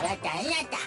やったやった。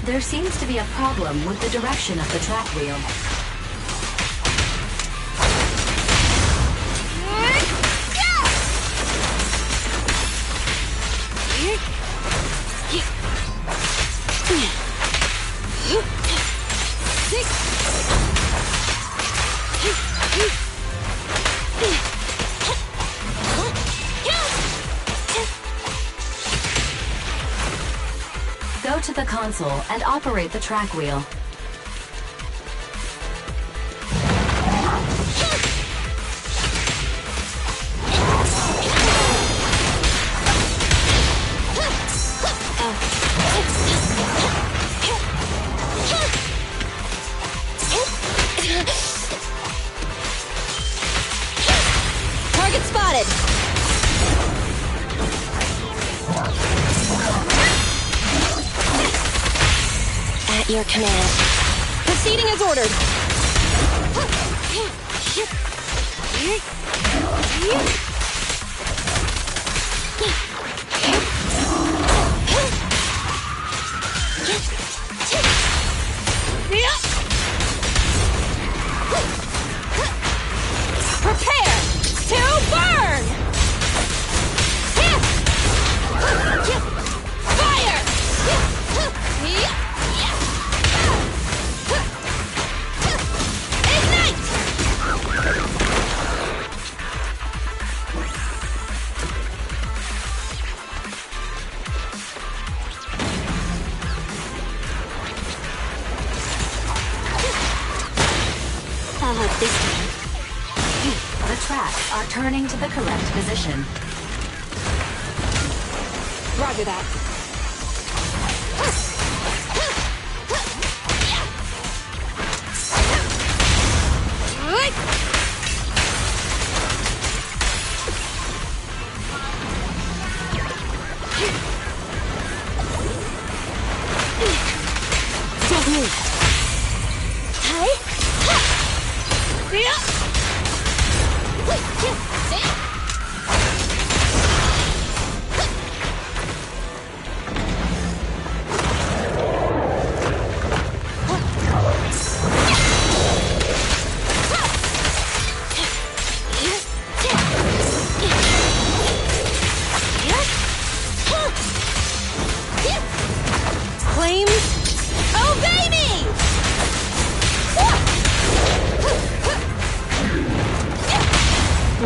There seems to be a problem with the direction of the track wheel. Go to the console and operate the track wheel. Target spotted! At your command. Proceeding as ordered. Prepare to burn! Fire! I'll have this one. The tracks are turning to the correct position. Roger that. Don't move. Flames, obey me!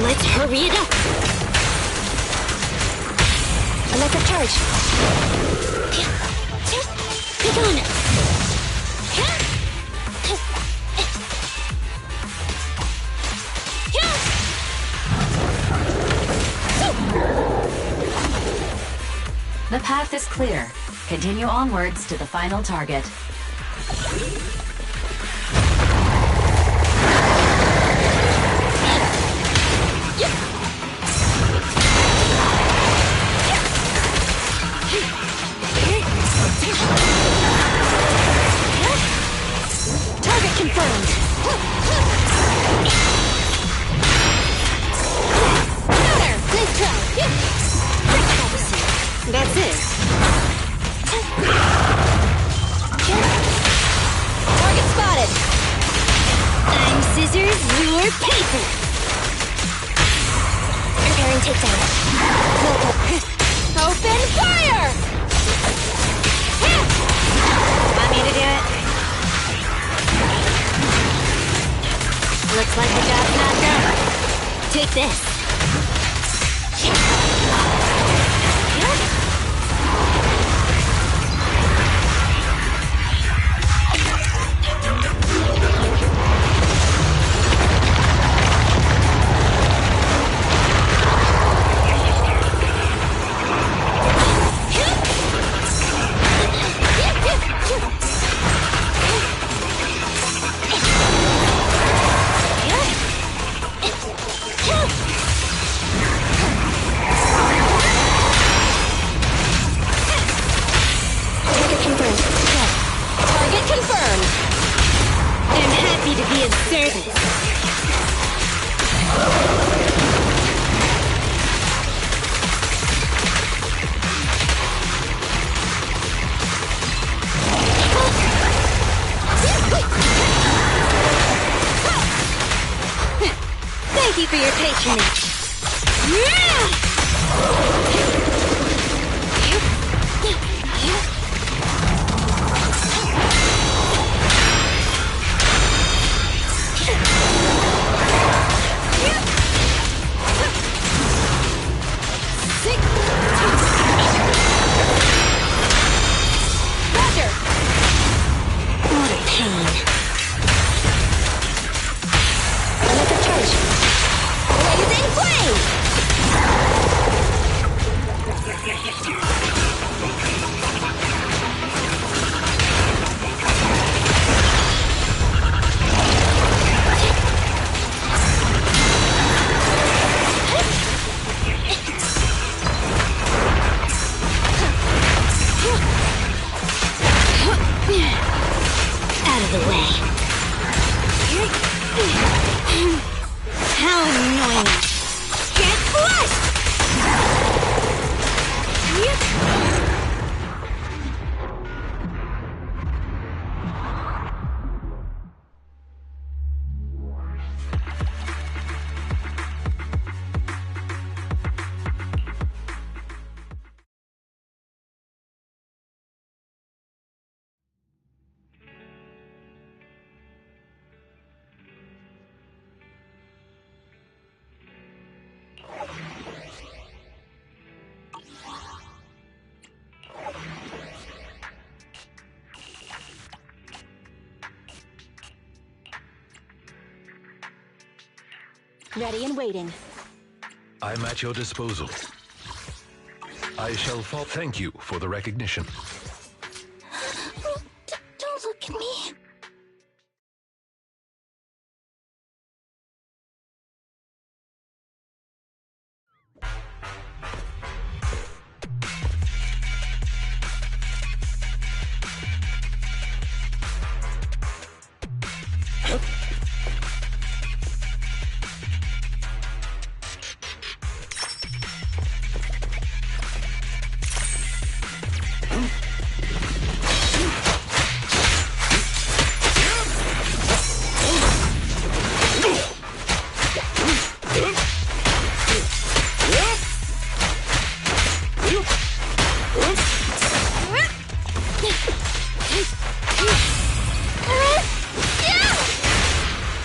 Let's hurry it up. Electric charge. Be gone. The path is clear. Continue onwards to the final target. Target confirmed. pacing! Preparing takedown. Open fire! Want me to do it? Looks like the job's not done. Take this. Thank you for your patronage. Roger. What a pain. Electric charge. Blazing flame! Out of the way. How annoying. Get flushed! Ready and waiting. I'm at your disposal. I shall fall. Thank you for the recognition. Don't look at me.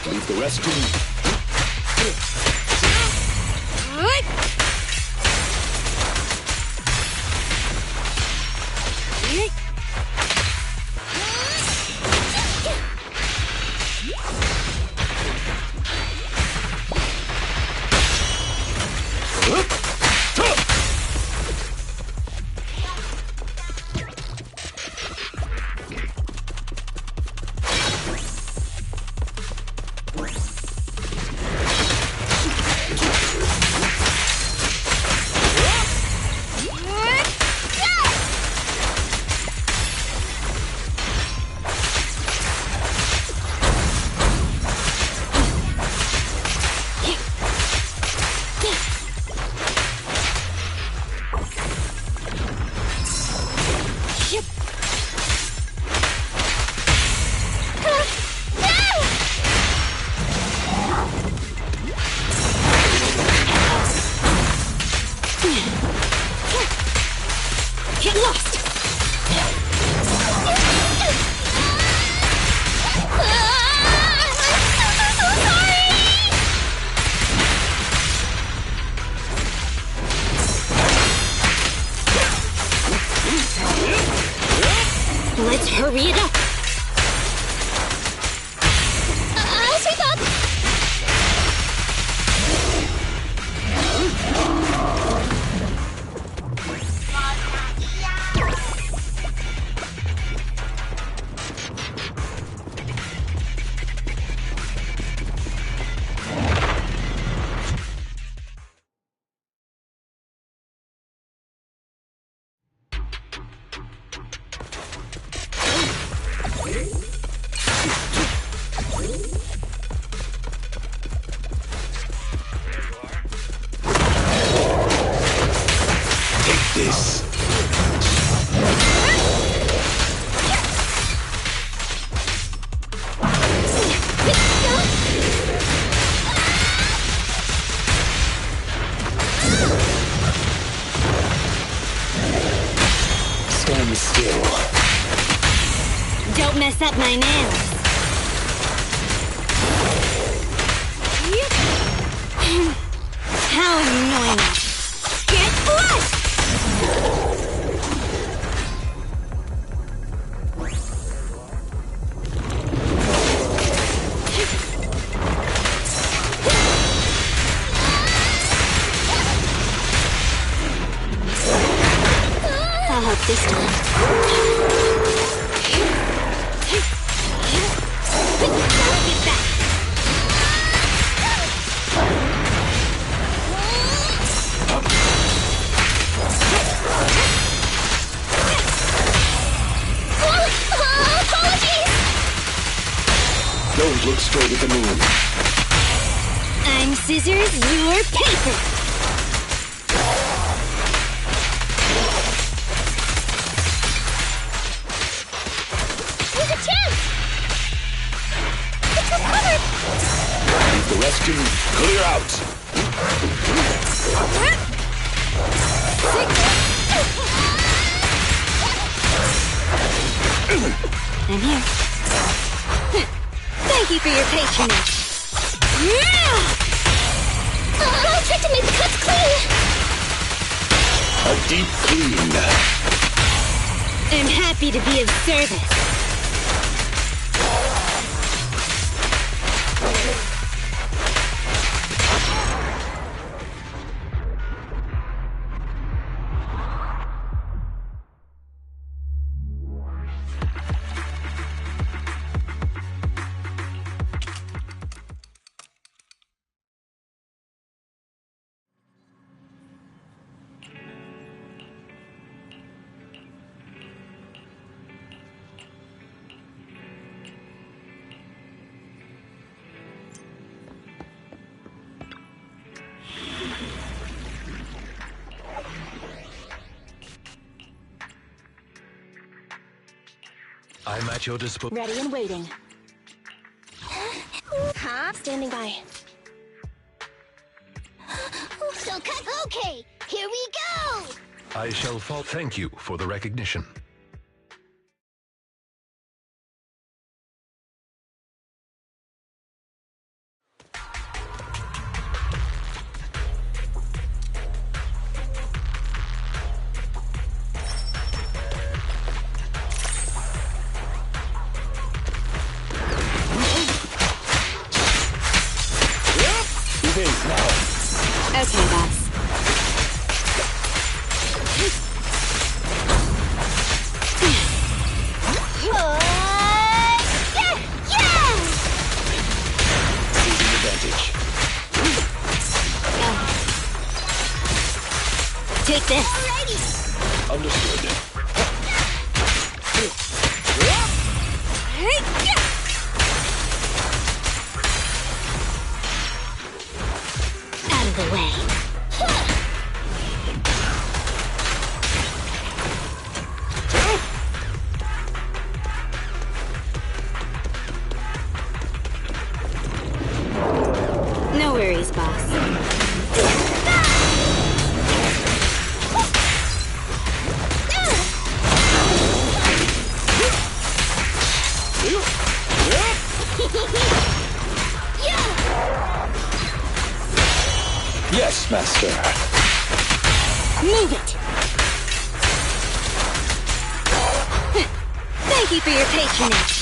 Leave the rest to me. Get lost! Let's hurry it up! As we thought! This. Stand still. Don't mess up my nails. How annoying. Get flushed! I'll help this time. Get back! Don't look straight at the moon. I'm scissors, you're paper. There's a chance! It's recovered! Leave the rest to me. Clear out. I'm here. Thank you for your patronage. I'll try to make the cuts clean. A deep clean. I'm happy to be of service. I'm at your disposal. Ready and waiting. Huh? Standing by. So cut. Okay, here we go. I shall fall. Thank you for the recognition. Okay, boss. Taking advantage. Take this. Understood. Out of the way. No worries, boss. Yes, master. Move it! Thank you for your patronage.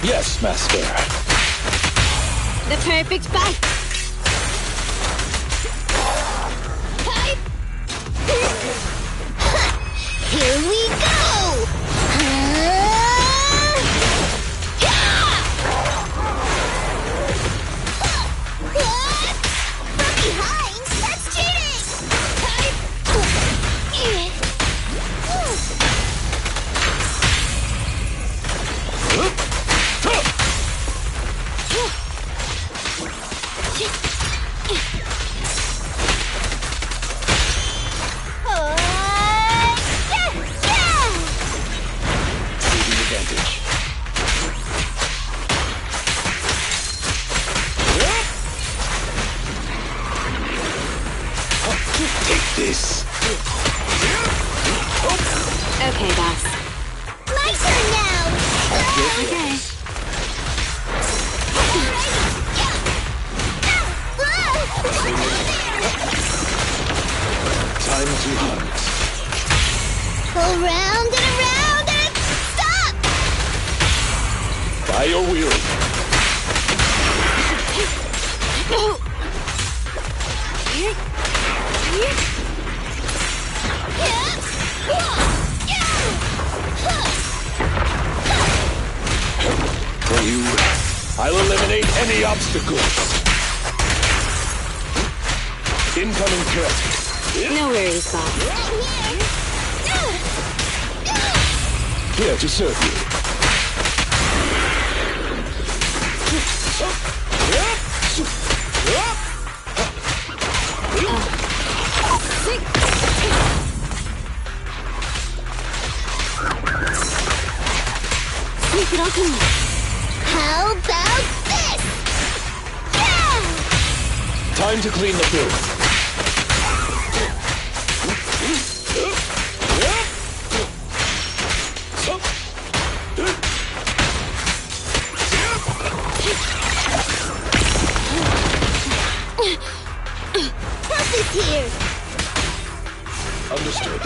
Yes, master. The perfect bite! Here we go! From behind? That's cheating! Take this. Okay, boss. My turn now! Okay. Time to hunt. Go round and around and stop! By your will. For you, I'll eliminate any obstacles. Incoming threat. No worries, boss. Here to serve you. Sneak it on, come on. How about this? Time to clean the filth. Help is here! Understood.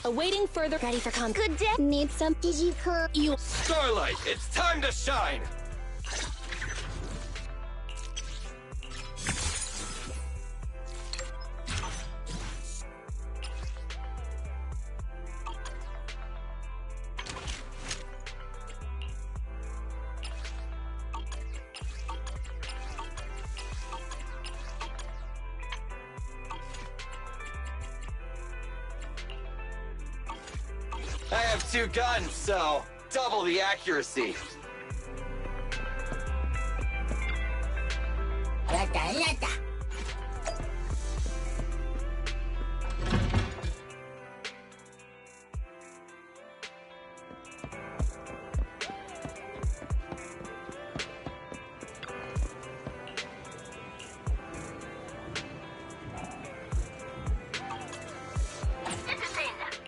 Awaiting further. Ready for Good day. Need some Digicon. You. Starlight, it's time to shine! I have 2 guns, so double the accuracy.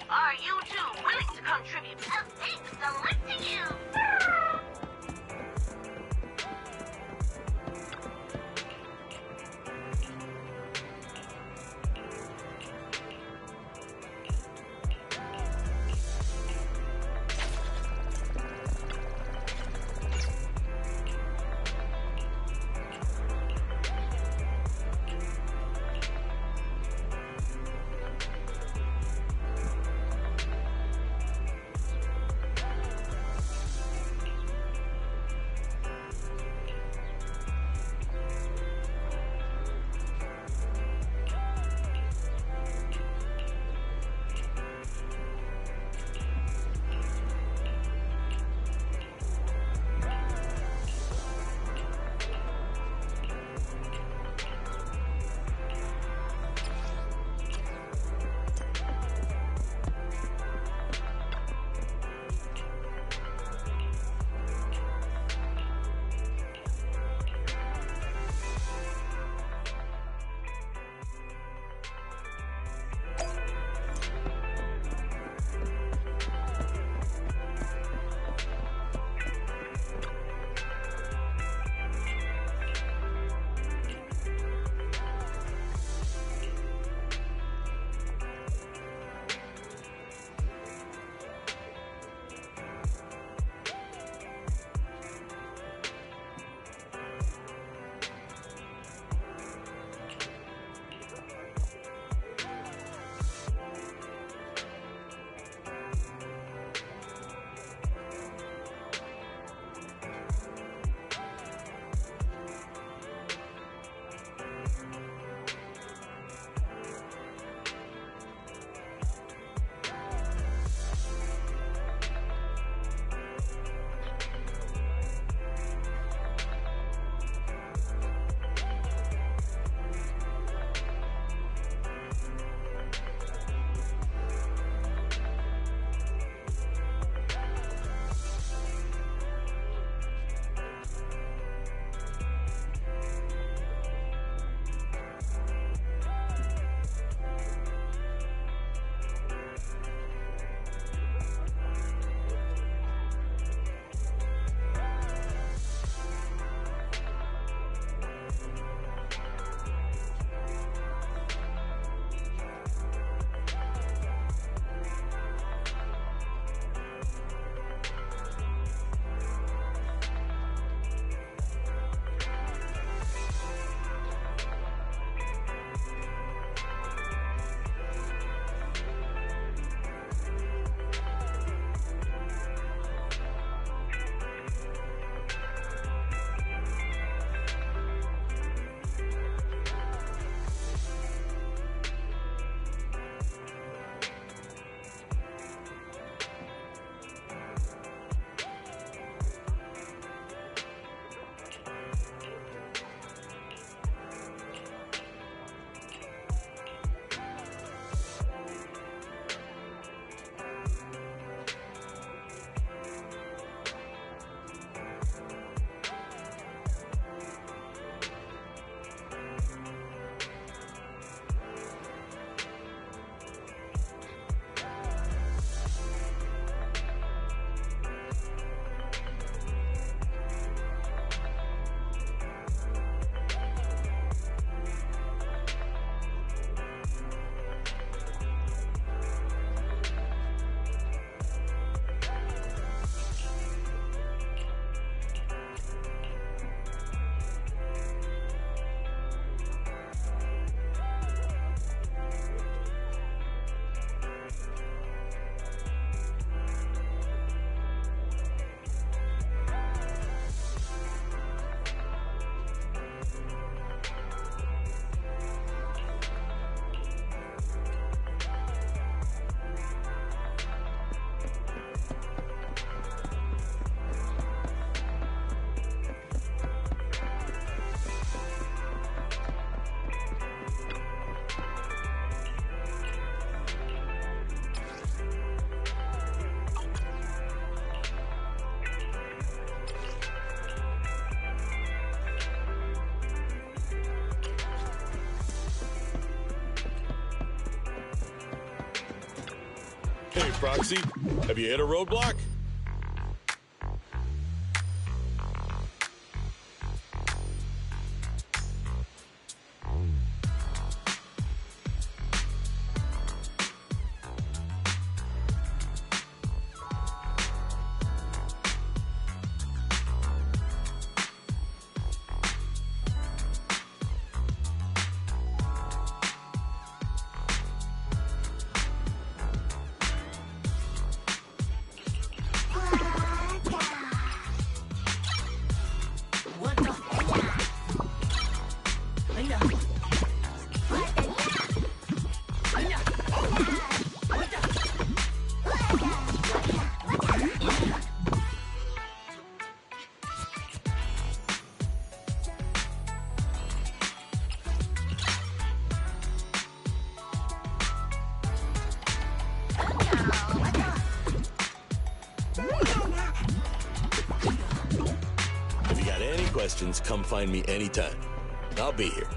Are you two willing to contribute? Thanks, selecting you! Hey, Proxy, have you hit a roadblock? If you got any questions, come find me anytime. I'll be here.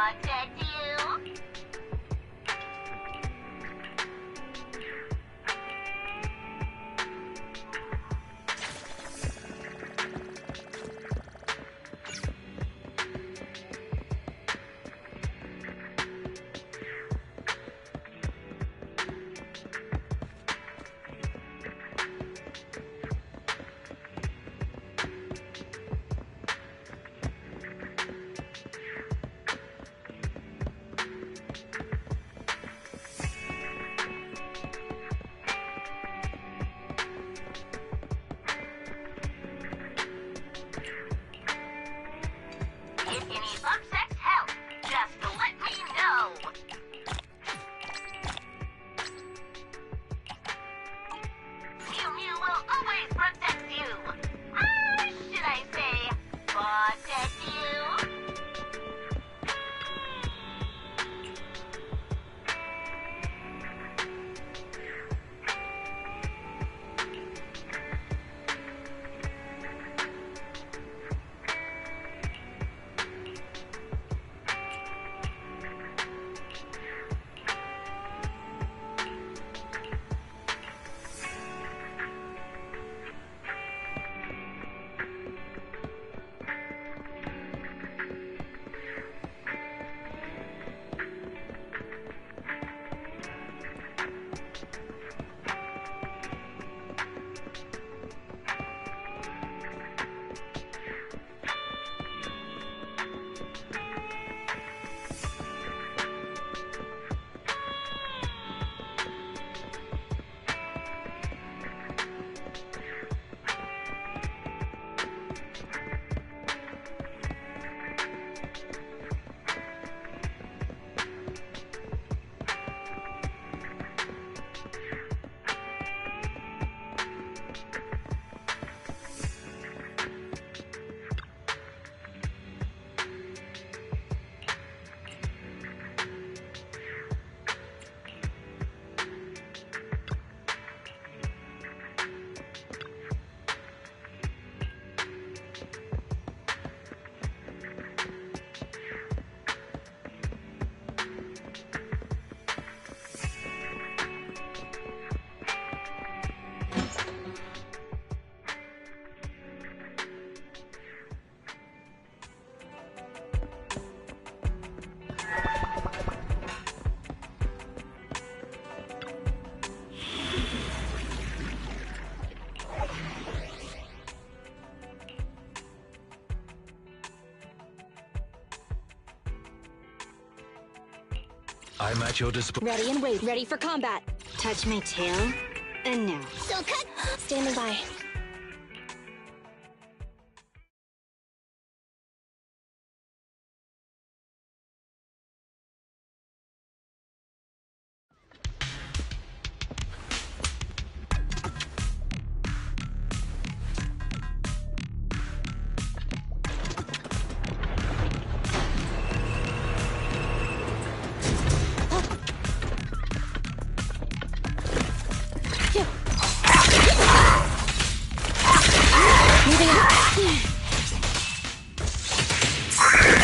Spotted you. If you need Upset's help, just let me know. Mew Mew will always protect you. Or should I say, protect you? I'm at your disposal. Ready and wait. Ready for combat. Touch my tail, and now. So cut. Standing by.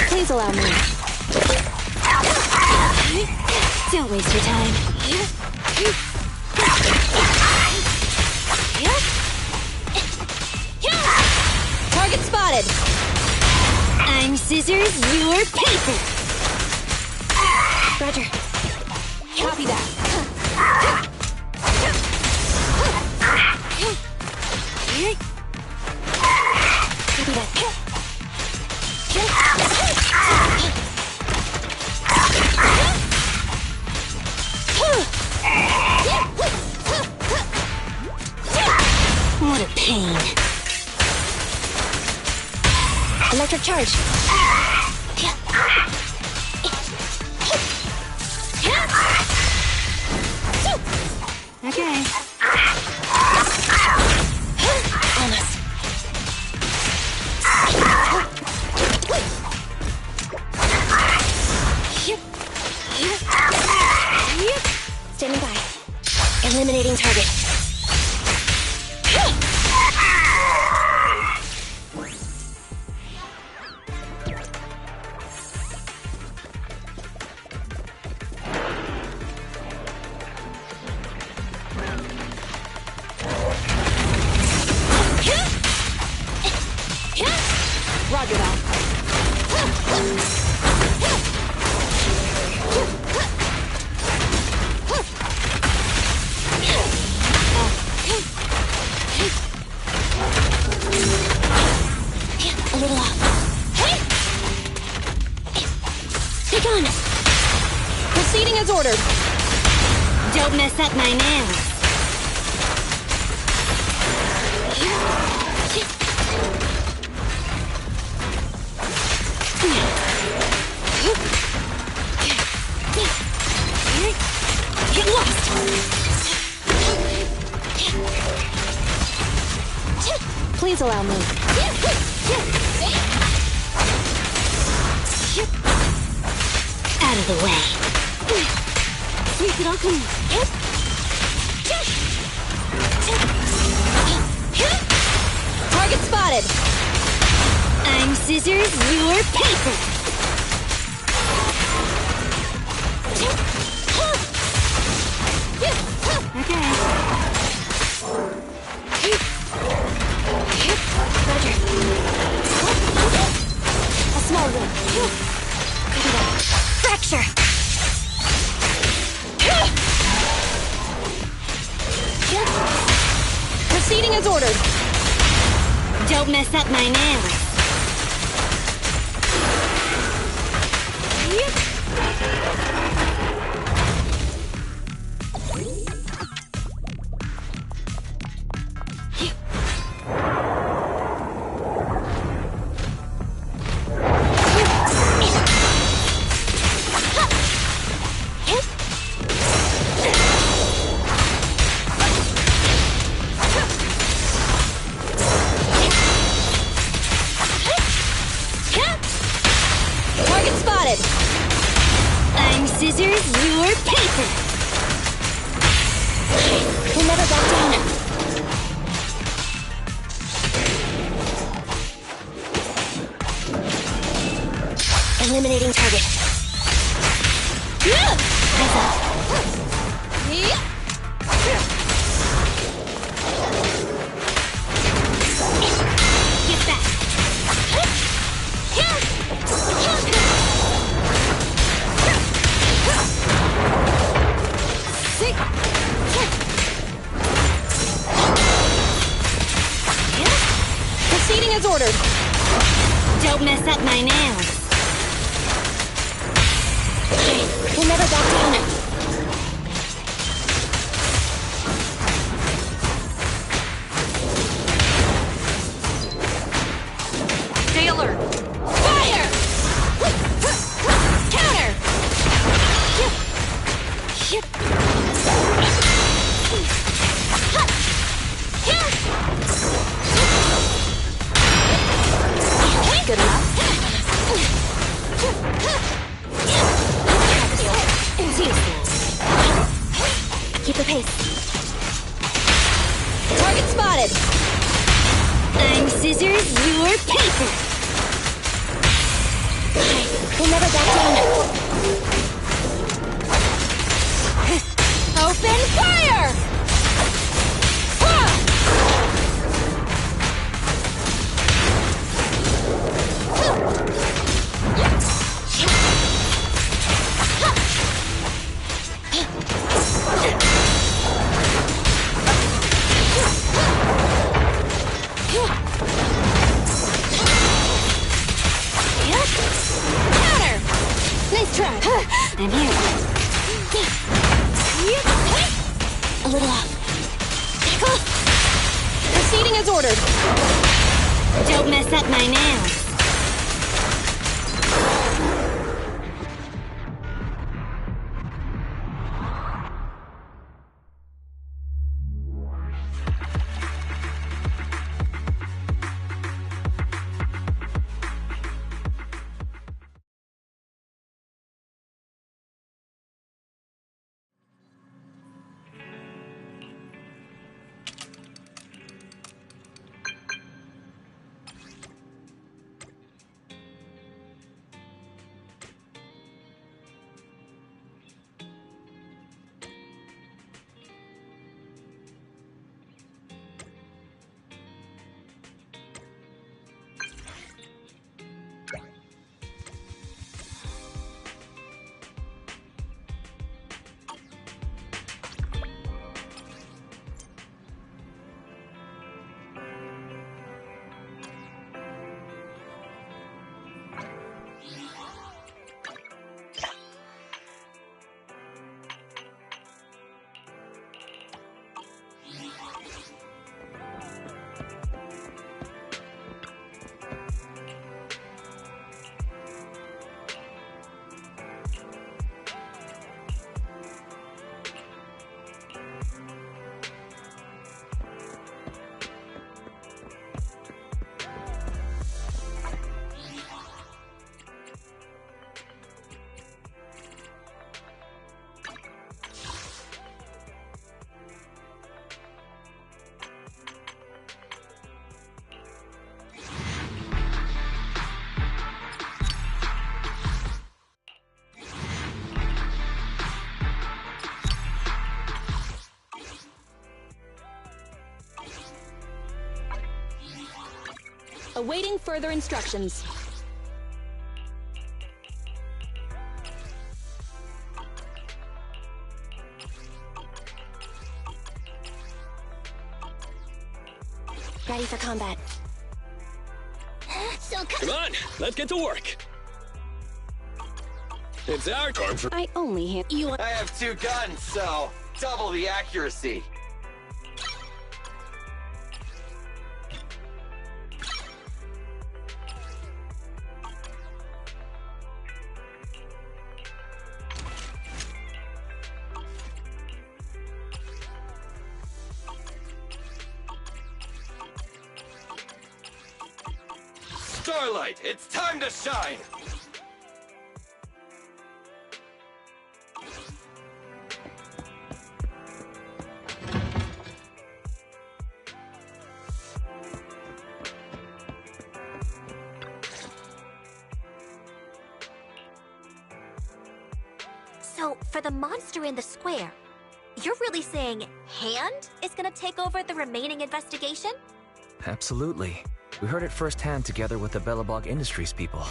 Please allow me. Don't waste your time. Target spotted. I'm scissors, you're paper. Roger. Copy that. Copy that. What a pain. Electric charge. Okay. Almost. Standing by. Eliminating target. gun! Proceeding as ordered! Don't mess up my nails! Get lost! Please allow me. Out of the way. Sweep it all clean. Target spotted! I'm scissors, you're paper! Okay. Roger. A small one. Fracture! Proceeding as ordered. Don't mess up my nails. Target spotted! I'm scissors, you're paper! We'll never back down. Eliminating target. Eyes up. Get back! Proceeding as ordered. Don't mess up my nails. We'll never back down. Stay alert! Fire! Counter! Good enough. Keep the pace. Target spotted. I'm scissors, you're paper! We'll never back down. Open fire! Counter! Nice try. I'm here. A little off. Proceeding as ordered. Don't mess up my nails. Awaiting further instructions. Ready for combat. Come on, let's get to work. It's our turn for... I only hit you. I have 2 guns, so double the accuracy. Starlight, it's time to shine! So, for the monster in the square, you're really saying Hand is gonna take over the remaining investigation? Absolutely. We heard it firsthand together with the Bellabog Industries people.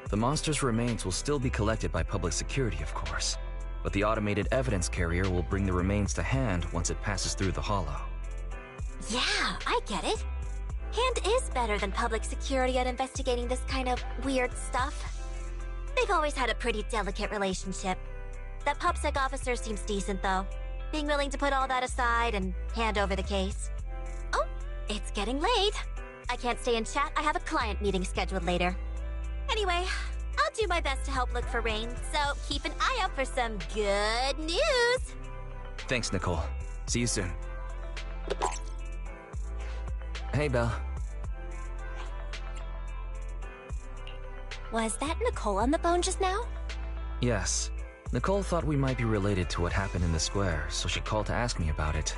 The monster's remains will still be collected by public security, of course, but the automated evidence carrier will bring the remains to Hand once it passes through the hollow. Yeah, I get it. Hand is better than public security at investigating this kind of weird stuff. They've always had a pretty delicate relationship. That PubSec officer seems decent, though, being willing to put all that aside and hand over the case. Oh, it's getting late. I can't stay and chat. I have a client meeting scheduled later. Anyway, I'll do my best to help look for Rain, so keep an eye out for some good news. Thanks, Nicole. See you soon. Hey, Belle. Was that Nicole on the phone just now? Yes. Nicole thought we might be related to what happened in the square, so she called to ask me about it.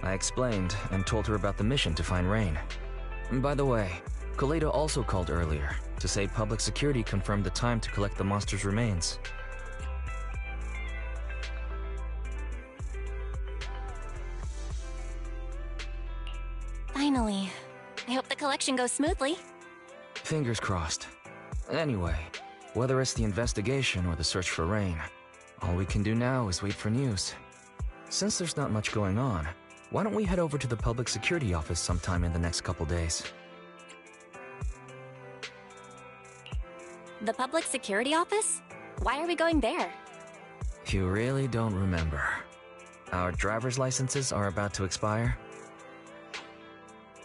I explained and told her about the mission to find Rain. By the way, Kaleida also called earlier to say public security confirmed the time to collect the monster's remains. Finally. I hope the collection goes smoothly. Fingers crossed. Anyway, whether it's the investigation or the search for Rain, all we can do now is wait for news. Since there's not much going on, why don't we head over to the public security office sometime in the next couple days? The public security office? Why are we going there? You really don't remember. Our driver's licenses are about to expire.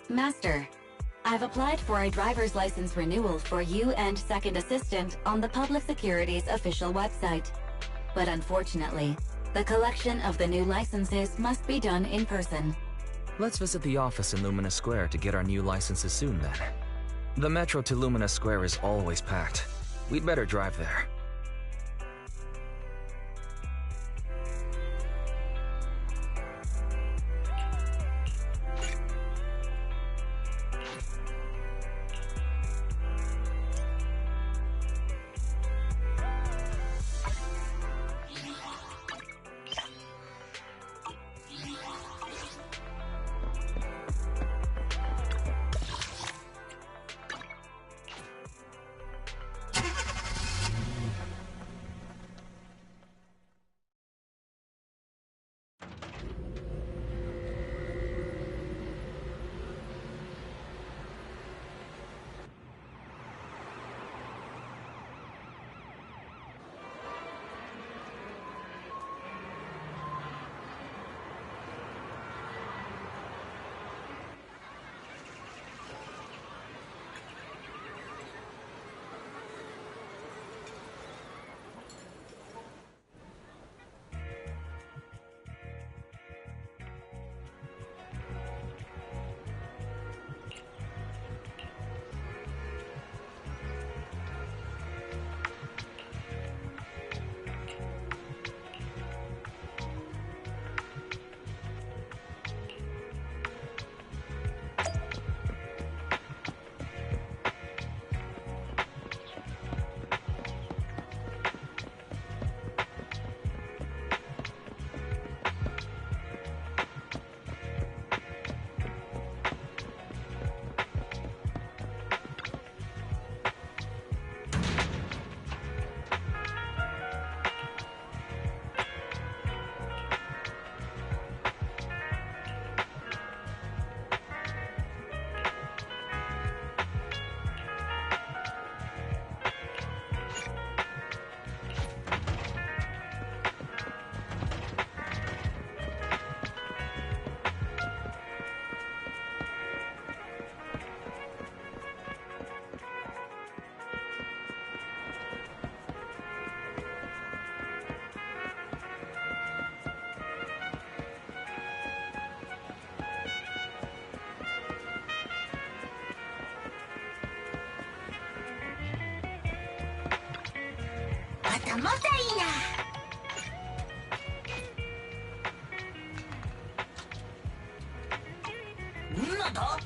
Master, I've applied for a driver's license renewal for you and Second Assistant on the Public Security's official website. But unfortunately, the collection of the new licenses must be done in person. Let's visit the office in Lumina Square to get our new licenses soon then. The metro to Lumina Square is always packed. We'd better drive there. たまたいいな。なんだ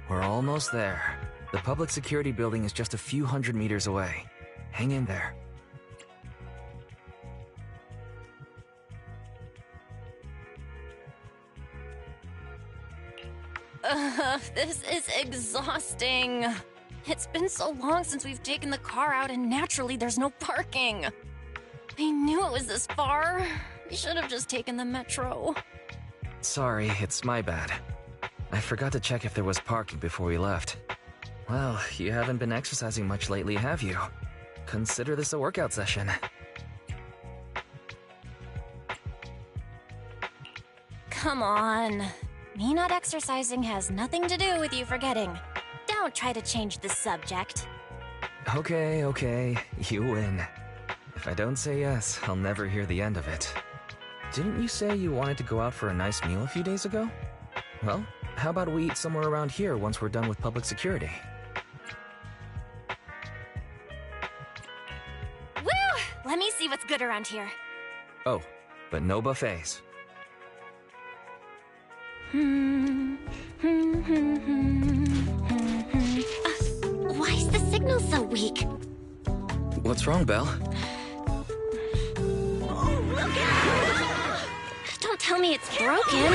？We're almost there. The public security building is just a few hundred meters away. Hang in there. This is exhausting. It's been so long since we've taken the car out, and naturally there's no parking. I knew it was this far. We should have just taken the metro. Sorry, it's my bad. I forgot to check if there was parking before we left. Well, you haven't been exercising much lately, have you? Consider this a workout session. Come on. Me not exercising has nothing to do with you forgetting. Don't try to change the subject. Okay, you win. If I don't say yes, I'll never hear the end of it. Didn't you say you wanted to go out for a nice meal a few days ago? Well, how about we eat somewhere around here once we're done with public security? Woo! Let me see what's good around here. Oh, but no buffets. Why is the signal so weak? What's wrong, Belle? Don't tell me it's broken.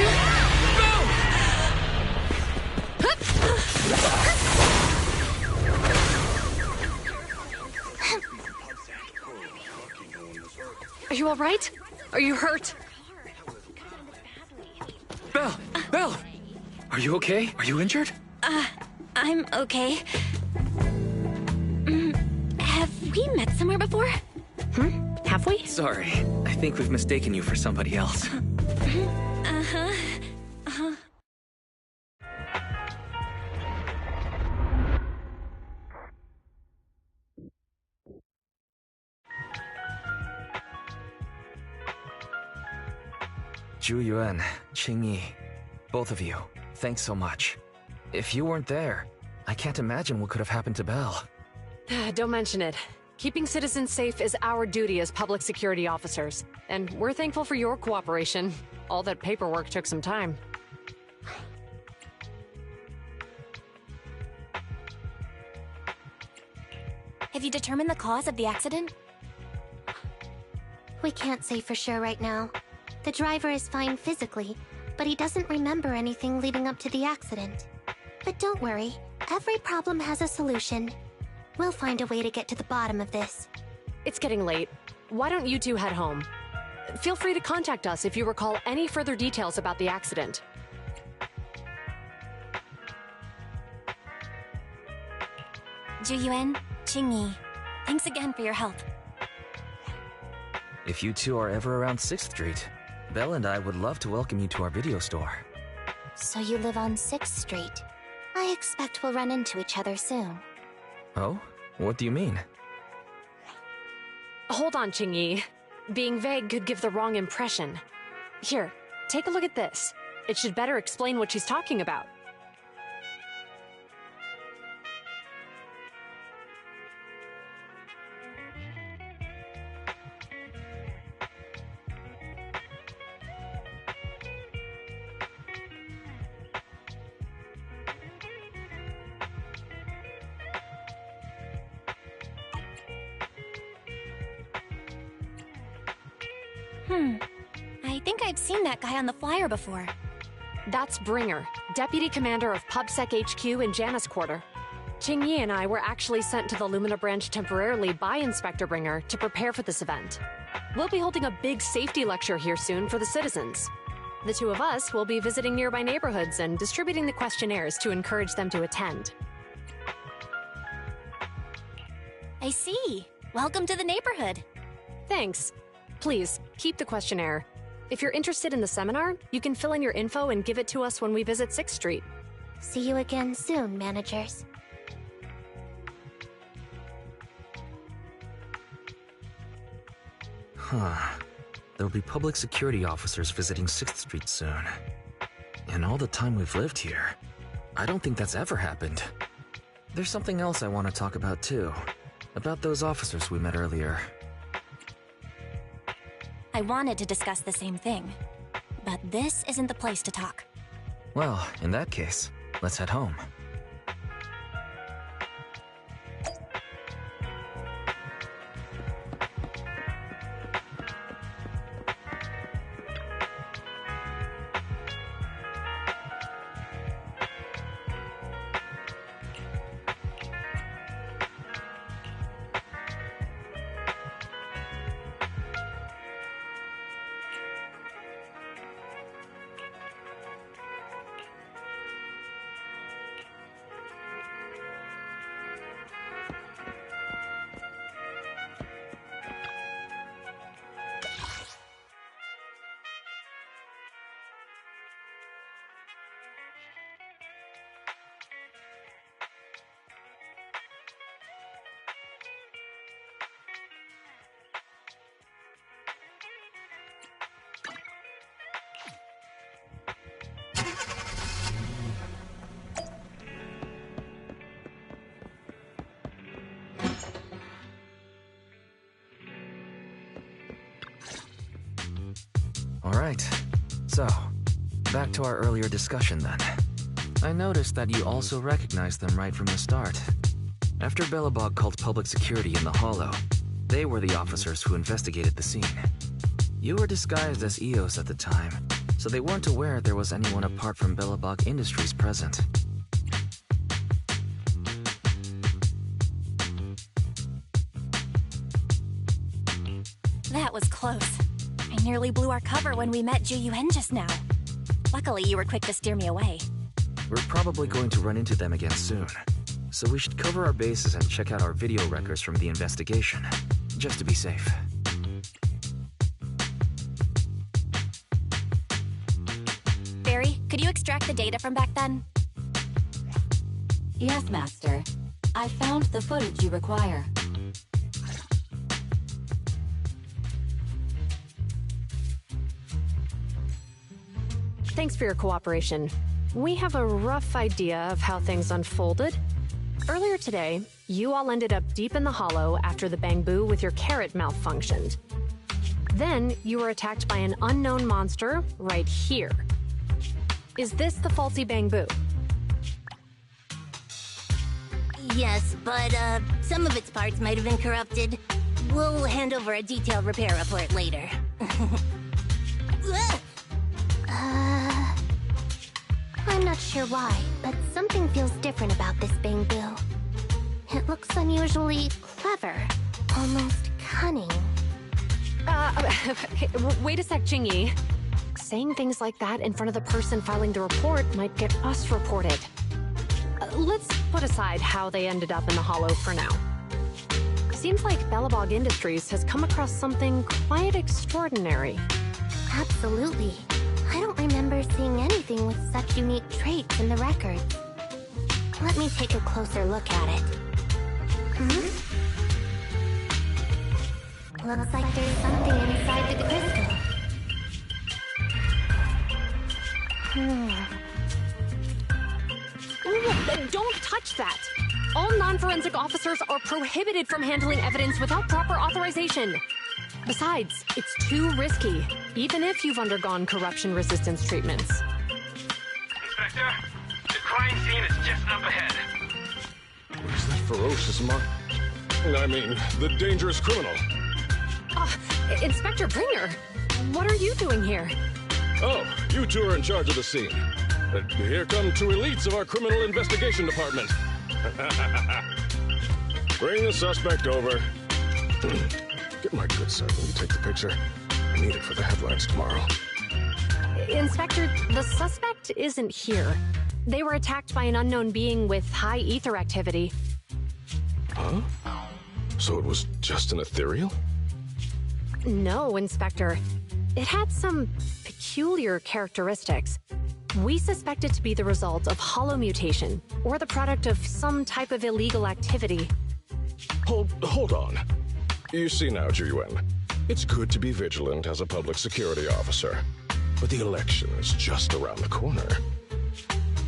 Are you all right? Are you hurt? Belle! Are you okay? Are you injured? I'm okay. Have we met somewhere before? Have we? Sorry, I think we've mistaken you for somebody else. Zhu Yuan, Qing Yi, both of you, thanks so much. If you weren't there, I can't imagine what could have happened to Belle. Don't mention it. Keeping citizens safe is our duty as public security officers, and we're thankful for your cooperation. All that paperwork took some time. Have you determined the cause of the accident? We can't say for sure right now. The driver is fine physically, but he doesn't remember anything leading up to the accident. But don't worry, every problem has a solution. We'll find a way to get to the bottom of this. It's getting late. Why don't you two head home? Feel free to contact us if you recall any further details about the accident. Zhu Yuan, Qing Yi, thanks again for your help. If you two are ever around 6th Street, Belle and I would love to welcome you to our video store. So you live on 6th Street. I expect we'll run into each other soon. Oh? What do you mean? Hold on, Qing Yi. Being vague could give the wrong impression. Here, take a look at this. It should better explain what she's talking about. I think I've seen that guy on the flyer before. That's Bringer, Deputy Commander of PubSec HQ in Janus Quarter. Qing Yi and I were actually sent to the Lumina branch temporarily by Inspector Bringer to prepare for this event. We'll be holding a big safety lecture here soon for the citizens. The two of us will be visiting nearby neighborhoods and distributing the questionnaires to encourage them to attend. I see. Welcome to the neighborhood. Thanks. Please, keep the questionnaire. If you're interested in the seminar, you can fill in your info and give it to us when we visit 6th Street. See you again soon, managers. There'll be public security officers visiting 6th Street soon. In all the time we've lived here, I don't think that's ever happened. There's something else I want to talk about too. About those officers we met earlier. I wanted to discuss the same thing, but this isn't the place to talk. Well, in that case, let's head home. Alright. So, back to our earlier discussion then. I noticed that you also recognized them right from the start. After Belobog called public security in the Hollow, they were the officers who investigated the scene. You were disguised as EOS at the time, so they weren't aware there was anyone apart from Belobog Industries present. That was close. I nearly blew our cover when we met Ju Yuen just now. Luckily, you were quick to steer me away. We're probably going to run into them again soon, so we should cover our bases and check out our video records from the investigation, just to be safe. Barry, could you extract the data from back then? Yes, Master. I found the footage you require. Thanks for your cooperation. We have a rough idea of how things unfolded. Earlier today, you all ended up deep in the Hollow after the bamboo with your carrot malfunctioned. Then, you were attacked by an unknown monster right here. Is this the faulty bamboo? Yes, but some of its parts might have been corrupted. We'll hand over a detailed repair report later. I'm not sure why, but something feels different about this bamboo. It looks unusually clever, almost cunning. Wait a sec, Jingyi. Saying things like that in front of the person filing the report might get us reported. Let's put aside how they ended up in the Hollow for now. Seems like Belobog Industries has come across something quite extraordinary. Absolutely. I don't remember seeing anything with such unique traits in the records. Let me take a closer look at it. Looks like there's something inside the crystal. Ooh, don't touch that! All non-forensic officers are prohibited from handling evidence without proper authorization. Besides, it's too risky, even if you've undergone corruption resistance treatments. Inspector, the crime scene is just up ahead. Where's that ferocious the dangerous criminal? Inspector Bringer, what are you doing here? Oh, you two are in charge of the scene. Here come two elites of our criminal investigation department. Bring the suspect over. Get my good side when you take the picture. I need it for the headlines tomorrow. Inspector, the suspect isn't here. They were attacked by an unknown being with high ether activity. Huh? So it was just an ethereal? No, Inspector. It had some peculiar characteristics. We suspect it to be the result of hollow mutation, or the product of some type of illegal activity. Hold on. You see now, Ju Yuen, it's good to be vigilant as a public security officer, but the election is just around the corner.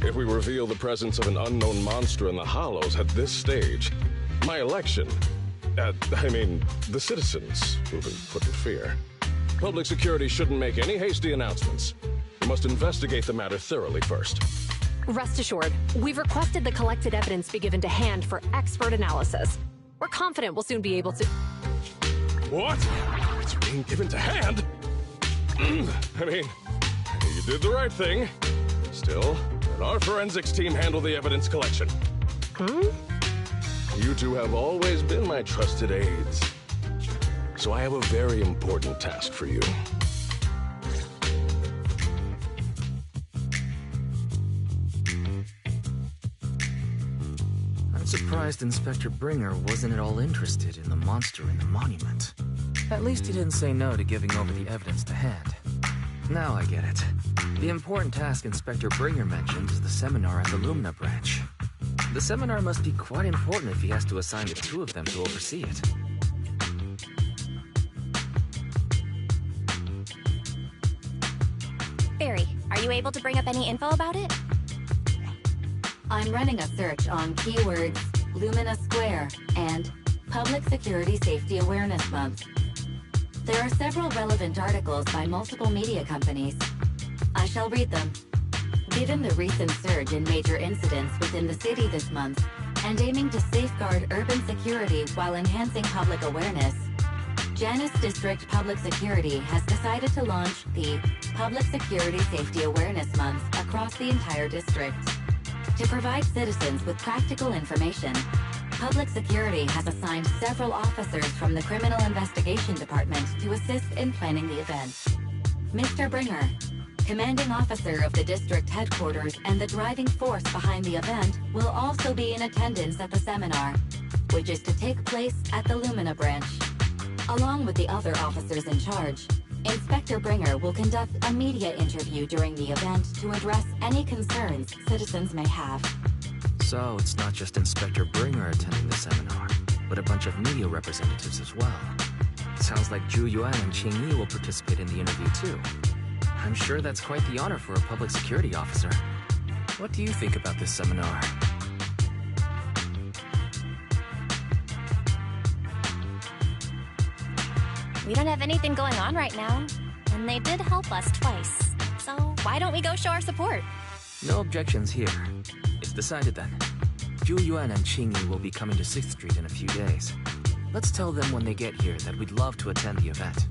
If we reveal the presence of an unknown monster in the Hollows at this stage, my election, the citizens will be put in fear. Public security shouldn't make any hasty announcements. We must investigate the matter thoroughly first. Rest assured, we've requested the collected evidence be given to hand for expert analysis. We're confident we'll soon be able to... What? It's being given to hand? You did the right thing. Still, let our forensics team handle the evidence collection. You two have always been my trusted aides. So I have a very important task for you. I'm surprised Inspector Bringer wasn't at all interested in the monster in the monument. At least he didn't say no to giving over the evidence to hand. Now I get it. The important task Inspector Bringer mentioned is the seminar at the Lumina branch. The seminar must be quite important if he has to assign the two of them to oversee it. Barry, are you able to bring up any info about it? I'm running a search on keywords Lumina Square and Public Security Safety Awareness Month. There are several relevant articles by multiple media companies. I shall read them. Given the recent surge in major incidents within the city this month, and aiming to safeguard urban security while enhancing public awareness, Janus District Public Security has decided to launch the Public Security Safety Awareness Month across the entire district. To provide citizens with practical information, Public Security has assigned several officers from the Criminal Investigation Department to assist in planning the event. Mr. Bringer, commanding officer of the district headquarters and the driving force behind the event, will also be in attendance at the seminar, which is to take place at the Lumina branch. Along with the other officers in charge, Inspector Bringer will conduct a media interview during the event to address any concerns citizens may have. So it's not just Inspector Bringer attending the seminar, but a bunch of media representatives as well. Sounds like Zhu Yuan and Qing Yi will participate in the interview too. I'm sure that's quite the honor for a public security officer. What do you think about this seminar? We don't have anything going on right now, and they did help us twice. So why don't we go show our support? No objections here. It's decided then. Zhu Yuan and Qing Yi will be coming to 6th Street in a few days. Let's tell them when they get here that we'd love to attend the event.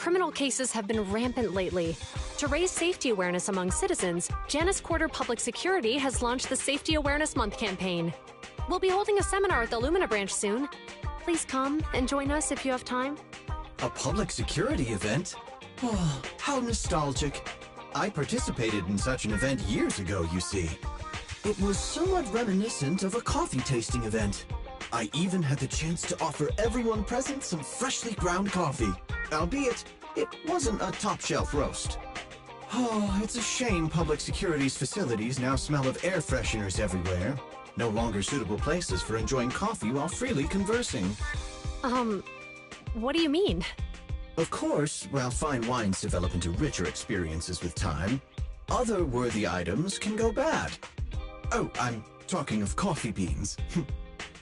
Criminal cases have been rampant lately. To raise safety awareness among citizens, Janus Quarter Public Security has launched the Safety Awareness Month campaign. We'll be holding a seminar at the Lumina branch soon. Please come and join us if you have time. A public security event? Oh, how nostalgic. I participated in such an event years ago, you see. It was somewhat reminiscent of a coffee tasting event. I even had the chance to offer everyone present some freshly ground coffee. albeit it wasn't a top-shelf roast. Oh, it's a shame public security's facilities now smell of air fresheners everywhere. No longer suitable places for enjoying coffee while freely conversing. What do you mean? Of course, while fine wines develop into richer experiences with time, other worthy items can go bad. Oh, I'm talking of coffee beans.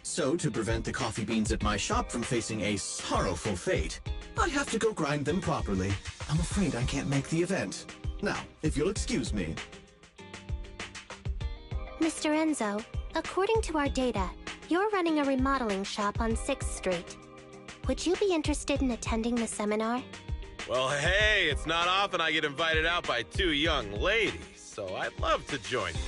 So, to prevent the coffee beans at my shop from facing a sorrowful fate, I have to go grind them properly. I'm afraid I can't make the event. Now, if you'll excuse me. Mr. Enzo, according to our data, you're running a remodeling shop on 6th Street. Would you be interested in attending the seminar? Well, hey, it's not often I get invited out by two young ladies, so I'd love to join you.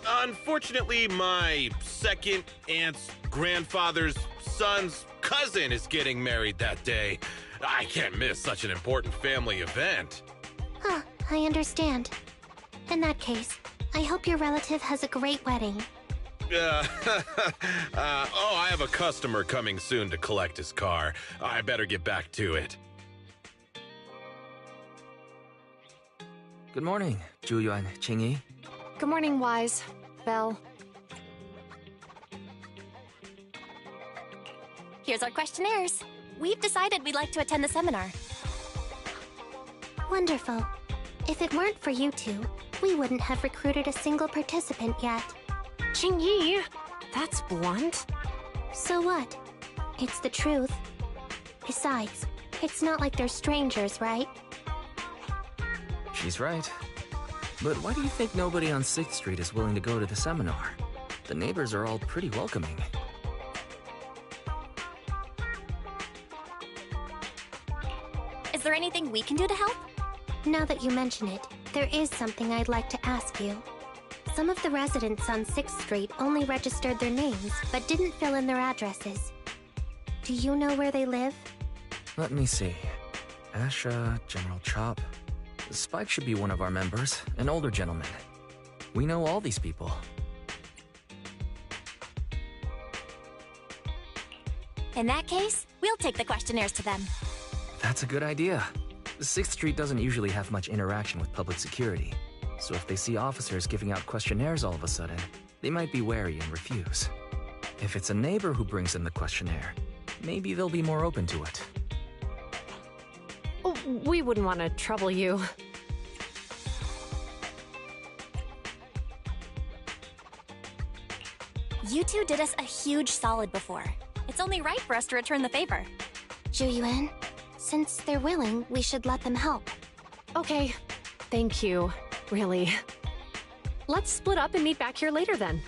Unfortunately, my second aunt's grandfather's son's cousin is getting married that day. I can't miss such an important family event. Huh, I understand. In that case, I hope your relative has a great wedding. I have a customer coming soon to collect his car. I better get back to it. Good morning, Zhuyuan, Qingyi. Good morning, Wise. Belle. Here's our questionnaires. We've decided we'd like to attend the seminar. Wonderful. If it weren't for you two, we wouldn't have recruited a single participant yet. Qingyi, that's blunt. So what? It's the truth. Besides, it's not like they're strangers, right? She's right. But why do you think nobody on 6th Street is willing to go to the seminar? The neighbors are all pretty welcoming. Is there anything we can do to help? Now that you mention it, there is something I'd like to ask you. Some of the residents on 6th Street only registered their names, but didn't fill in their addresses. Do you know where they live? Let me see. Asha, General Chop. Spike should be one of our members, an older gentleman. We know all these people. In that case, we'll take the questionnaires to them. That's a good idea. 6th Street doesn't usually have much interaction with public security, so if they see officers giving out questionnaires all of a sudden, they might be wary and refuse. If it's a neighbor who brings in the questionnaire, maybe they'll be more open to it. Oh, we wouldn't want to trouble you. You two did us a huge solid before. It's only right for us to return the favor. Zhuyuan, since they're willing, we should let them help. Okay, thank you, really. Let's split up and meet back here later then.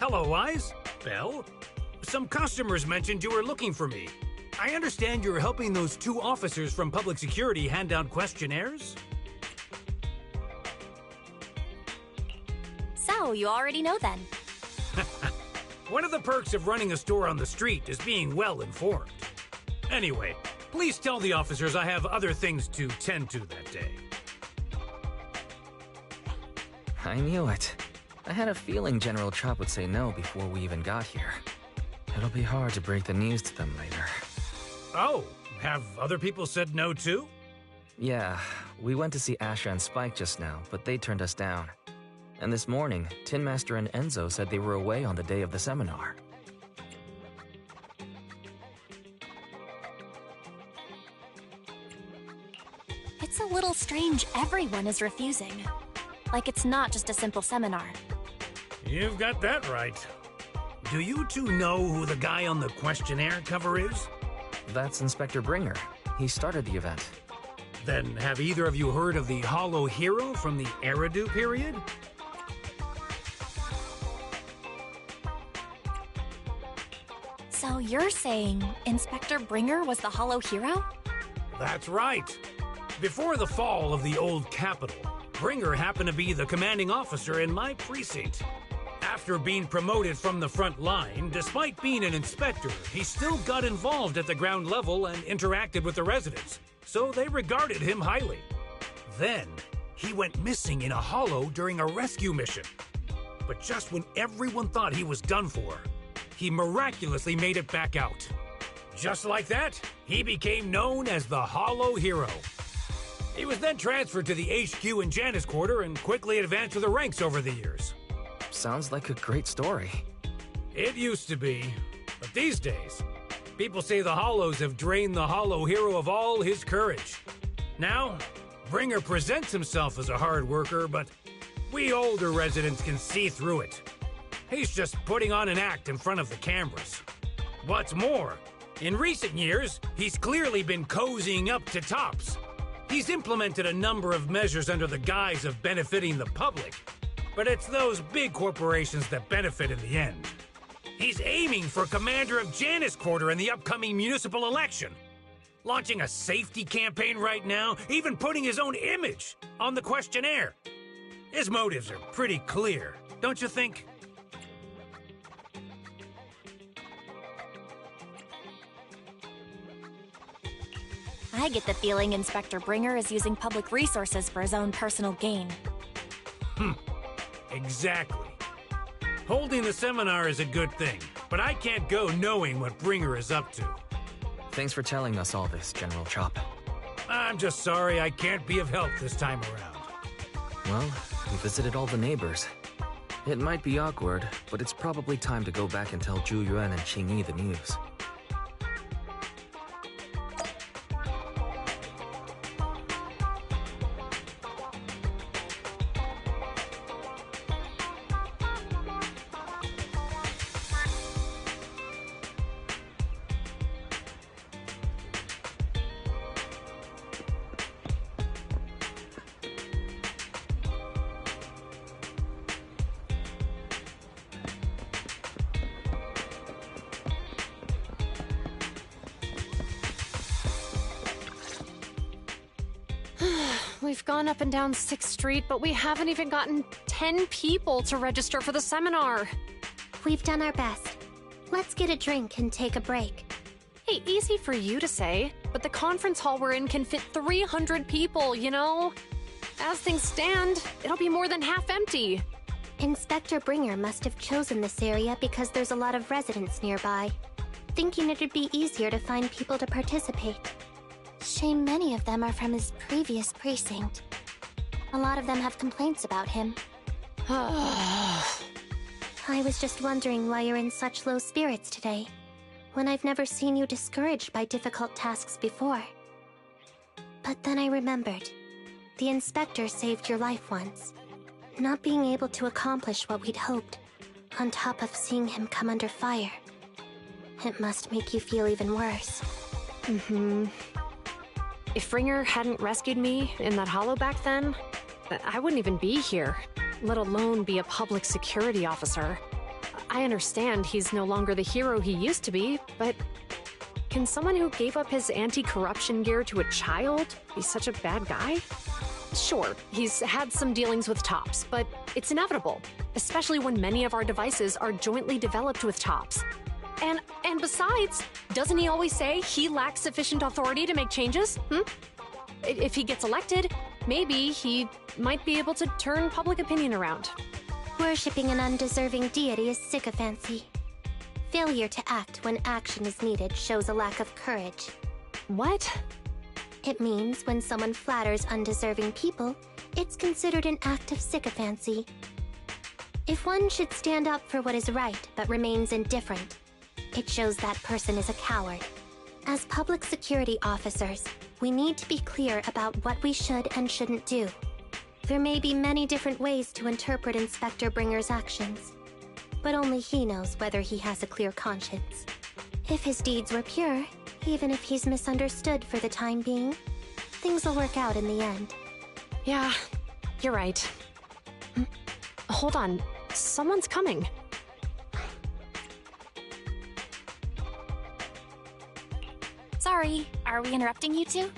Hello, Wise. Belle? Some customers mentioned you were looking for me. I understand you're helping those 2 officers from public security hand out questionnaires? So, you already know then. One of the perks of running a store on the street is being well informed. Anyway, please tell the officers I have other things to tend to that day. I knew it. I had a feeling General Chop would say no before we even got here. It'll be hard to break the news to them later. Oh, have other people said no too? Yeah, we went to see Asha and Spike just now, but they turned us down. And this morning, Tin Master and Enzo said they were away on the day of the seminar. It's a little strange everyone is refusing. Like it's not just a simple seminar. You've got that right. Do you 2 know who the guy on the questionnaire cover is? That's Inspector Bringer. He started the event. Then have either of you heard of the Hollow Hero from the Eridu period? So you're saying Inspector Bringer was the Hollow Hero? That's right. Before the fall of the old capital, Bringer happened to be the commanding officer in my precinct. After being promoted from the front line, despite being an inspector, he still got involved at the ground level and interacted with the residents, so they regarded him highly. Then, he went missing in a hollow during a rescue mission. But just when everyone thought he was done for, he miraculously made it back out. Just like that, he became known as the Hollow Hero. He was then transferred to the HQ in Janus Quarter and quickly advanced through the ranks over the years. Sounds like a great story. It used to be, but these days, people say the Hollows have drained the Hollow Hero of all his courage. Now, Bringer presents himself as a hard worker, but we older residents can see through it. He's just putting on an act in front of the cameras. What's more, in recent years, he's clearly been cozying up to Tops. He's implemented a number of measures under the guise of benefiting the public, but it's those big corporations that benefit in the end. He's aiming for commander of Janus Quarter in the upcoming municipal election, launching a safety campaign right now, even putting his own image on the questionnaire. His motives are pretty clear, don't you think? I get the feeling Inspector Bringer is using public resources for his own personal gain. Exactly. Holding the seminar is a good thing, but I can't go knowing what Bringer is up to. Thanks for telling us all this, General Chop. I'm just sorry I can't be of help this time around. Well, we visited all the neighbors. It might be awkward, but it's probably time to go back and tell Zhu Yuan and Qingyi the news. We've gone up and down 6th Street, but we haven't even gotten 10 people to register for the seminar. We've done our best. Let's get a drink and take a break. Hey, easy for you to say, but the conference hall we're in can fit 300 people, you know? As things stand, it'll be more than half empty. Inspector Bringer must have chosen this area because there's a lot of residents nearby, thinking it'd be easier to find people to participate. Shame many of them are from his previous precinct. A lot of them have complaints about him. I was just wondering why you're in such low spirits today, when I've never seen you discouraged by difficult tasks before. But then I remembered. The inspector saved your life once. Not being able to accomplish what we'd hoped, on top of seeing him come under fire. It must make you feel even worse. If Bringer hadn't rescued me in that hollow back then, I wouldn't even be here, let alone be a public security officer. I understand he's no longer the hero he used to be, but can someone who gave up his anti-corruption gear to a child be such a bad guy? Sure, he's had some dealings with Tops, but it's inevitable, especially when many of our devices are jointly developed with Tops. And besides, doesn't he always say he lacks sufficient authority to make changes? If he gets elected, maybe he might be able to turn public opinion around. Worshipping an undeserving deity is sycophancy. Failure to act when action is needed shows a lack of courage. What? It means when someone flatters undeserving people, it's considered an act of sycophancy. If one should stand up for what is right but remains indifferent, it shows that person is a coward. As public security officers, we need to be clear about what we should and shouldn't do. There may be many different ways to interpret Inspector Bringer's actions, but only he knows whether he has a clear conscience. If his deeds were pure, even if he's misunderstood for the time being, things will work out in the end. Yeah, you're right. Hold on, someone's coming. Sorry, are we interrupting you two?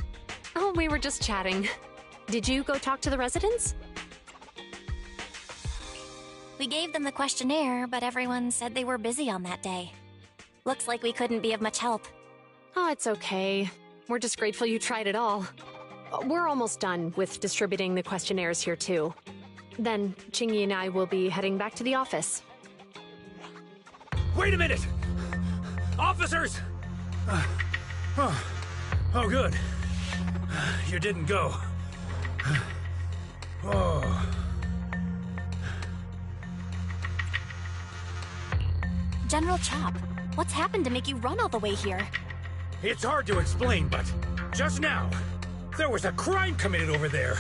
Oh, we were just chatting. Did you go talk to the residents? We gave them the questionnaire, but everyone said they were busy on that day. Looks like we couldn't be of much help. Oh, it's okay. We're just grateful you tried it all. We're almost done with distributing the questionnaires here, too. Then, Chingy and I will be heading back to the office. Wait a minute! Officers! Oh, good. You didn't go. Oh. General Chop, what's happened to make you run all the way here? It's hard to explain, but just now, there was a crime committed over there,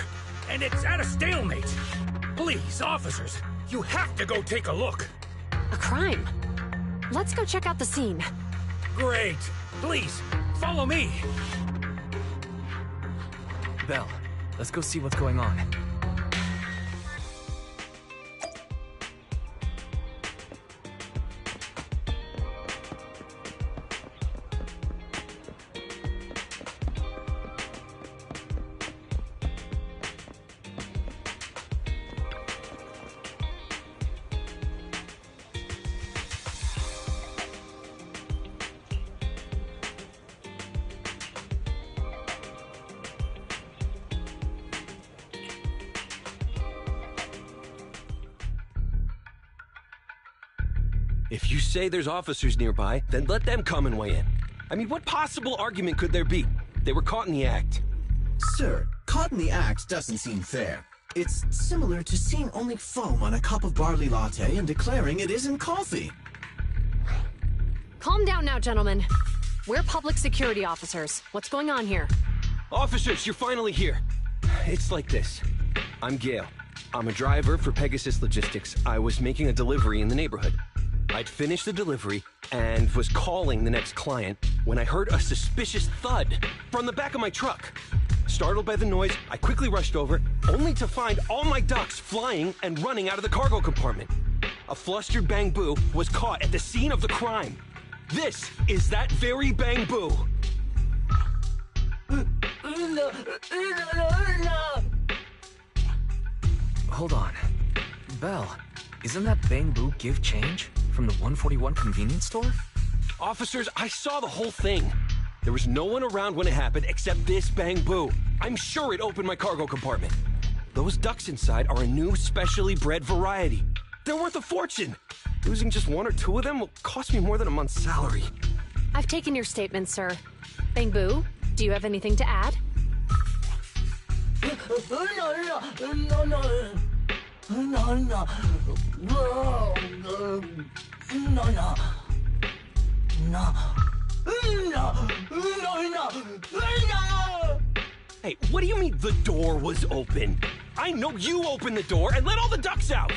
and it's at a stalemate. Please, officers, you have to go take a look. A crime? Let's go check out the scene. Great. Please, follow me. Belle, let's go see what's going on. If you say there's officers nearby, then let them come and weigh in. I mean, what possible argument could there be? They were caught in the act. Sir, caught in the act doesn't seem fair. It's similar to seeing only foam on a cup of barley latte and declaring it isn't coffee. Calm down now, gentlemen. We're public security officers. What's going on here? Officers, you're finally here. It's like this. I'm Gale. I'm a driver for Pegasus Logistics. I was making a delivery in the neighborhood. I'd finished the delivery and was calling the next client when I heard a suspicious thud from the back of my truck. Startled by the noise, I quickly rushed over, only to find all my ducks flying and running out of the cargo compartment. A flustered Bang Boo was caught at the scene of the crime. This is that very Bang Boo. Hold on. Belle, isn't that Bang Boo give change from the 141 convenience store? Officers, I saw the whole thing. There was no one around when it happened except this Bang Boo. I'm sure it opened my cargo compartment. Those ducks inside are a new specially bred variety. They're worth a fortune. Losing just one or two of them will cost me more than a month's salary. I've taken your statement, sir. Bang Boo, do you have anything to add? Hey, what do you mean the door was open? I know you opened the door and let all the ducks out!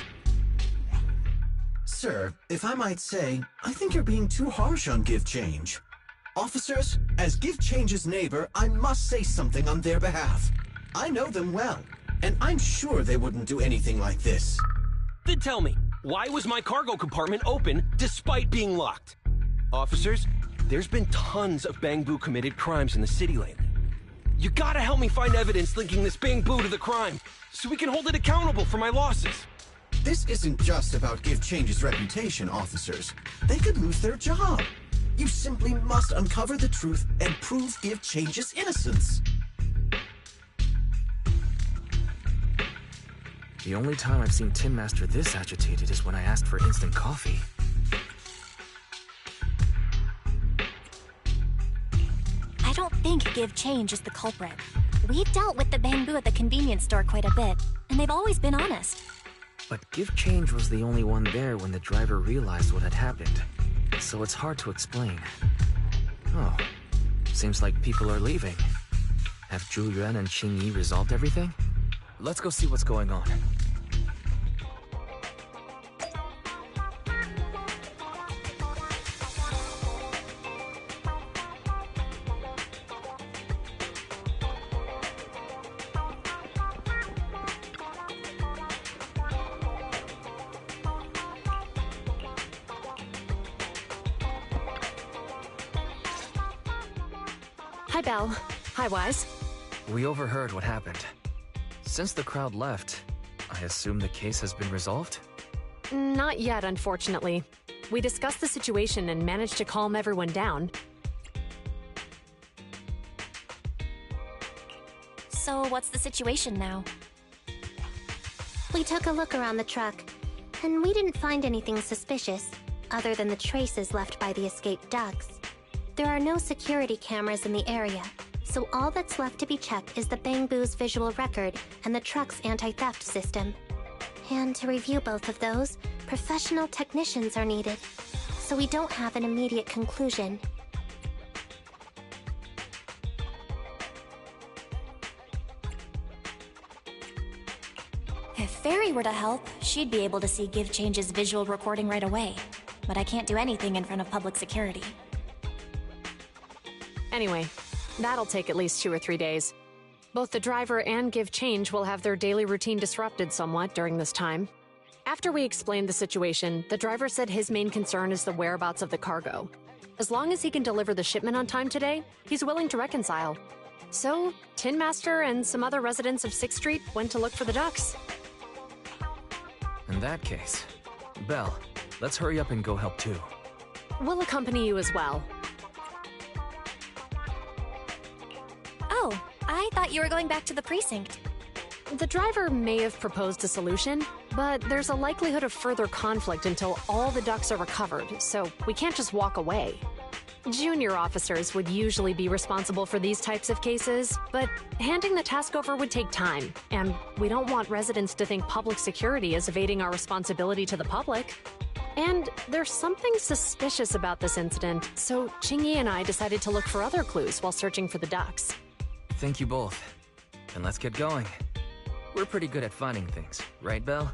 Sir, if I might say, I think you're being too harsh on Give Change. Officers, as Give Change's neighbor, I must say something on their behalf. I know them well, and I'm sure they wouldn't do anything like this. Then tell me, Why was my cargo compartment open despite being locked? Officers, there's been tons of Bangbu committed crimes in the city lately. You gotta help me find evidence linking this Bangbu to the crime, so we can hold it accountable for my losses. This isn't just about Give Change's reputation, officers. They could lose their job. You simply must uncover the truth and prove Give Change's innocence. The only time I've seen Tin Master this agitated is when I asked for instant coffee. I don't think Give Change is the culprit. We've dealt with the Bangbu at the convenience store quite a bit, and they've always been honest. But Give Change was the only one there when the driver realized what had happened, so it's hard to explain. Oh, seems like people are leaving. Have Zhu Yuan and Qing Yi resolved everything? Let's go see what's going on. Hi, Belle. Hi, Wise. We overheard what happened. Since the crowd left, I assume the case has been resolved? Not yet, unfortunately. We discussed the situation and managed to calm everyone down. So what's the situation now? We took a look around the truck, and we didn't find anything suspicious, other than the traces left by the escaped ducks. There are no security cameras in the area, so all that's left to be checked is the Bangbu's visual record and the truck's anti-theft system. And to review both of those, professional technicians are needed, so we don't have an immediate conclusion. If Fairy were to help, she'd be able to see Give Change's visual recording right away. But I can't do anything in front of public security. Anyway, that'll take at least 2 or 3 days. Both the driver and Give Change will have their daily routine disrupted somewhat during this time. After we explained the situation, the driver said his main concern is the whereabouts of the cargo. As long as he can deliver the shipment on time today, he's willing to reconcile. So, Tin Master and some other residents of 6th Street went to look for the ducks. In that case, Belle, let's hurry up and go help too. We'll accompany you as well. Oh, I thought you were going back to the precinct. The driver may have proposed a solution, but there's a likelihood of further conflict until all the ducks are recovered, so we can't just walk away. Junior officers would usually be responsible for these types of cases, but handing the task over would take time, and we don't want residents to think public security is evading our responsibility to the public. And there's something suspicious about this incident, so Qingyi and I decided to look for other clues while searching for the ducks. Thank you both. And let's get going. We're pretty good at finding things, right, Belle?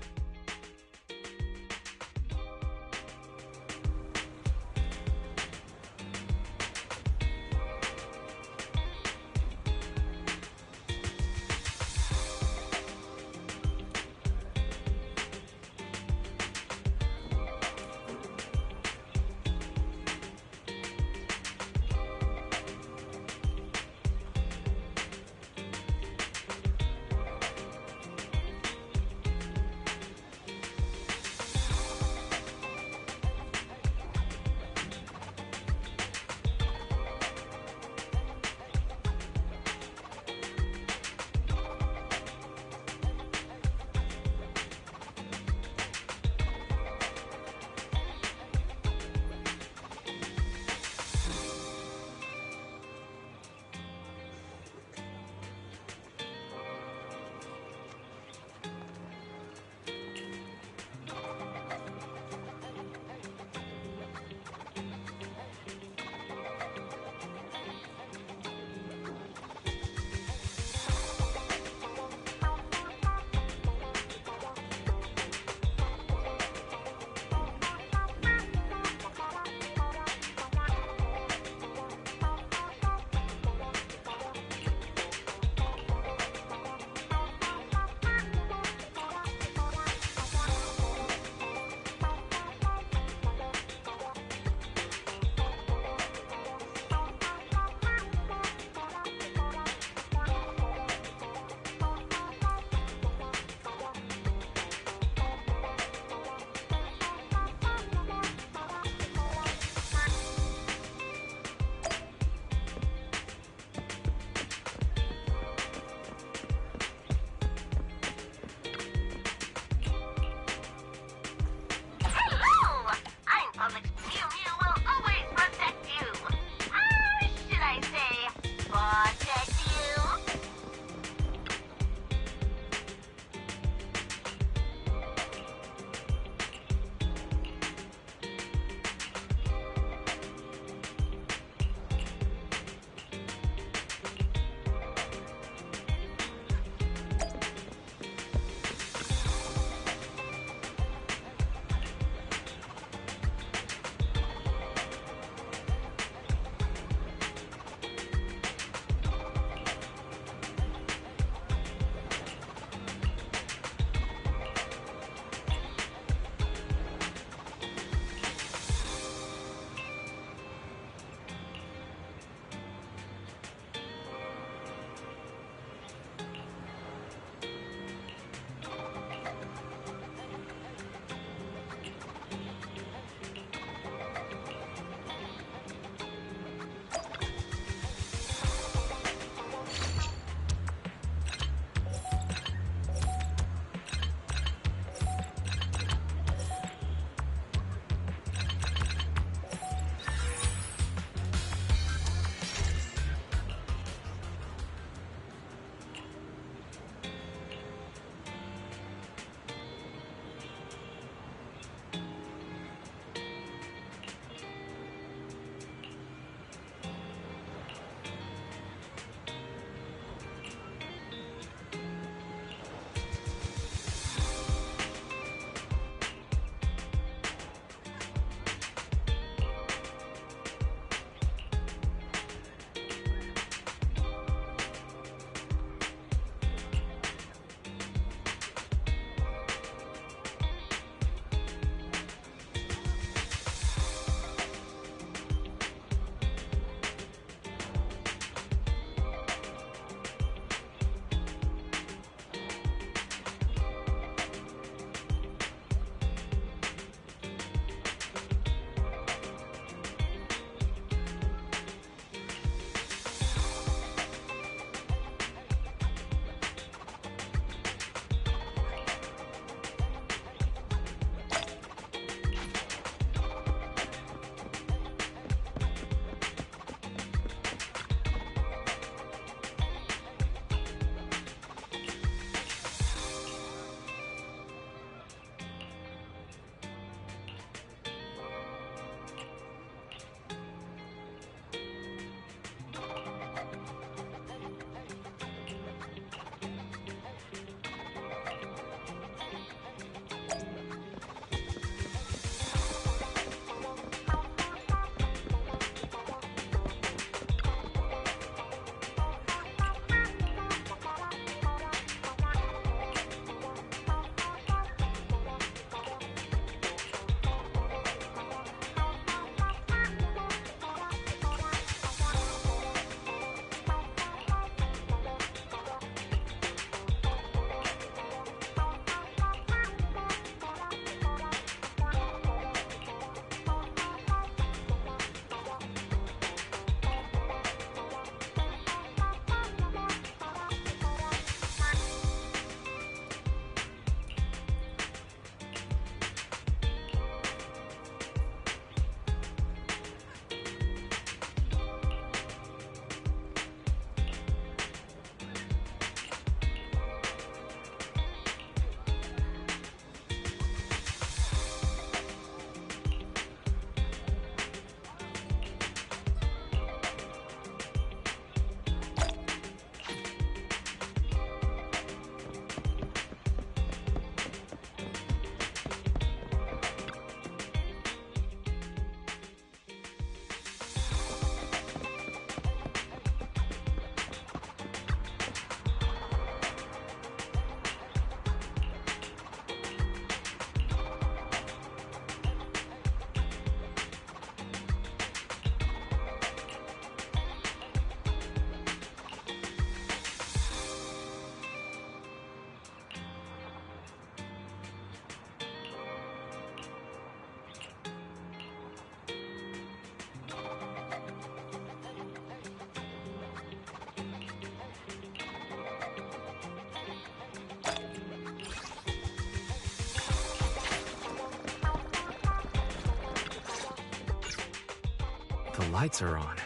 The lights are on.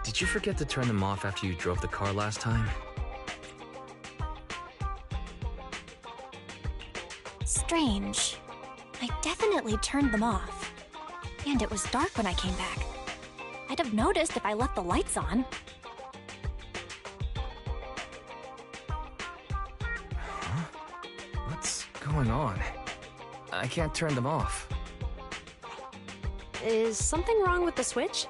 Did you forget to turn them off after you drove the car last time? Strange. I definitely turned them off. And it was dark when I came back. I'd have noticed if I left the lights on. Huh? What's going on? I can't turn them off. Is something wrong with the switch?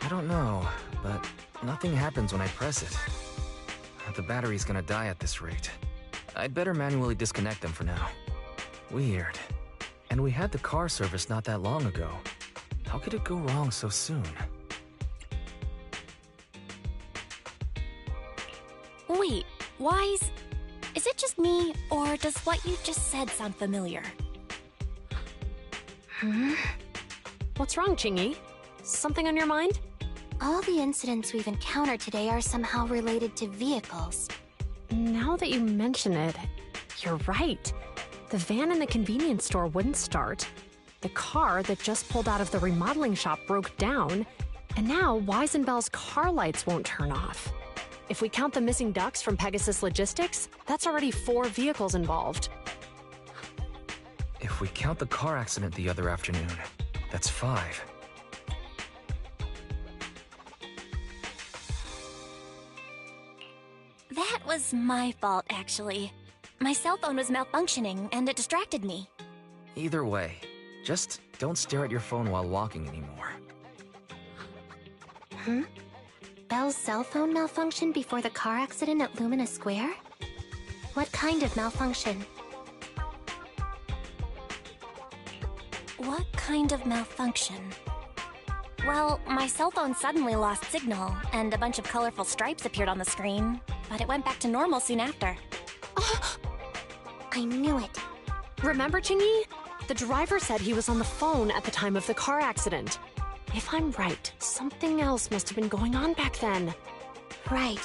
I don't know, but nothing happens when I press it. The battery's gonna die at this rate. I'd better manually disconnect them for now. Weird. And we had the car service not that long ago. How could it go wrong so soon? Wait, Wise? Is it just me, or does what you just said sound familiar? What's wrong, Qingyi? Something on your mind? All the incidents we've encountered today are somehow related to vehicles. Now that you mention it, you're right. The van in the convenience store wouldn't start. The car that just pulled out of the remodeling shop broke down. And now Wise and Belle's car lights won't turn off. If we count the missing ducks from Pegasus Logistics, that's already 4 vehicles involved. If we count the car accident the other afternoon, that's 5. That was my fault, actually. My cell phone was malfunctioning, and it distracted me. Either way, just don't stare at your phone while walking anymore. Belle's cell phone malfunctioned before the car accident at Lumina Square? What kind of malfunction? What kind of malfunction? Well, my cell phone suddenly lost signal, and a bunch of colorful stripes appeared on the screen, but it went back to normal soon after. I knew it. Remember, Qingyi? The driver said he was on the phone at the time of the car accident. If I'm right, something else must have been going on back then. Right.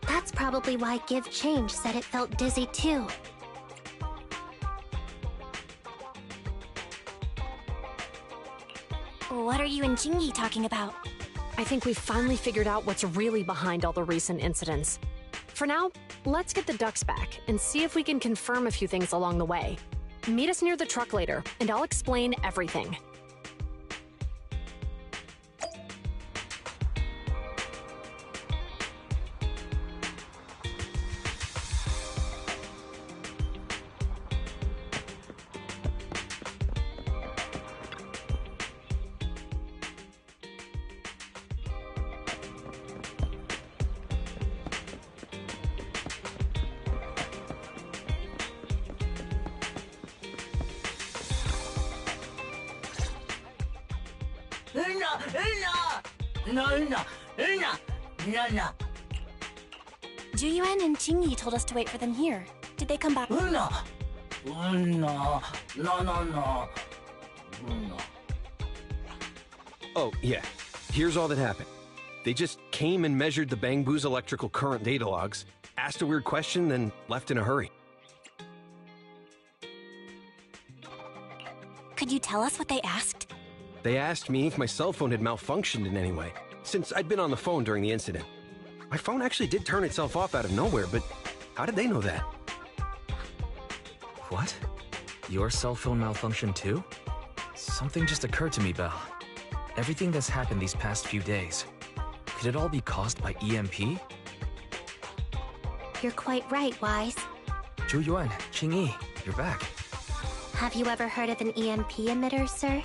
That's probably why Give Change said it felt dizzy too. What are you and Qingyi talking about? I think we've finally figured out what's really behind all the recent incidents. For now, let's get the ducks back and see if we can confirm a few things along the way. Meet us near the truck later, and I'll explain everything. Juyuan and Qingyi told us to wait for them here. Did they come back? Oh, yeah. Here's all that happened. They just came and measured the Bangbu's electrical current data logs, asked a weird question, then left in a hurry. Could you tell us what they asked? They asked me if my cell phone had malfunctioned in any way, since I'd been on the phone during the incident. My phone actually did turn itself off out of nowhere, but how did they know that? What? Your cell phone malfunctioned too? Something just occurred to me, Belle. Everything that's happened these past few days, could it all be caused by EMP? You're quite right, Wise. Juyuan, Qingyi, you're back. Have you ever heard of an EMP emitter, sir?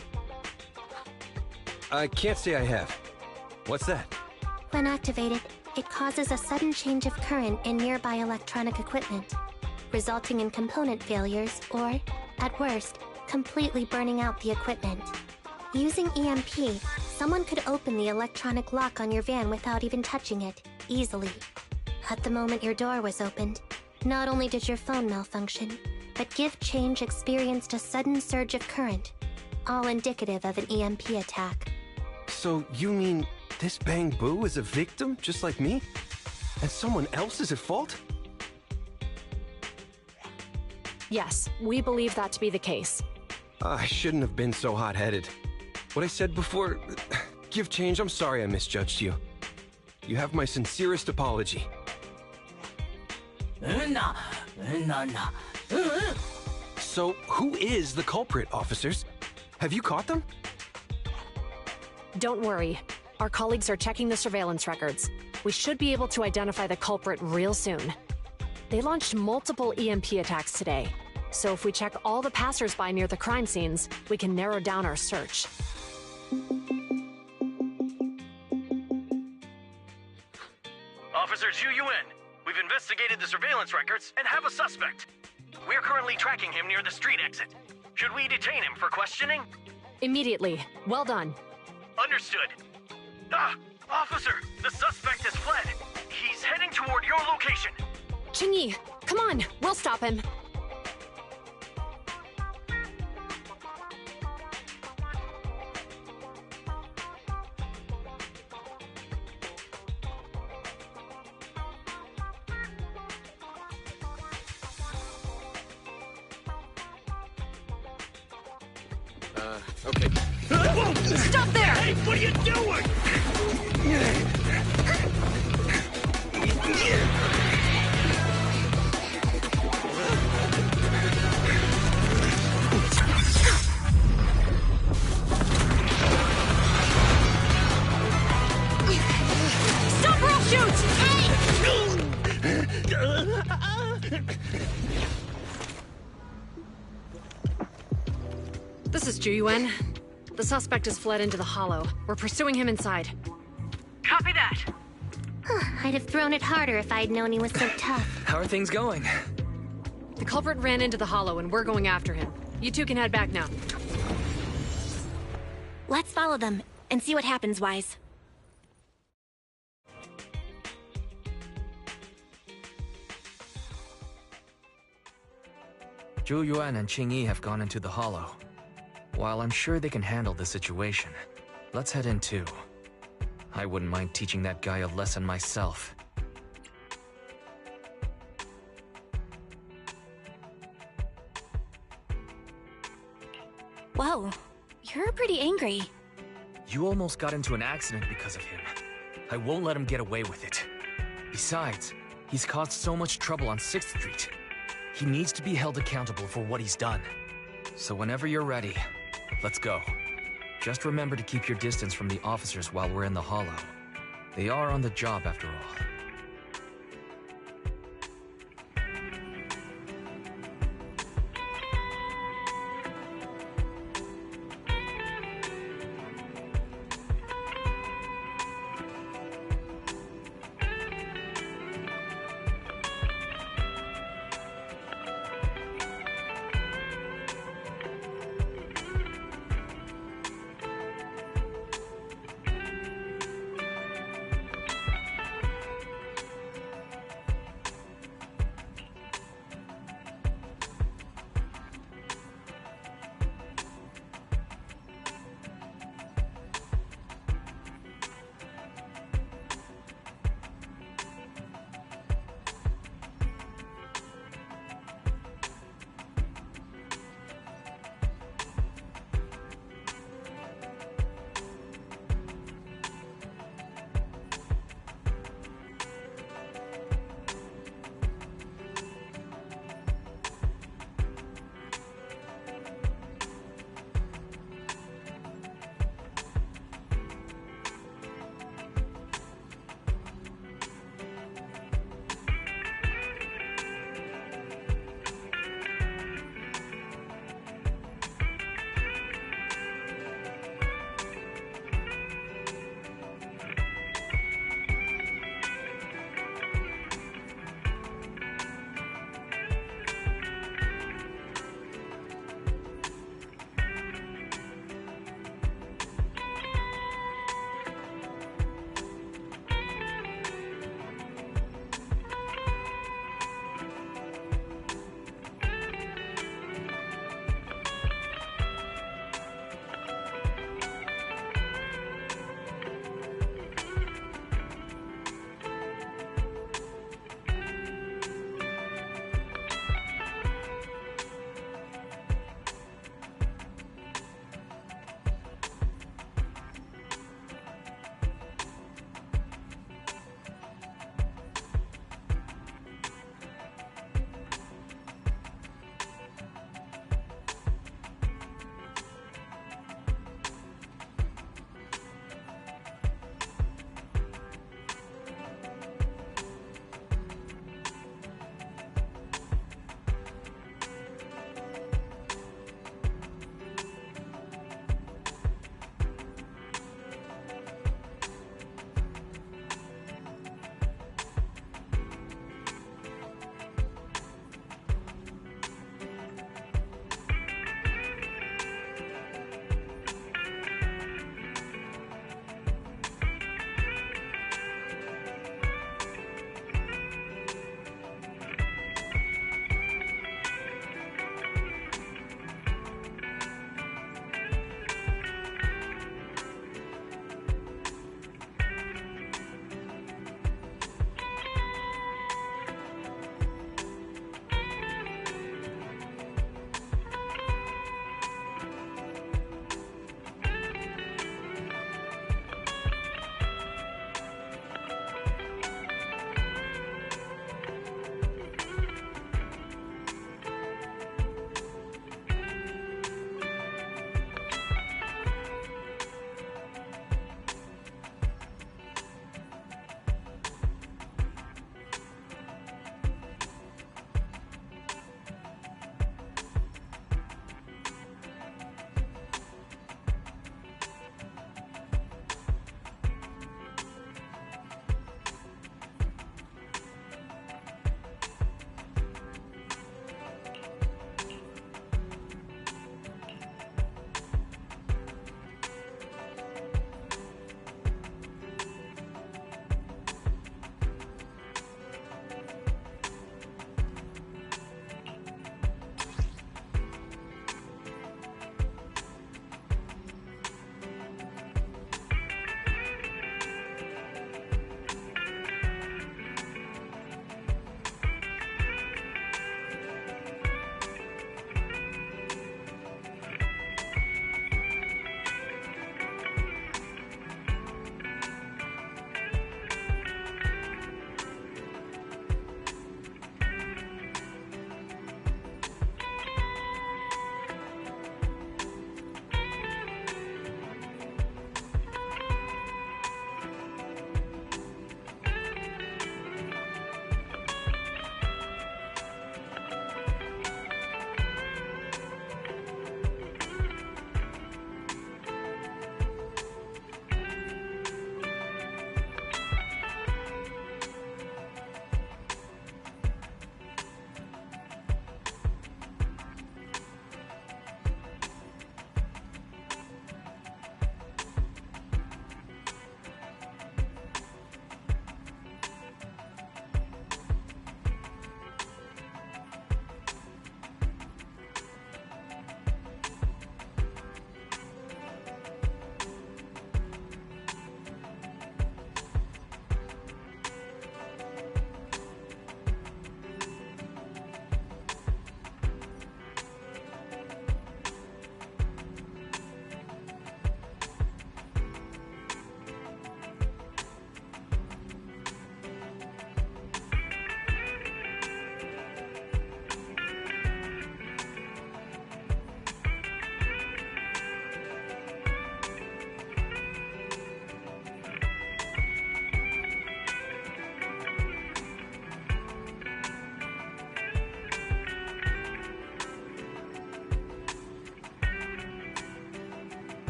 I can't say I have. What's that? When activated, it causes a sudden change of current in nearby electronic equipment, resulting in component failures or, at worst, completely burning out the equipment. Using EMP, someone could open the electronic lock on your van without even touching it, easily. At the moment your door was opened, not only did your phone malfunction, but Give Change experienced a sudden surge of current, all indicative of an EMP attack. So you mean this Bangbu is a victim, just like me? And someone else is at fault? Yes, we believe that to be the case. I shouldn't have been so hot-headed. What I said before Give change, I'm sorry I misjudged you. You have my sincerest apology. So, who is the culprit, officers? Have you caught them? Don't worry. Our colleagues are checking the surveillance records. We should be able to identify the culprit real soon. They launched multiple EMP attacks today, so if we check all the passersby near the crime scenes, we can narrow down our search. Officer Zhu Yuan, we've investigated the surveillance records and have a suspect. We're currently tracking him near the street exit. Should we detain him for questioning? Immediately. Well done. Understood. Officer, the suspect has fled. He's heading toward your location. Qingyi, come on, we'll stop him. Okay. Stop there! Hey, what are you doing? Stop or I'll shoot! This is Zhu Yuan. The suspect has fled into the hollow. We're pursuing him inside. Copy that. I'd have thrown it harder if I'd known he was so tough. How are things going? The culprit ran into the hollow and we're going after him. You two can head back now. Let's follow them and see what happens, Wise. Zhu Yuan and Qingyi have gone into the hollow. While I'm sure they can handle the situation, let's head in too. I wouldn't mind teaching that guy a lesson myself. Whoa, you're pretty angry. You almost got into an accident because of him. I won't let him get away with it. Besides, he's caused so much trouble on 6th Street. He needs to be held accountable for what he's done. So whenever you're ready, let's go. Just remember to keep your distance from the officers while we're in the hollow. They are on the job after all.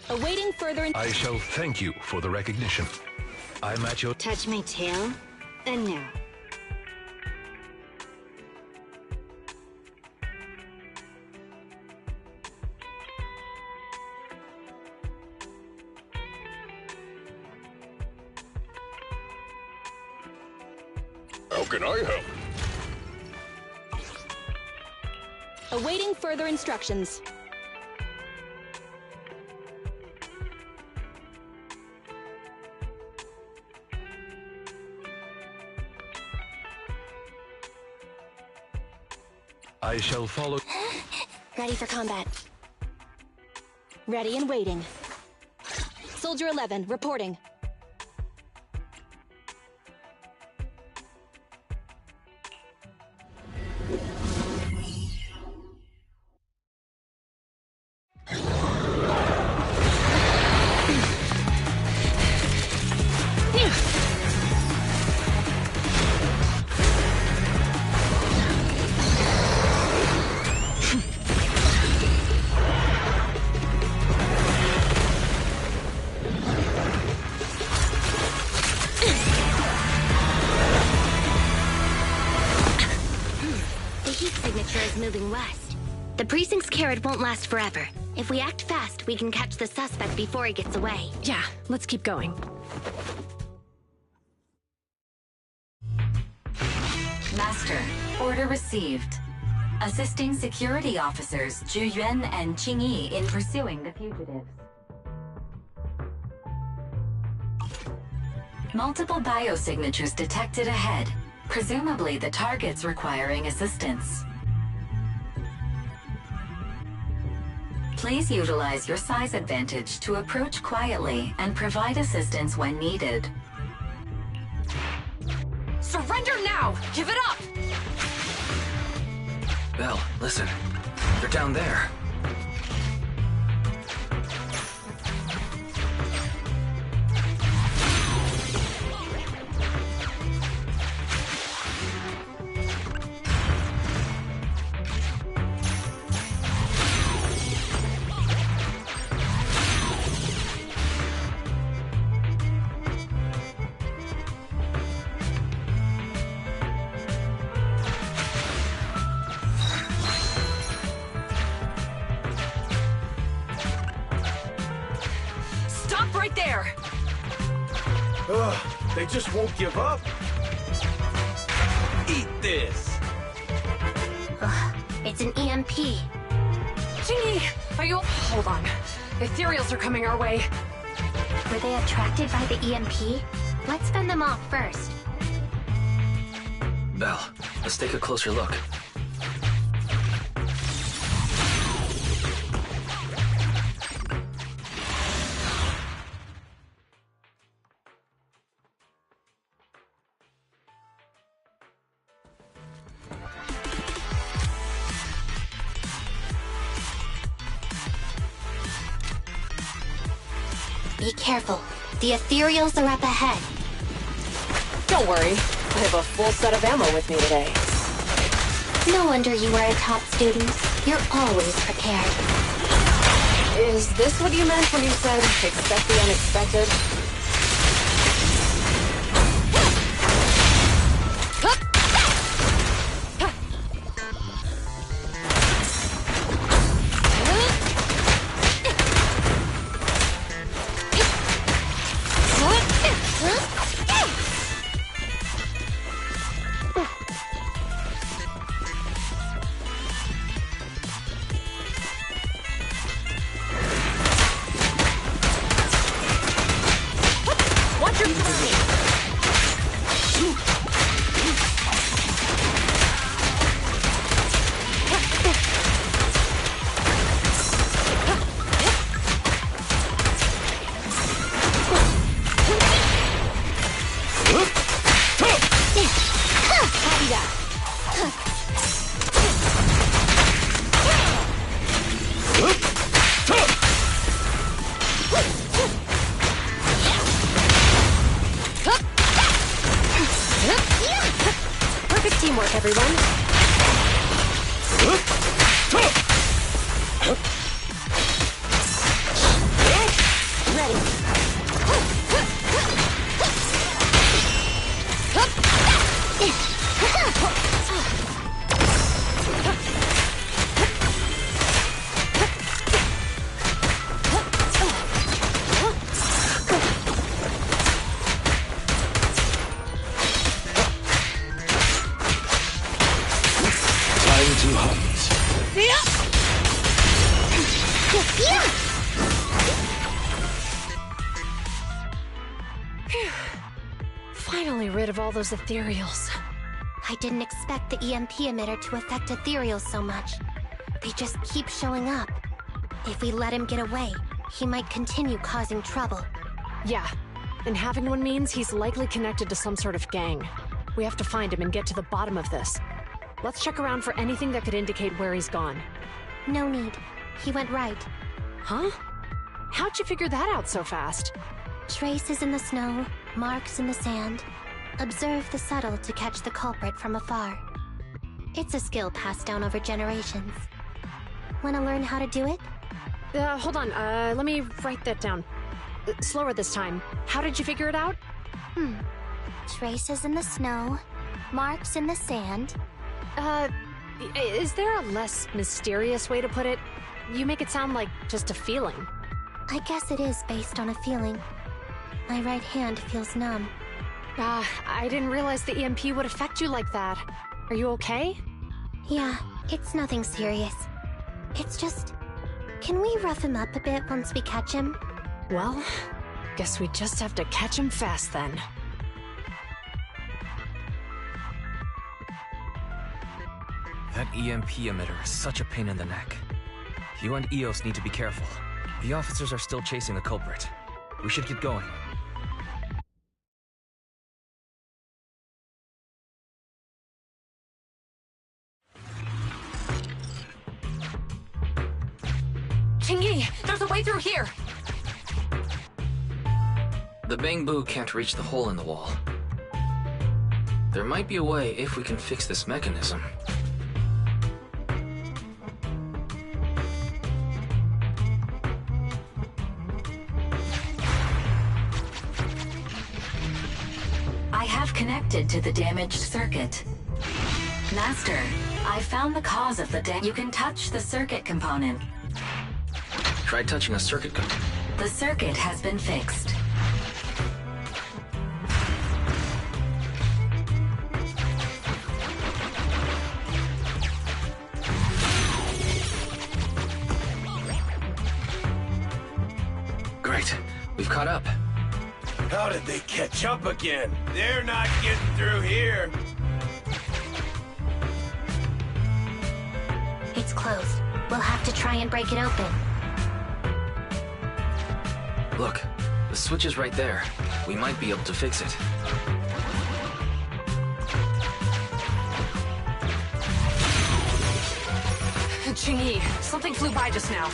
Awaiting further. I shall thank you for the recognition. I'm at your... Touch my tail, and now. How can I help? Awaiting further instructions. I shall follow... Ready for combat. Ready and waiting. Soldier 11, reporting. Moving west. The precinct's carrot won't last forever. If we act fast, we can catch the suspect before he gets away. Yeah, let's keep going. Master, order received. Assisting security officers Zhu Yuan and Qing Yi in pursuing the fugitives. Multiple biosignatures detected ahead, presumably the targets requiring assistance. Please utilize your size advantage to approach quietly and provide assistance when needed. Surrender now! Give it up! Belle, listen. They're down there. They just won't give up. Eat this. Ugh, it's an EMP. Jingy, are you... Hold on. Ethereals are coming our way. Were they attracted by the EMP? Let's fend them off first. Belle, let's take a closer look. Be careful. The Ethereals are up ahead. Don't worry. I have a full set of ammo with me today. No wonder you were a top student. You're always prepared. Is this what you meant when you said, expect the unexpected? Phew. Finally rid of all those ethereals. I didn't expect the EMP emitter to affect ethereals so much. They just keep showing up. If we let him get away, he might continue causing trouble. Yeah, and having one means he's likely connected to some sort of gang. We have to find him and get to the bottom of this. Let's check around for anything that could indicate where he's gone. No need. He went right. Huh? How'd you figure that out so fast? Traces in the snow, marks in the sand. Observe the subtle to catch the culprit from afar. It's a skill passed down over generations. Want to learn how to do it? Hold on, let me write that down. Slower this time. How did you figure it out? Traces in the snow, marks in the sand. Is there a less mysterious way to put it? You make it sound like just a feeling. I guess it is based on a feeling. My right hand feels numb. I didn't realize the EMP would affect you like that. Are you okay? Yeah, it's nothing serious. It's just... Can we rough him up a bit once we catch him? Well, guess we just have to catch him fast then. That EMP emitter is such a pain in the neck. You and EOS need to be careful. The officers are still chasing the culprit. We should get going. Qingyi, there's a way through here! The bamboo can't reach the hole in the wall. There might be a way if we can fix this mechanism. I have connected to the damaged circuit. Master, I found the cause of the damage. You can touch the circuit component. Try touching a circuit component. The circuit has been fixed. Great. We've caught up. How did they catch up again? They're not getting through here. It's closed. We'll have to try and break it open. Look, the switch is right there. We might be able to fix it. Qingyi, something flew by just now.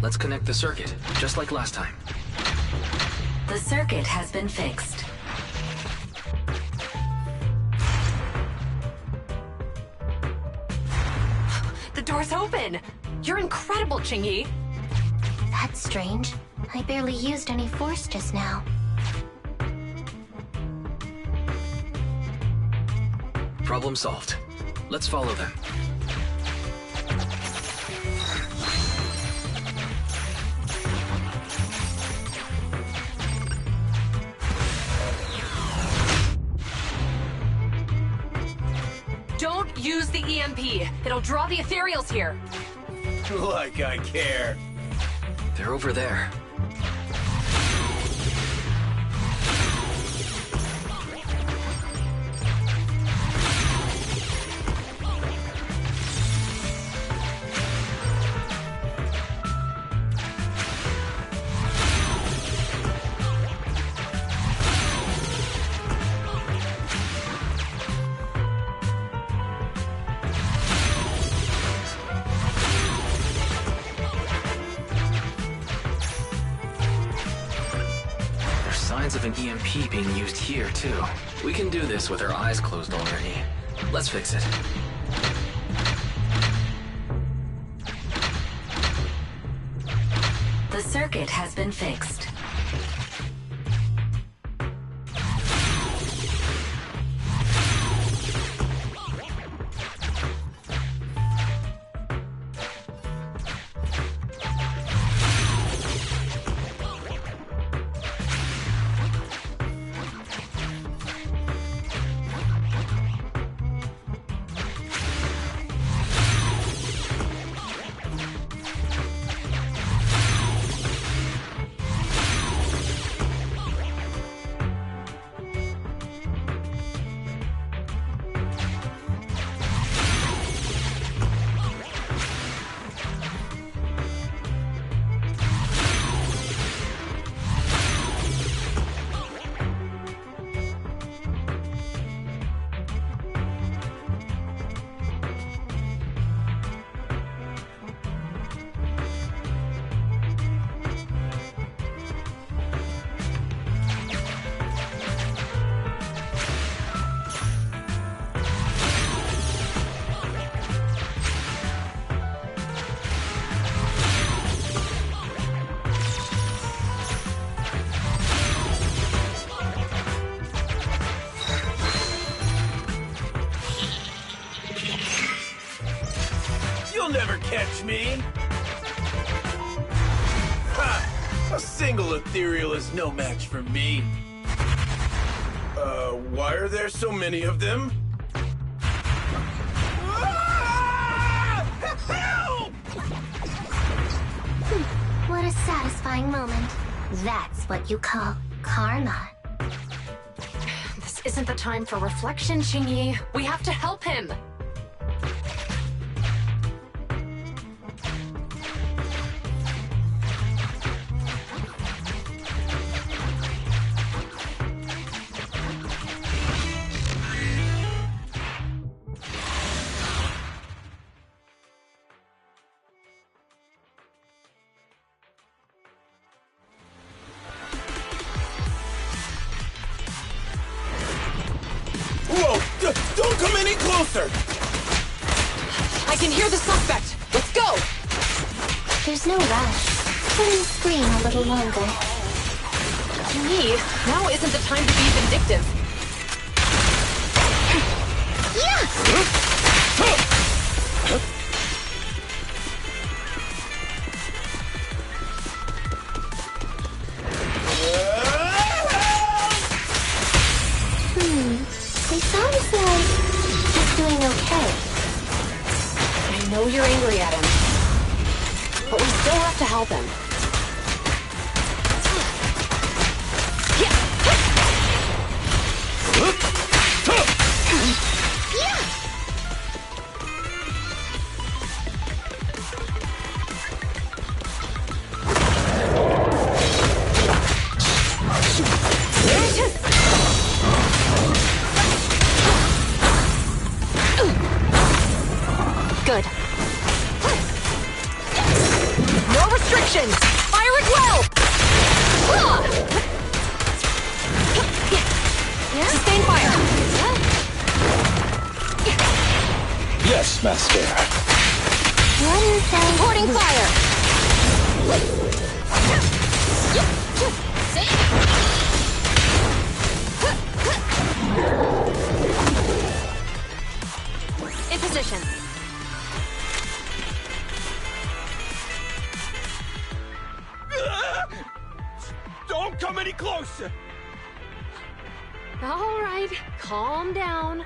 Let's connect the circuit, just like last time. The circuit has been fixed. The door's open! You're incredible, Qingyi! That's strange. I barely used any force just now. Problem solved. Let's follow them. Don't use the EMP. It'll draw the ethereals here. Like I care. They're over there. Signs of an EMP being used here, too. We can do this with our eyes closed already. Let's fix it. The circuit has been fixed. catch me? Ha! A single ethereal is no match for me. Why are there so many of them? Help! What a satisfying moment. That's what you call karma. This isn't the time for reflection, Qingyi. We have to help him. Whoa! Don't come any closer! I can hear the suspect. Let's go! There's no rush. Let him scream a little longer. Qingyi, now isn't the time to be vindictive. He sounds like he's doing okay. I know you're angry at him, but we still have to help him. Good. No restrictions! Fire at will! Sustain fire! Yes, Master. Reporting fire! In position. Don't come any closer! All right, calm down.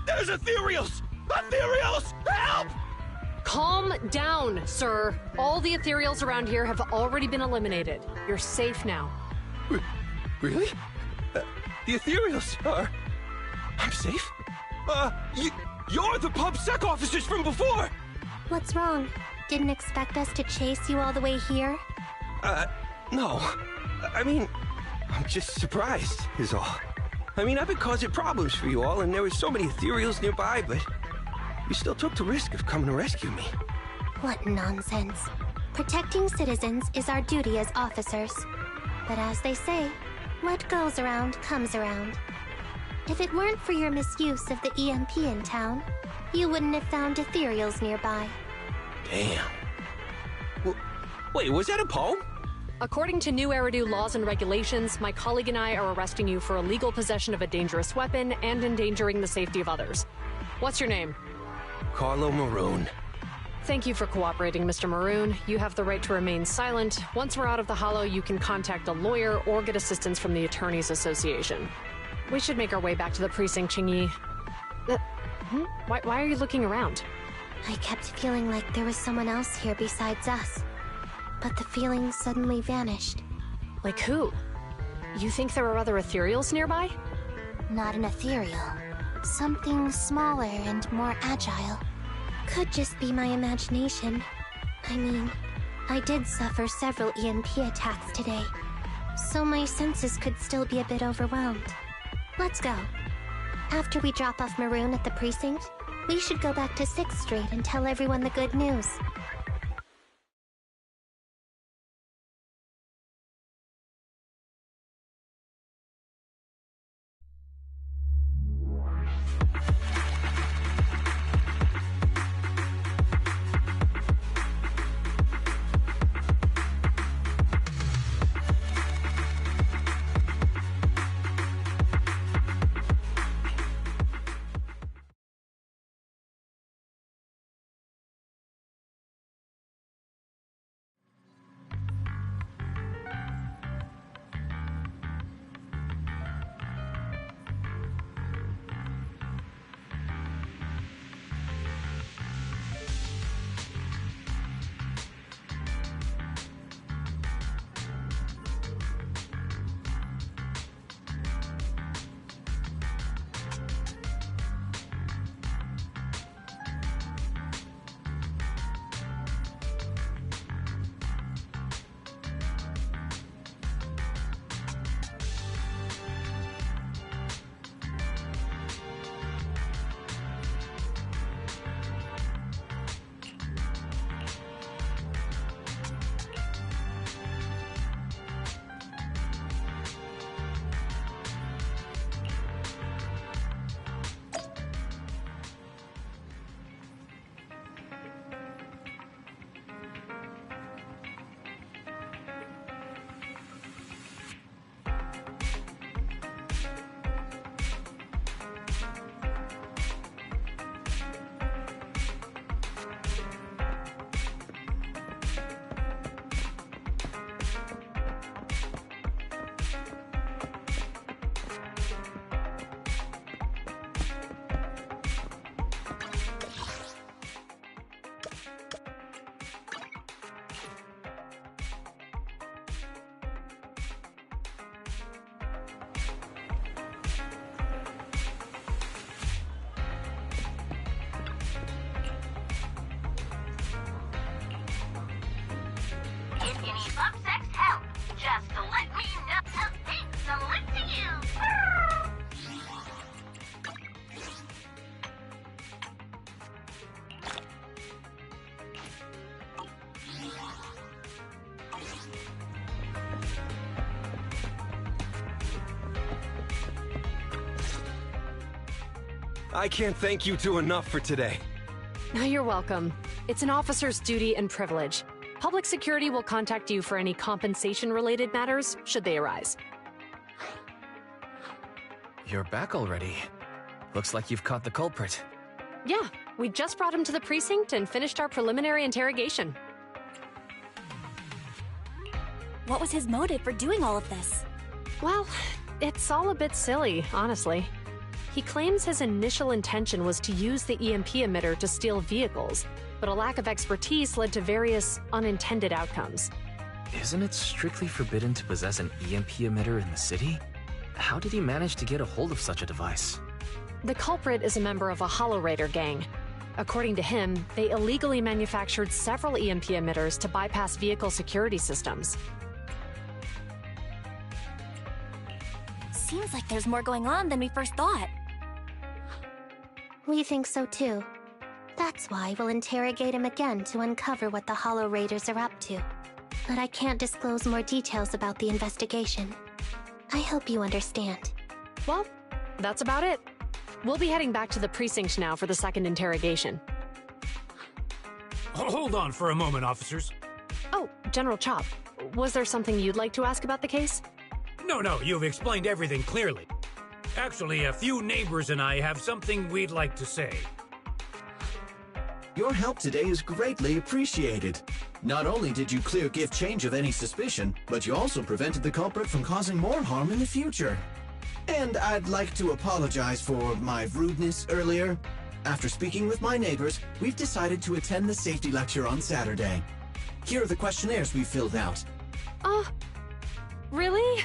There's ethereals! Ethereals! Help! Calm down, sir. All the ethereals around here have already been eliminated. You're safe now. Really? The ethereals are... I'm safe? You're the PubSec officers from before! What's wrong? Didn't expect us to chase you all the way here? No. I mean, I'm just surprised, is all. I mean, I've been causing problems for you all, and there were so many ethereals nearby, but you still took the risk of coming to rescue me. What nonsense. Protecting citizens is our duty as officers. But as they say, what goes around comes around. If it weren't for your misuse of the EMP in town, you wouldn't have found ethereals nearby. Damn. Well, wait, was that a poem? According to new Eridu laws and regulations, my colleague and I are arresting you for illegal possession of a dangerous weapon and endangering the safety of others. What's your name? Carlo Maroon. Thank you for cooperating, Mr. Maroon. You have the right to remain silent. Once we're out of the hollow, you can contact a lawyer or get assistance from the Attorneys Association. We should make our way back to the precinct, Qingyi. Why are you looking around? I kept feeling like there was someone else here besides us. But the feeling suddenly vanished. Like who? You think there are other ethereals nearby? Not an ethereal. Something smaller and more agile. Could just be my imagination. I mean, I did suffer several EMP attacks today, so my senses could still be a bit overwhelmed. Let's go. After we drop off Maroon at the precinct, we should go back to 6th Street and tell everyone the good news. I can't thank you two enough for today. You're welcome. It's an officer's duty and privilege. Public security will contact you for any compensation-related matters, should they arise. You're back already. Looks like you've caught the culprit. Yeah, we just brought him to the precinct and finished our preliminary interrogation. What was his motive for doing all of this? Well, it's all a bit silly, honestly. He claims his initial intention was to use the EMP emitter to steal vehicles, but a lack of expertise led to various unintended outcomes. Isn't it strictly forbidden to possess an EMP emitter in the city? How did he manage to get a hold of such a device? The culprit is a member of a Hollow Raider gang. According to him, they illegally manufactured several EMP emitters to bypass vehicle security systems. Seems like there's more going on than we first thought. We think so too. That's why we'll interrogate him again to uncover what the Hollow Raiders are up to. But I can't disclose more details about the investigation. I hope you understand. Well, that's about it. We'll be heading back to the precinct now for the second interrogation. Hold on for a moment, officers. Oh, General Chop, was there something you'd like to ask about the case? No, you've explained everything clearly. Actually, a few neighbors and I have something we'd like to say. Your help today is greatly appreciated. Not only did you clear Gift Change of any suspicion, but you also prevented the culprit from causing more harm in the future. And I'd like to apologize for my rudeness earlier. After speaking with my neighbors, we've decided to attend the safety lecture on Saturday. Here are the questionnaires we filled out. Really?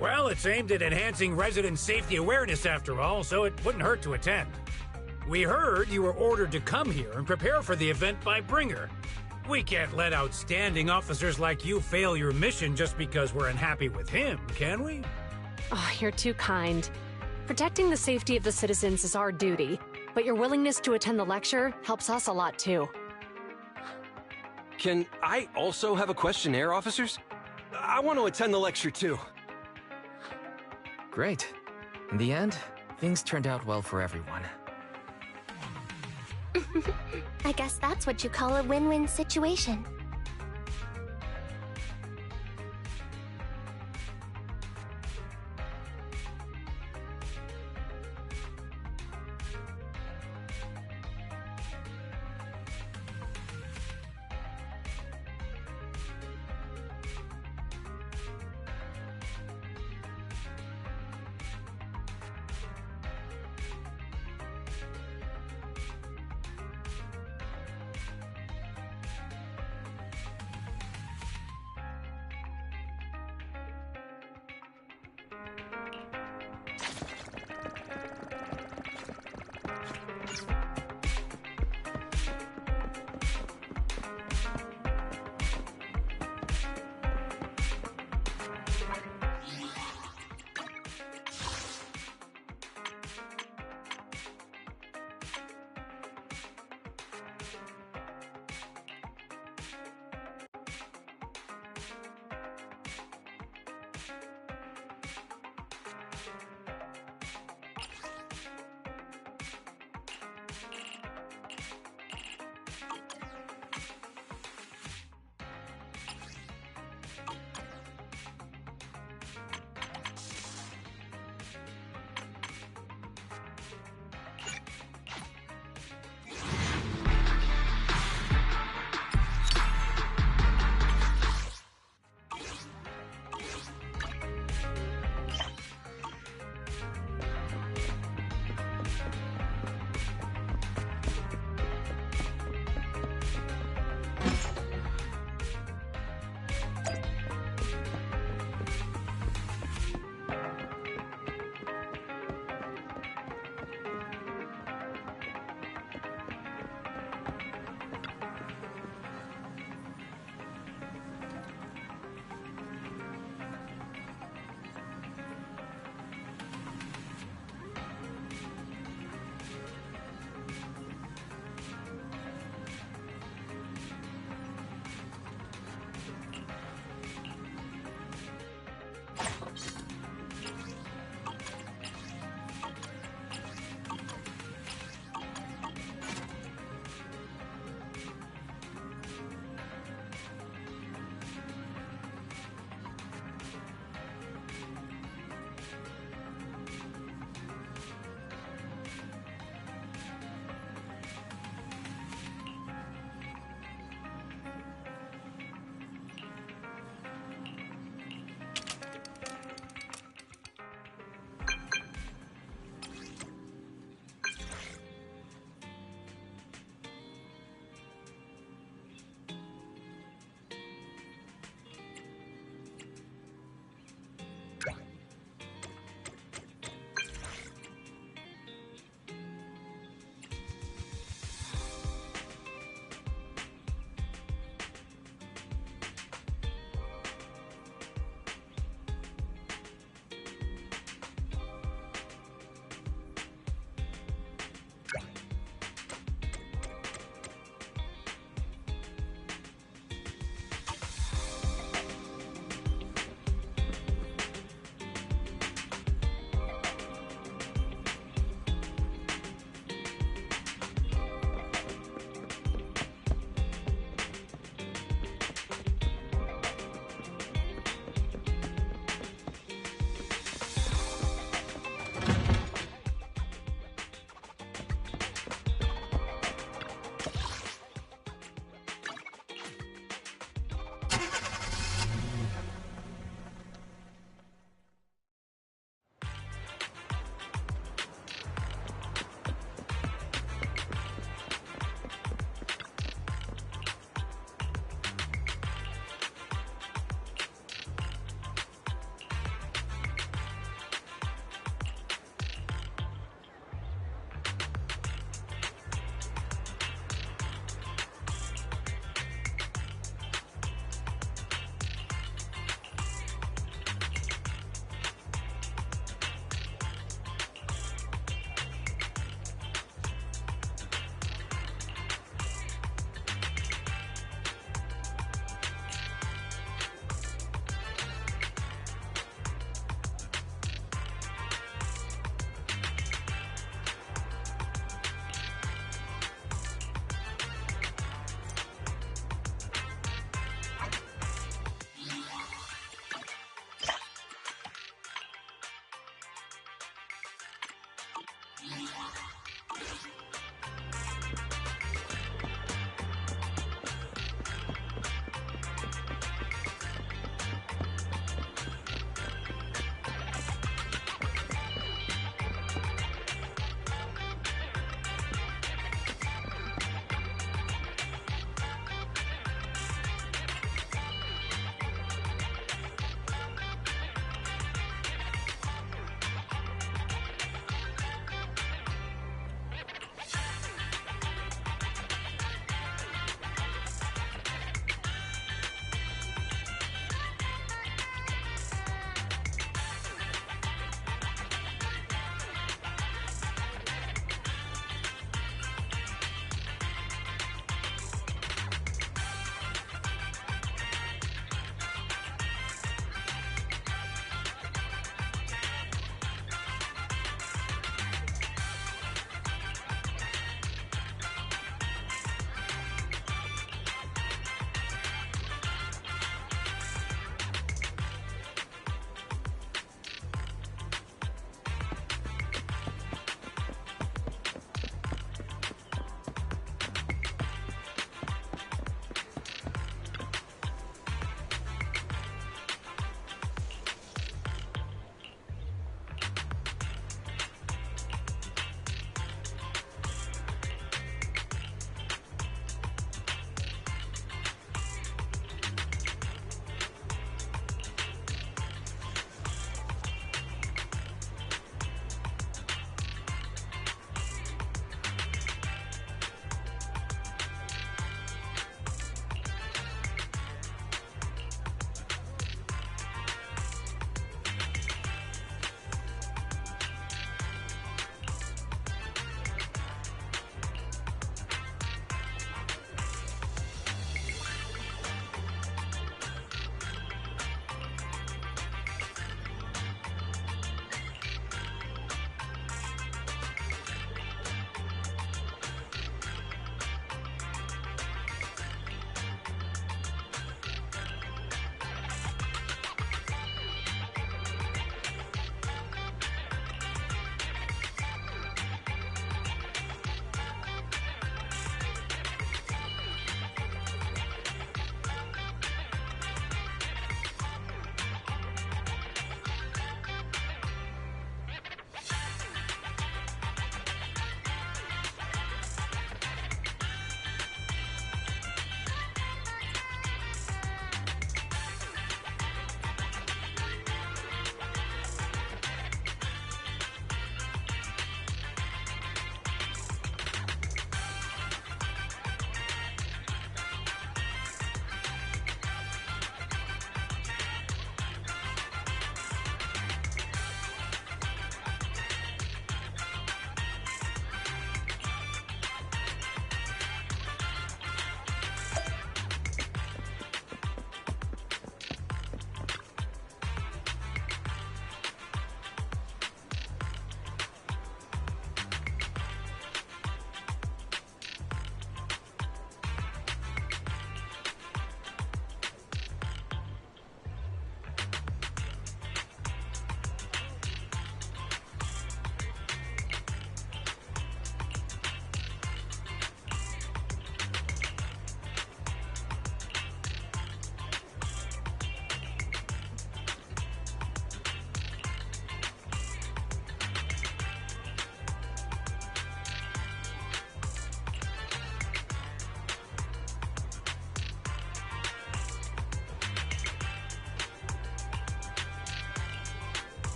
Well, it's aimed at enhancing resident safety awareness after all, so it wouldn't hurt to attend. We heard you were ordered to come here and prepare for the event by Bringer. We can't let outstanding officers like you fail your mission just because we're unhappy with him, can we? Oh, you're too kind. Protecting the safety of the citizens is our duty, but your willingness to attend the lecture helps us a lot too. Can I also have a questionnaire, officers? I want to attend the lecture too. Great. In the end, things turned out well for everyone. I guess that's what you call a win-win situation.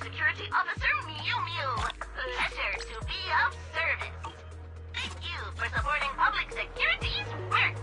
Security Officer Mew Mew. Pleasure to be of service. Thank you for supporting public security's work.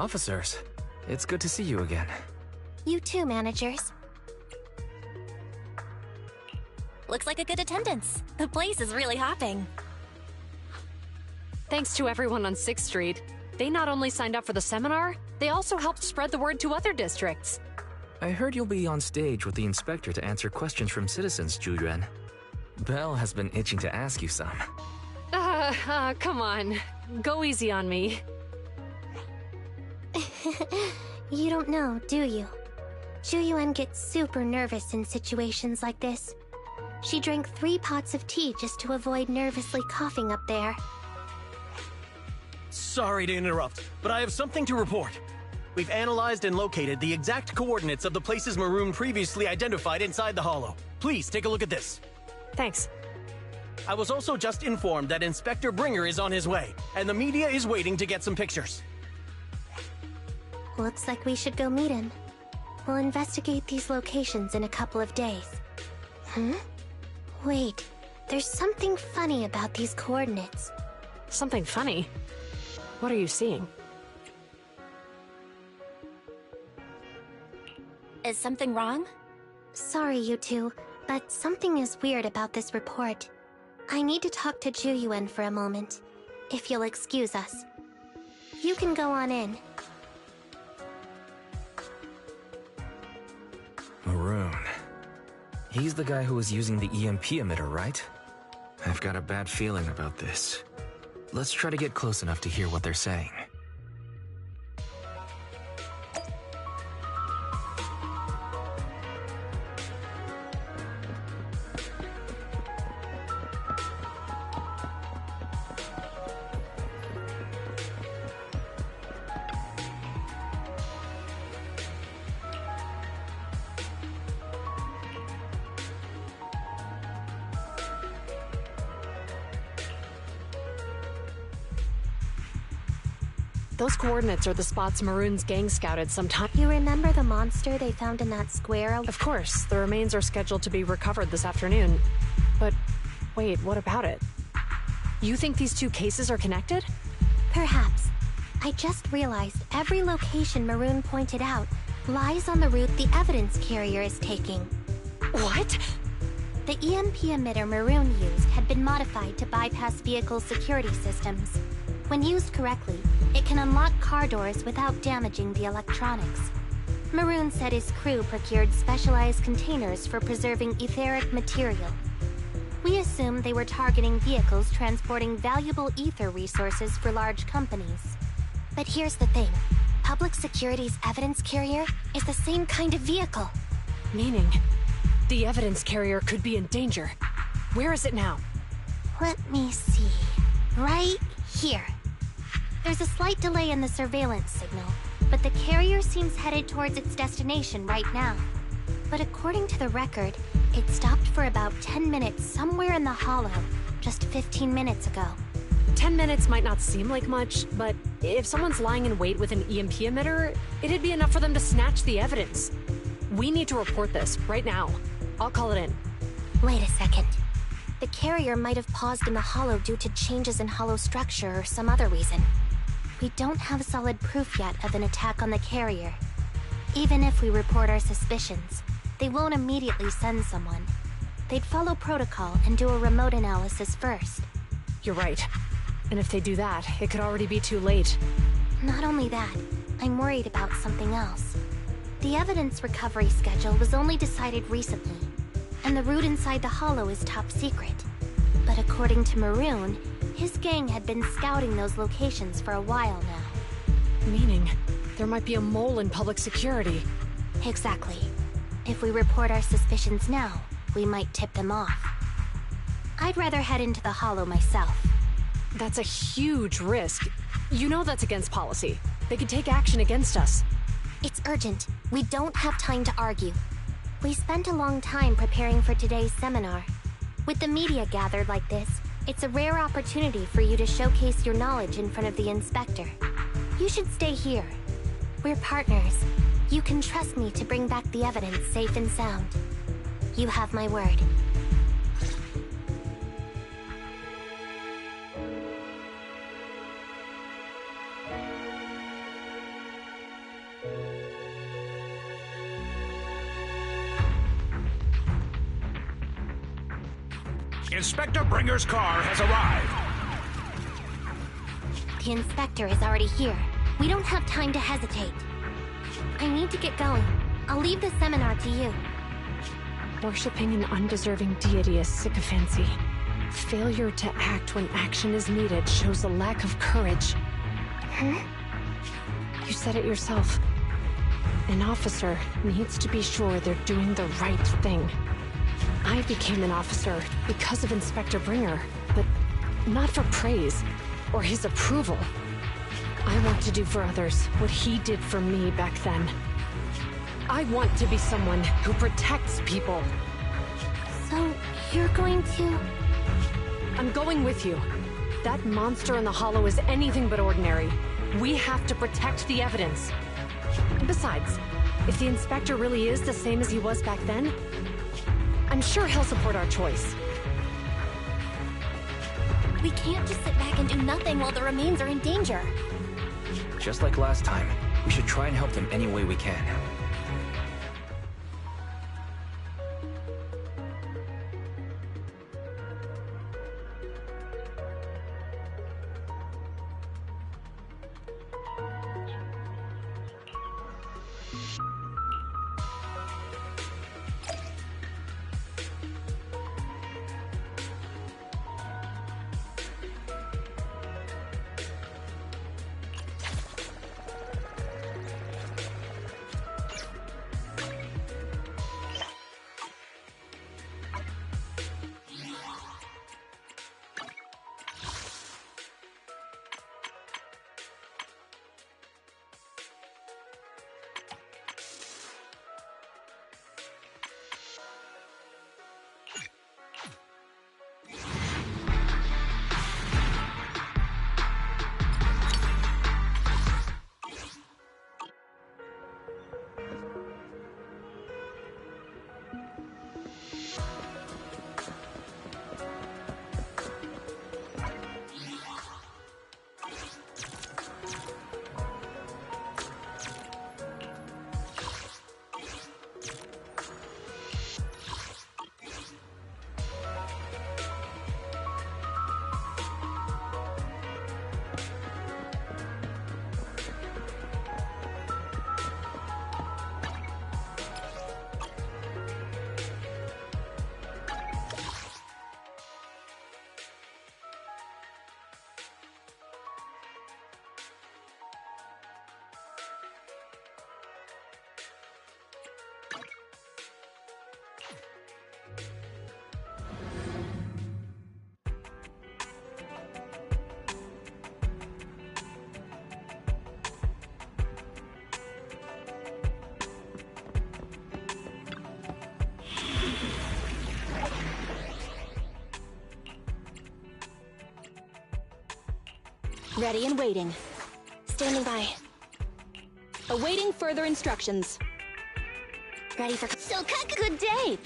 Officers, it's good to see you again. You too, managers. Looks like a good attendance. The place is really hopping. Thanks to everyone on 6th Street. They not only signed up for the seminar, they also helped spread the word to other districts. I heard you'll be on stage with the inspector to answer questions from citizens, Zhu. Belle has been itching to ask you some. Come on. Go easy on me. You don't know, do you? Zhu gets super nervous in situations like this. She drank 3 pots of tea just to avoid nervously coughing up there. Sorry to interrupt, but I have something to report. We've analyzed and located the exact coordinates of the places Maroon previously identified inside the Hollow. Please take a look at this. Thanks. I was also just informed that Inspector Bringer is on his way, and the media is waiting to get some pictures. Looks like we should go meet him. We'll investigate these locations in a couple of days. Wait, there's something funny about these coordinates. Something funny? What are you seeing? Is something wrong? Sorry, you two, but something is weird about this report. I need to talk to Zhu for a moment, if you'll excuse us. You can go on in. Maroon. He's the guy who was using the EMP emitter, right? I've got a bad feeling about this. Let's try to get close enough to hear what they're saying. Those coordinates are the spots Maroon's gang scouted sometime. You remember the monster they found in that square? Of course, the remains are scheduled to be recovered this afternoon. But wait, what about it? You think these 2 cases are connected? Perhaps. I just realized every location Maroon pointed out lies on the route the evidence carrier is taking. What? The EMP emitter Maroon used had been modified to bypass vehicle security systems. When used correctly, it can unlock car doors without damaging the electronics. Maroon said his crew procured specialized containers for preserving etheric material. We assumed they were targeting vehicles transporting valuable ether resources for large companies. But here's the thing. Public Security's evidence carrier is the same kind of vehicle. Meaning, the evidence carrier could be in danger. Where is it now? Let me see. Right here. There's a slight delay in the surveillance signal, but the carrier seems headed towards its destination right now. But according to the record, it stopped for about 10 minutes somewhere in the Hollow, just 15 minutes ago. 10 minutes might not seem like much, but if someone's lying in wait with an EMP emitter, it'd be enough for them to snatch the evidence. We need to report this right now. I'll call it in. Wait a second. The carrier might have paused in the Hollow due to changes in Hollow structure or some other reason. We don't have solid proof yet of an attack on the carrier. Even if we report our suspicions, they won't immediately send someone. They'd follow protocol and do a remote analysis first. You're right. And if they do that, it could already be too late. Not only that, I'm worried about something else. The evidence recovery schedule was only decided recently, and the route inside the Hollow is top secret. But according to Maroon, his gang had been scouting those locations for a while now. Meaning, there might be a mole in public security. Exactly. If we report our suspicions now, we might tip them off. I'd rather head into the Hollow myself. That's a huge risk. You know that's against policy. They could take action against us. It's urgent. We don't have time to argue. We spent a long time preparing for today's seminar. With the media gathered like this, it's a rare opportunity for you to showcase your knowledge in front of the inspector. You should stay here. We're partners. You can trust me to bring back the evidence safe and sound. You have my word. Inspector Bringer's car has arrived. The inspector is already here. We don't have time to hesitate. I need to get going. I'll leave the seminar to you. Worshipping an undeserving deity is sycophancy. Failure to act when action is needed shows a lack of courage. Huh? You said it yourself. An officer needs to be sure they're doing the right thing. I became an officer because of Inspector Bringer, but not for praise or his approval. I want to do for others what he did for me back then. I want to be someone who protects people. So, you're going to... I'm going with you. That monster in the hollow is anything but ordinary. We have to protect the evidence. Besides, if the inspector really is the same as he was back then, I'm sure he'll support our choice. We can't just sit back and do nothing while the remains are in danger. Just like last time, we should try and help them any way we can. Ready and waiting. Standing by. Awaiting further instructions. Ready for... So, good day.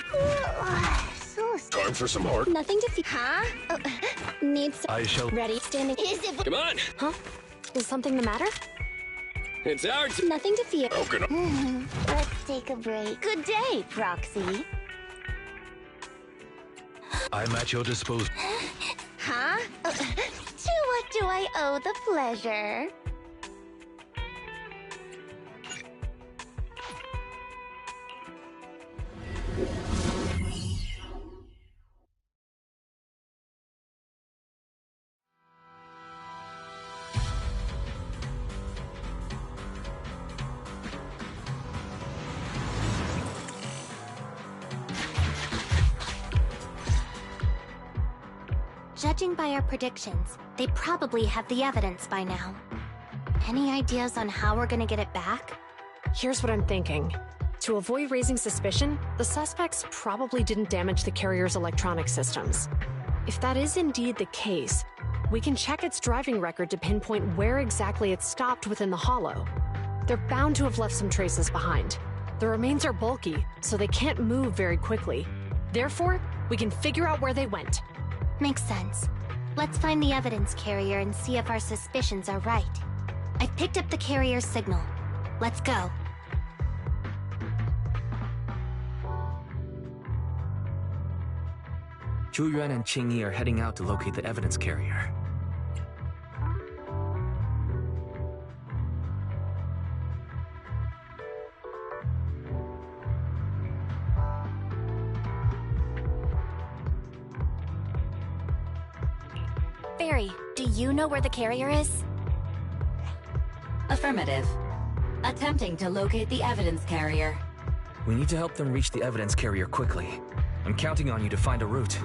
Time for some heart. Nothing to fear. Huh? Oh, needs... I shall... Ready, standing... Is it... Come on! Huh? Is something the matter? It's ours! Nothing to fear. How can I... Let's take a break. Good day, Proxy. I'm at your disposal. Huh? To what do I owe the pleasure? Judging by our predictions, they probably have the evidence by now. Any ideas on how we're gonna get it back? Here's what I'm thinking. To avoid raising suspicion, the suspects probably didn't damage the carrier's electronic systems. If that is indeed the case, we can check its driving record to pinpoint where exactly it stopped within the hollow. They're bound to have left some traces behind. The remains are bulky, so they can't move very quickly. Therefore, we can figure out where they went. Makes sense. Let's find the evidence carrier and see if our suspicions are right. I've picked up the carrier's signal. Let's go. Zhu Yuan and Qing Yi are heading out to locate the evidence carrier. Fairy, do you know where the carrier is? Affirmative. Attempting to locate the evidence carrier. We need to help them reach the evidence carrier quickly. I'm counting on you to find a route.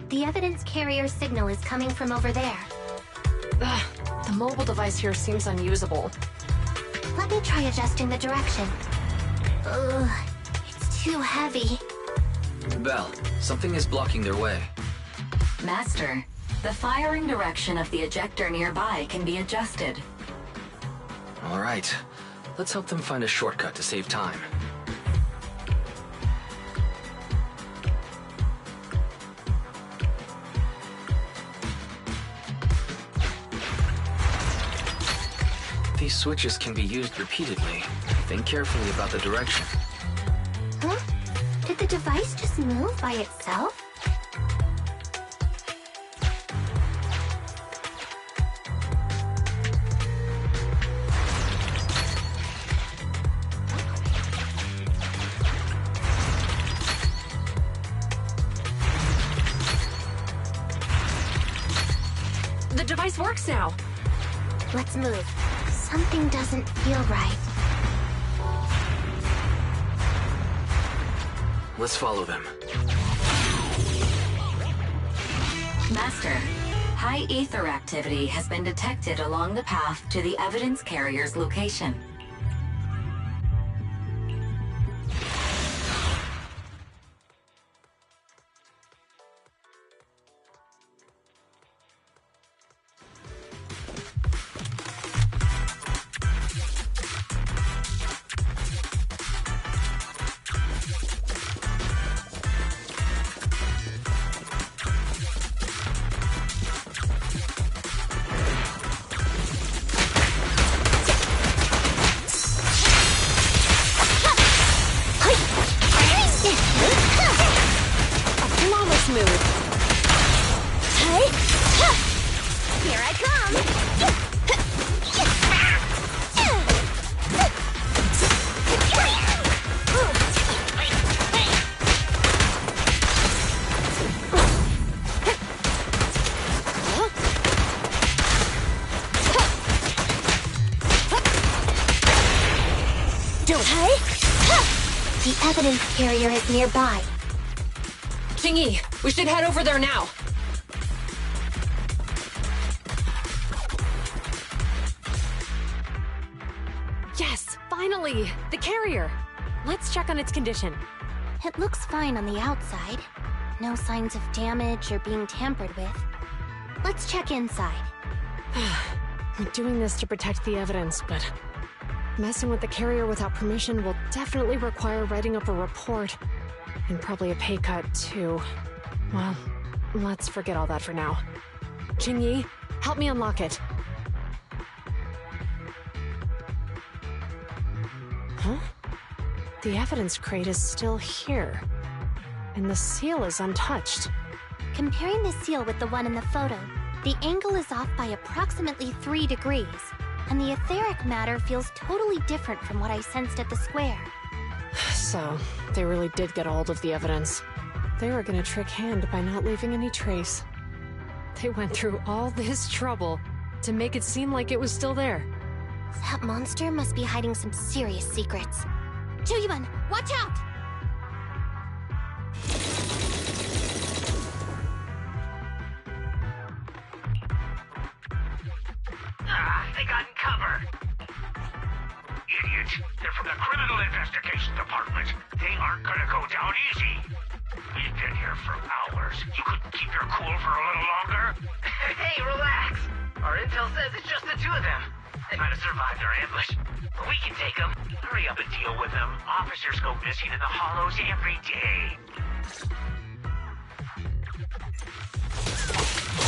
The evidence carrier signal is coming from over there. Ugh, the mobile device here seems unusable. Let me try adjusting the direction. Ugh, it's too heavy. Belle, something is blocking their way. Master, the firing direction of the ejector nearby can be adjusted. All right. Let's help them find a shortcut to save time. These switches can be used repeatedly. Think carefully about the direction. Huh? Did the device just move by itself? The device works now. Let's move. Something doesn't feel right. Let's follow them. Master, high ether activity has been detected along the path to the evidence carrier's location. The evidence carrier is nearby. Qing Yi, we should head over there now. Yes, finally! The carrier! Let's check on its condition. It looks fine on the outside. No signs of damage or being tampered with. Let's check inside. I'm doing this to protect the evidence, but messing with the carrier without permission will definitely require writing up a report. And probably a pay cut, too. Well, let's forget all that for now. Qing Yi, help me unlock it. Huh? The evidence crate is still here. And the seal is untouched. Comparing the seal with the one in the photo, the angle is off by approximately 3 degrees, and the etheric matter feels totally different from what I sensed at the square. So, they really did get a hold of the evidence. They were gonna trick Hand by not leaving any trace. They went through all this trouble to make it seem like it was still there. That monster must be hiding some serious secrets. Zhu, watch out! They got in cover. Idiot. They're from the Criminal Investigation Department. They aren't gonna go down easy. We've been here for hours. You couldn't keep your cool for a little longer? Hey, relax. Our intel says it's just the 2 of them. They might have survived our ambush. But we can take them. Hurry up and deal with them. Officers go missing in the hollows every day.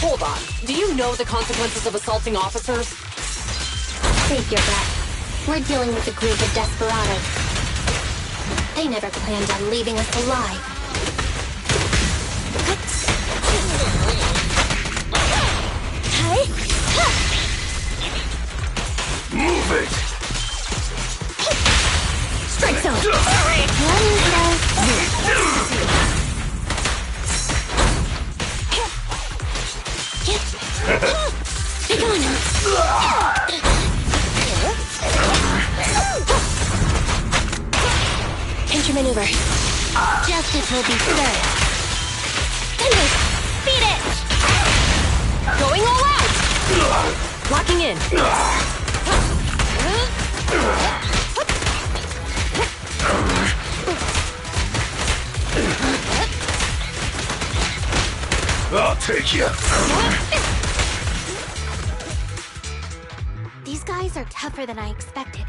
Hold on. Do you know the consequences of assaulting officers? Save your breath. We're dealing with a group of desperados. They never planned on leaving us alive. Move it! Strike zone! Be gone! Pincher maneuver. Justice will be served. Finish! Beat it! Going all out! Locking in. I'll take you. These guys are tougher than I expected.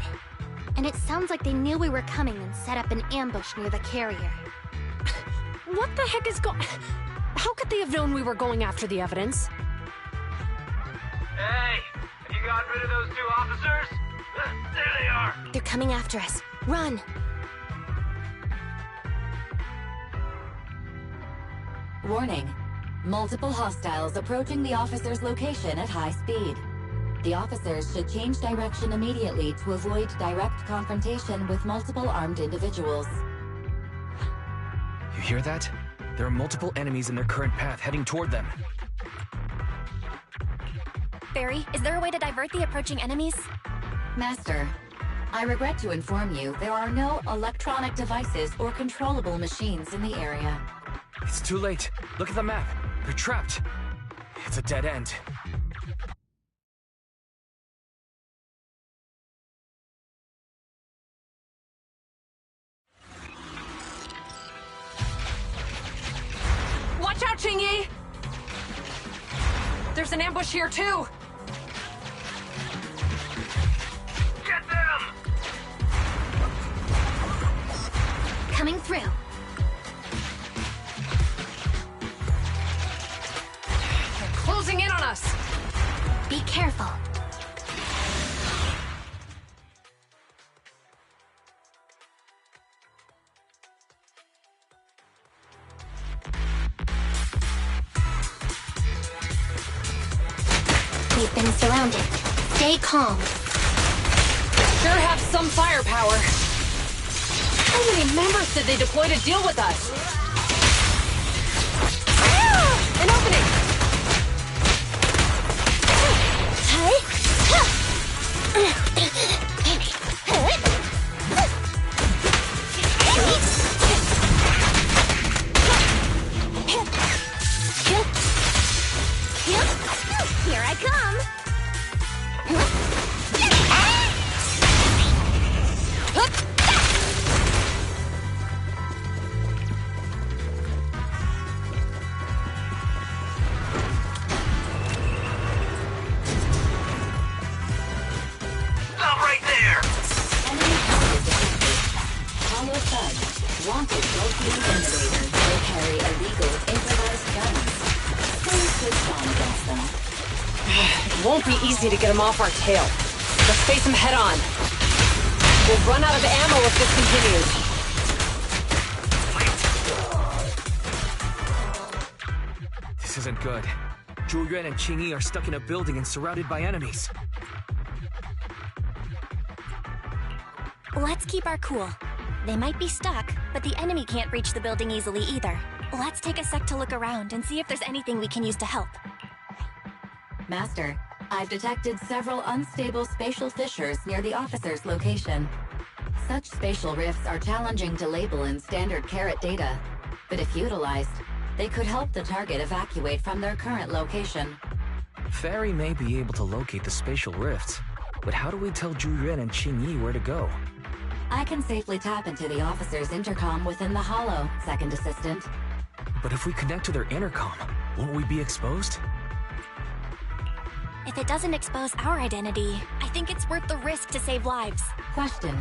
And it sounds like they knew we were coming and set up an ambush near the carrier. What the heck is going... How could they have known we were going after the evidence? Hey, have you gotten rid of those two officers? There they are. They're coming after us. Run! Warning. Multiple hostiles approaching the officer's location at high speed. The officers should change direction immediately to avoid direct confrontation with multiple armed individuals. You hear that? There are multiple enemies in their current path heading toward them. Barry, is there a way to divert the approaching enemies? Master, I regret to inform you there are no electronic devices or controllable machines in the area. It's too late. Look at the map. They're trapped. It's a dead end. Watch out, Qingyi! There's an ambush here, too! Get them! Coming through. They're closing in on us! Be careful. We've been surrounded. Stay calm. Sure have some firepower. How many members did they deploy to deal with us? An opening! Here I come! Stop right there! Hollow thugs, wanted bulky intimidators, they carry illegal improvised guns. Please switch on against them. It won't be easy to get them off our tail. Let's face them head on. We'll run out of ammo if this continues. This isn't good. Zhu Yuan and Qingyi are stuck in a building and surrounded by enemies. Let's keep our cool. They might be stuck, but the enemy can't reach the building easily either. Let's take a sec to look around and see if there's anything we can use to help. Master, I've detected several unstable spatial fissures near the officer's location. Such spatial rifts are challenging to label in standard carrot data, but if utilized, they could help the target evacuate from their current location. Fairy may be able to locate the spatial rifts, but how do we tell Zhu Yuan and Qingyi where to go? I can safely tap into the officer's intercom within the hollow, Second Assistant. But if we connect to their intercom, won't we be exposed? If it doesn't expose our identity, I think it's worth the risk to save lives. Question.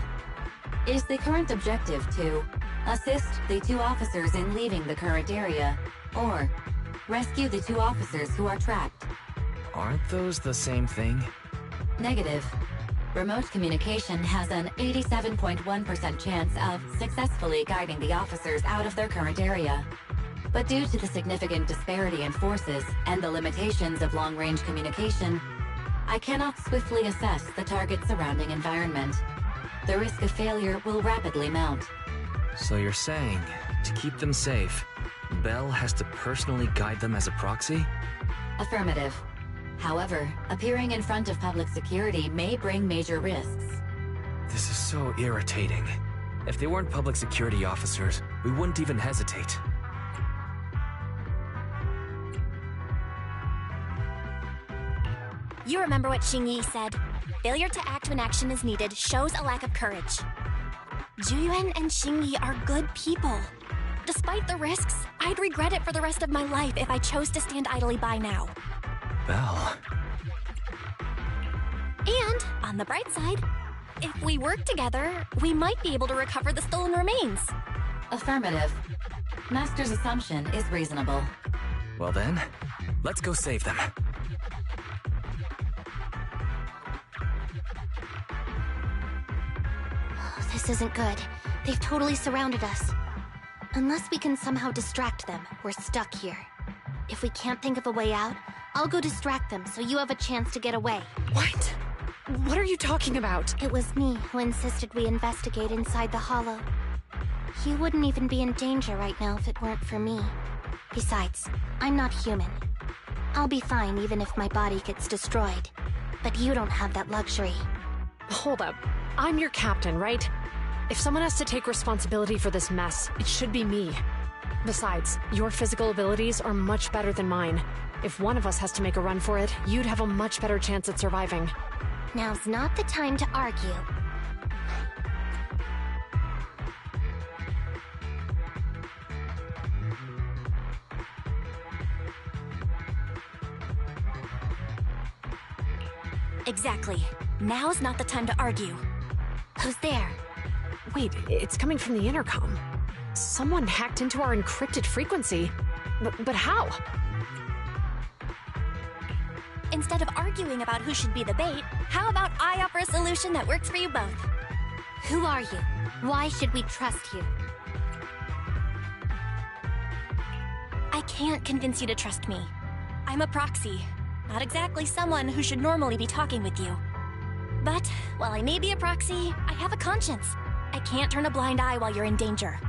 Is the current objective to assist the two officers in leaving the current area, or rescue the two officers who are trapped? Aren't those the same thing? Negative. Remote communication has an 87.1% chance of successfully guiding the officers out of their current area. But due to the significant disparity in forces and the limitations of long-range communication, I cannot swiftly assess the target's surrounding environment. The risk of failure will rapidly mount. So you're saying, to keep them safe, Bell has to personally guide them as a proxy? Affirmative. However, appearing in front of public security may bring major risks. This is so irritating. If they weren't public security officers, we wouldn't even hesitate. You remember what Xingyi said? Failure to act when action is needed shows a lack of courage. Zhuyuan and Xingyi are good people. Despite the risks, I'd regret it for the rest of my life if I chose to stand idly by now. Bell. And, on the bright side, if we work together, we might be able to recover the stolen remains. Affirmative. Master's assumption is reasonable. Well then, let's go save them. This isn't good. They've totally surrounded us. Unless we can somehow distract them, we're stuck here. If we can't think of a way out, I'll go distract them so you have a chance to get away. What? What are you talking about? It was me who insisted we investigate inside the hollow. You wouldn't even be in danger right now if it weren't for me. Besides, I'm not human. I'll be fine even if my body gets destroyed. But you don't have that luxury. Hold up. I'm your captain, right? If someone has to take responsibility for this mess, it should be me. Besides, your physical abilities are much better than mine. If one of us has to make a run for it, you'd have a much better chance at surviving. Now's not the time to argue. Exactly. Now's not the time to argue. Who's there? Wait, it's coming from the intercom. Someone hacked into our encrypted frequency. But how? Instead of arguing about who should be the bait, how about I offer a solution that works for you both? Who are you? Why should we trust you? I can't convince you to trust me. I'm a proxy, not exactly someone who should normally be talking with you. But while I may be a proxy, I have a conscience. I can't turn a blind eye while you're in danger.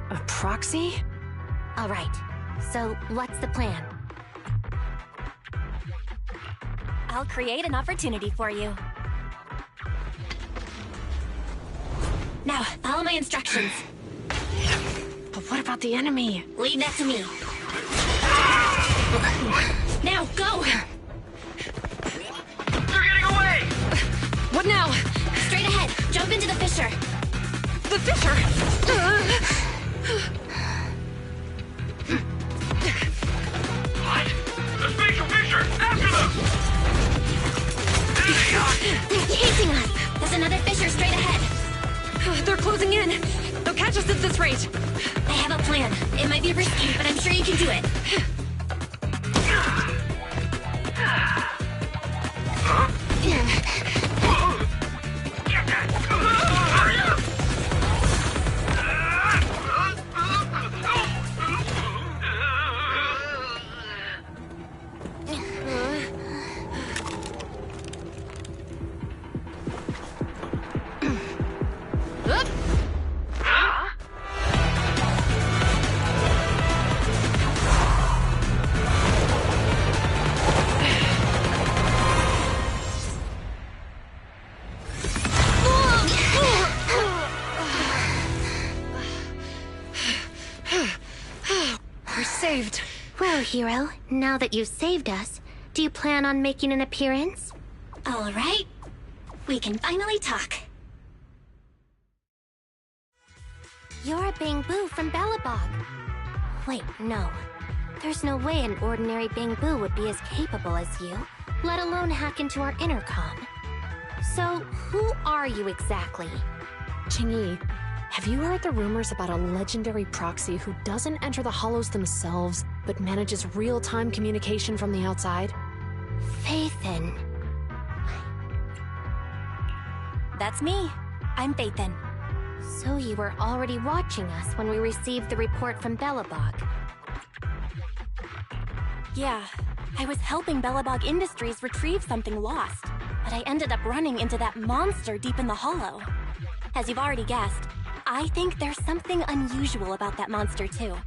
A proxy? All right. So, what's the plan? I'll create an opportunity for you. Now, follow my instructions. But what about the enemy? Leave that to me. Now, go! They're getting away! What now? Straight ahead. Jump into the fissure. The fissure? What? The spatial fissure! After them! There they are! They're chasing us! There's another fissure straight ahead. They're closing in. They'll catch us at this rate. I have a plan. It might be risky, but I'm sure you can do it. Huh? Saved. Well, hero, now that you've saved us, do you plan on making an appearance? All right. We can finally talk. You're a Bangbu from Belobog. Wait, no. There's no way an ordinary Bangbu would be as capable as you, let alone hack into our intercom. So, who are you exactly? Qingyi, have you heard the rumors about a legendary proxy who doesn't enter the hollows themselves, but manages real-time communication from the outside? Faithin. That's me. I'm Faithin. So you were already watching us when we received the report from Belobog. Yeah, I was helping Bellabog Industries retrieve something lost, but I ended up running into that monster deep in the hollow. As you've already guessed, I think there's something unusual about that monster too.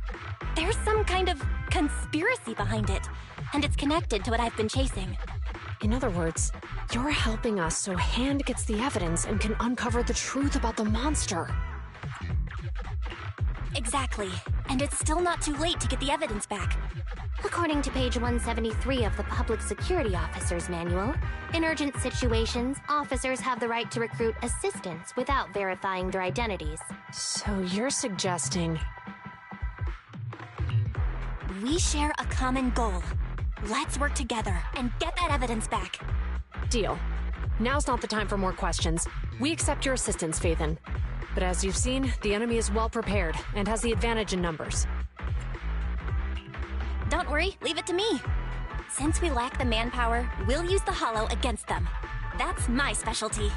There's some kind of conspiracy behind it, and it's connected to what I've been chasing. In other words, you're helping us so Hand gets the evidence and can uncover the truth about the monster. Exactly, and it's still not too late to get the evidence back. According to page 173 of the Public Security Officer's Manual, in urgent situations, officers have the right to recruit assistants without verifying their identities. So you're suggesting... We share a common goal. Let's work together and get that evidence back. Deal. Now's not the time for more questions. We accept your assistance, Phaethon. But as you've seen, the enemy is well prepared and has the advantage in numbers. Don't worry, leave it to me. Since we lack the manpower, we'll use the Hollow against them. That's my specialty.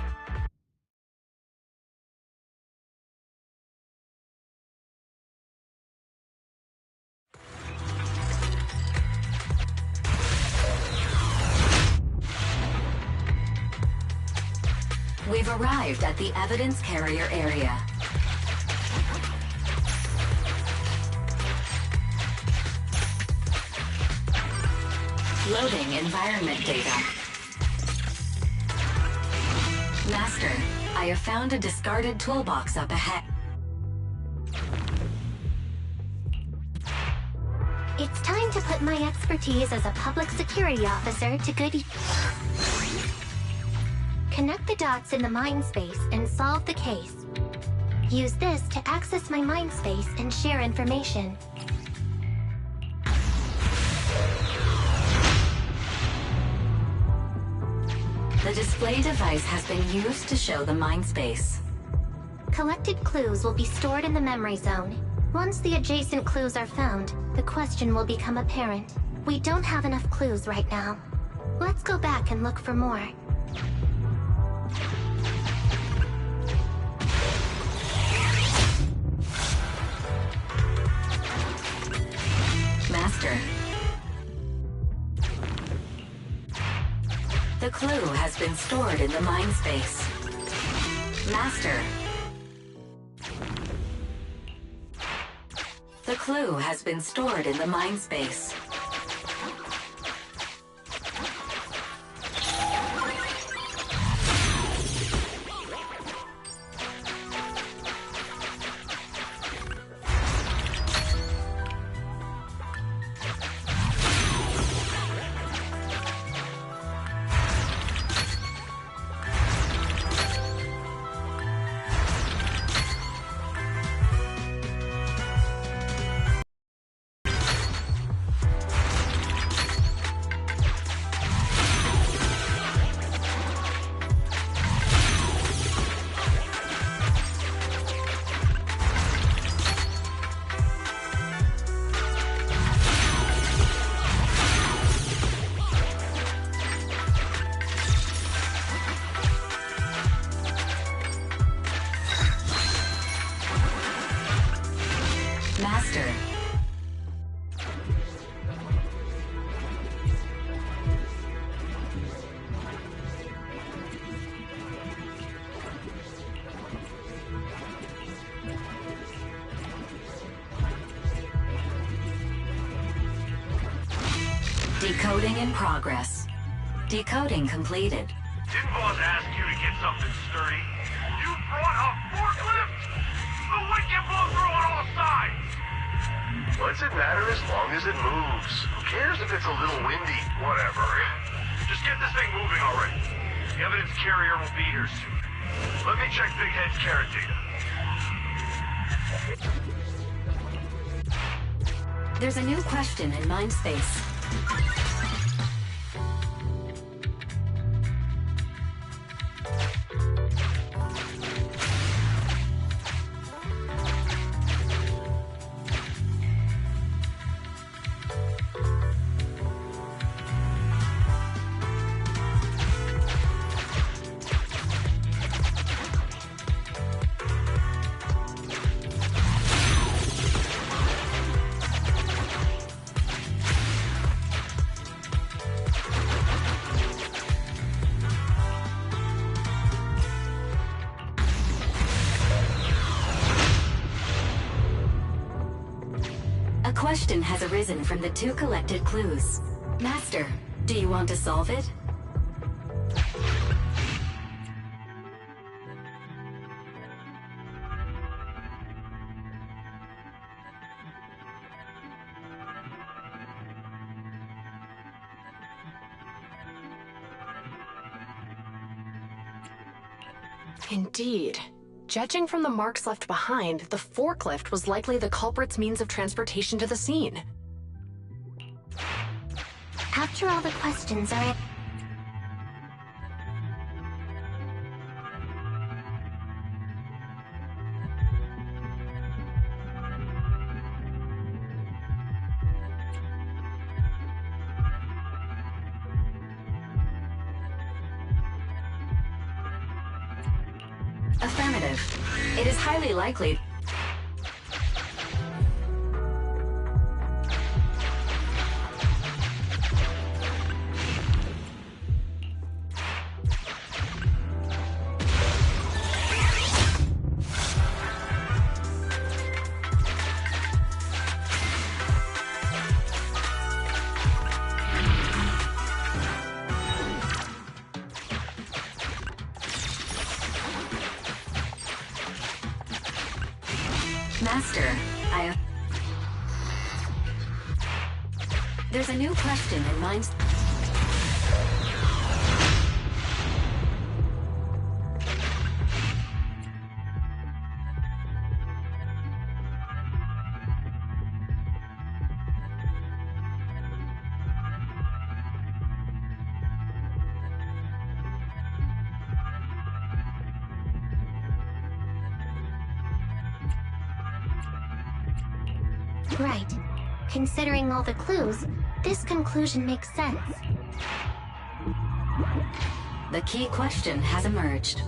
We've arrived at the evidence carrier area. Loading environment data. Master, I have found a discarded toolbox up ahead. It's time to put my expertise as a public security officer to good use. Connect the dots in the mind space and solve the case. Use this to access my mind space and share information. The display device has been used to show the mind space. Collected clues will be stored in the memory zone. Once the adjacent clues are found, the question will become apparent. We don't have enough clues right now. Let's go back and look for more. Master. The clue has been stored in the mind space. Master. The clue has been stored in the mind space. Master. Decoding in progress. Decoding completed. Didn't boss ask you to get something sturdy? You brought a forklift? The wind can blow through on all sides! What's it matter as long as it moves? Who cares if it's a little windy? Whatever. Just get this thing moving already. The evidence carrier will be here soon. Let me check Big Head's carrot data. There's a new question in mind space. question has arisen from the 2 collected clues. Master, do you want to solve it? Indeed. Judging from the marks left behind, the forklift was likely the culprit's means of transportation to the scene. After all the questions are... Affirmative. It is highly likely. Master, There's a new question in mind. Right. Considering all the clues, this conclusion makes sense. The key question has emerged.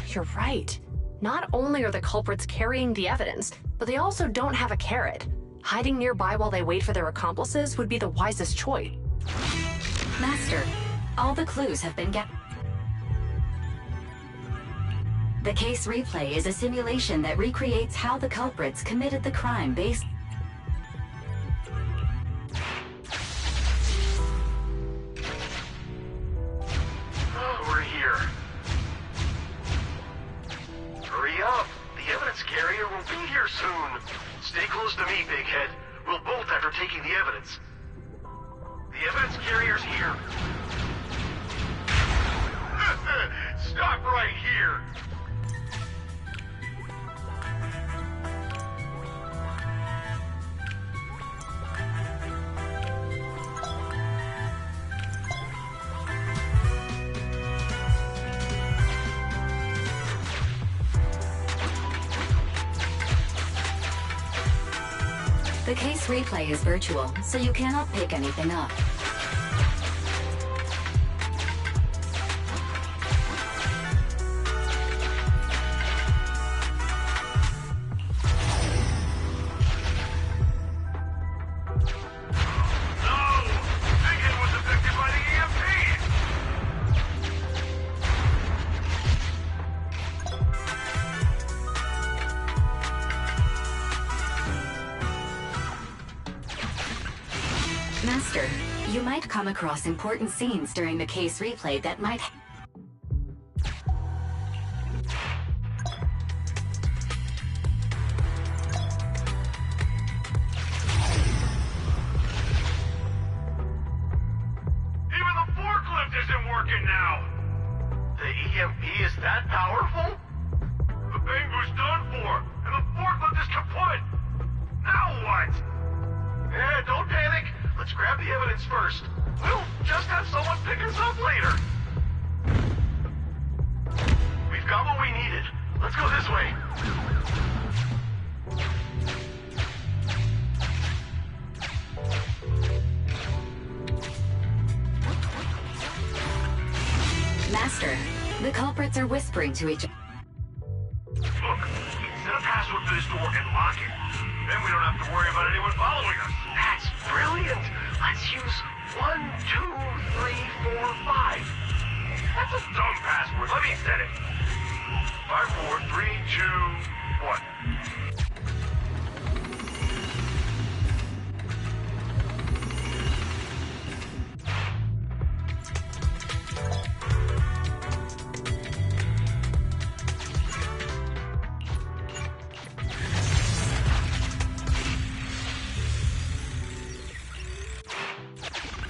You're right. Not only are the culprits carrying the evidence, but they also don't have a carrot. Hiding nearby while they wait for their accomplices would be the wisest choice. Master, all the clues have been The case replay is a simulation that recreates how the culprits committed the crime based... Oh, we're here. Hurry up! The evidence carrier will be here soon. Stay close to me, Big Head. We'll bolt after taking the evidence. The evidence carrier's here. Stop right here! The case replay is virtual, so you cannot pick anything up. Master, you might come across important scenes during the case replay that might... Even the forklift isn't working now! The EMP is that powerful? The Bangu's done for, and the forklift is kaput! Now what? Don't panic! Let's grab the evidence first. We'll just have someone pick us up later. We've got what we needed. Let's go this way. Master, the culprits are whispering to each other. Then we don't have to worry about anyone following us. That's brilliant. Let's use 1, 2, 3, 4, 5. That's a dumb password. Let me set it. 5, 4, 3, 2, 1.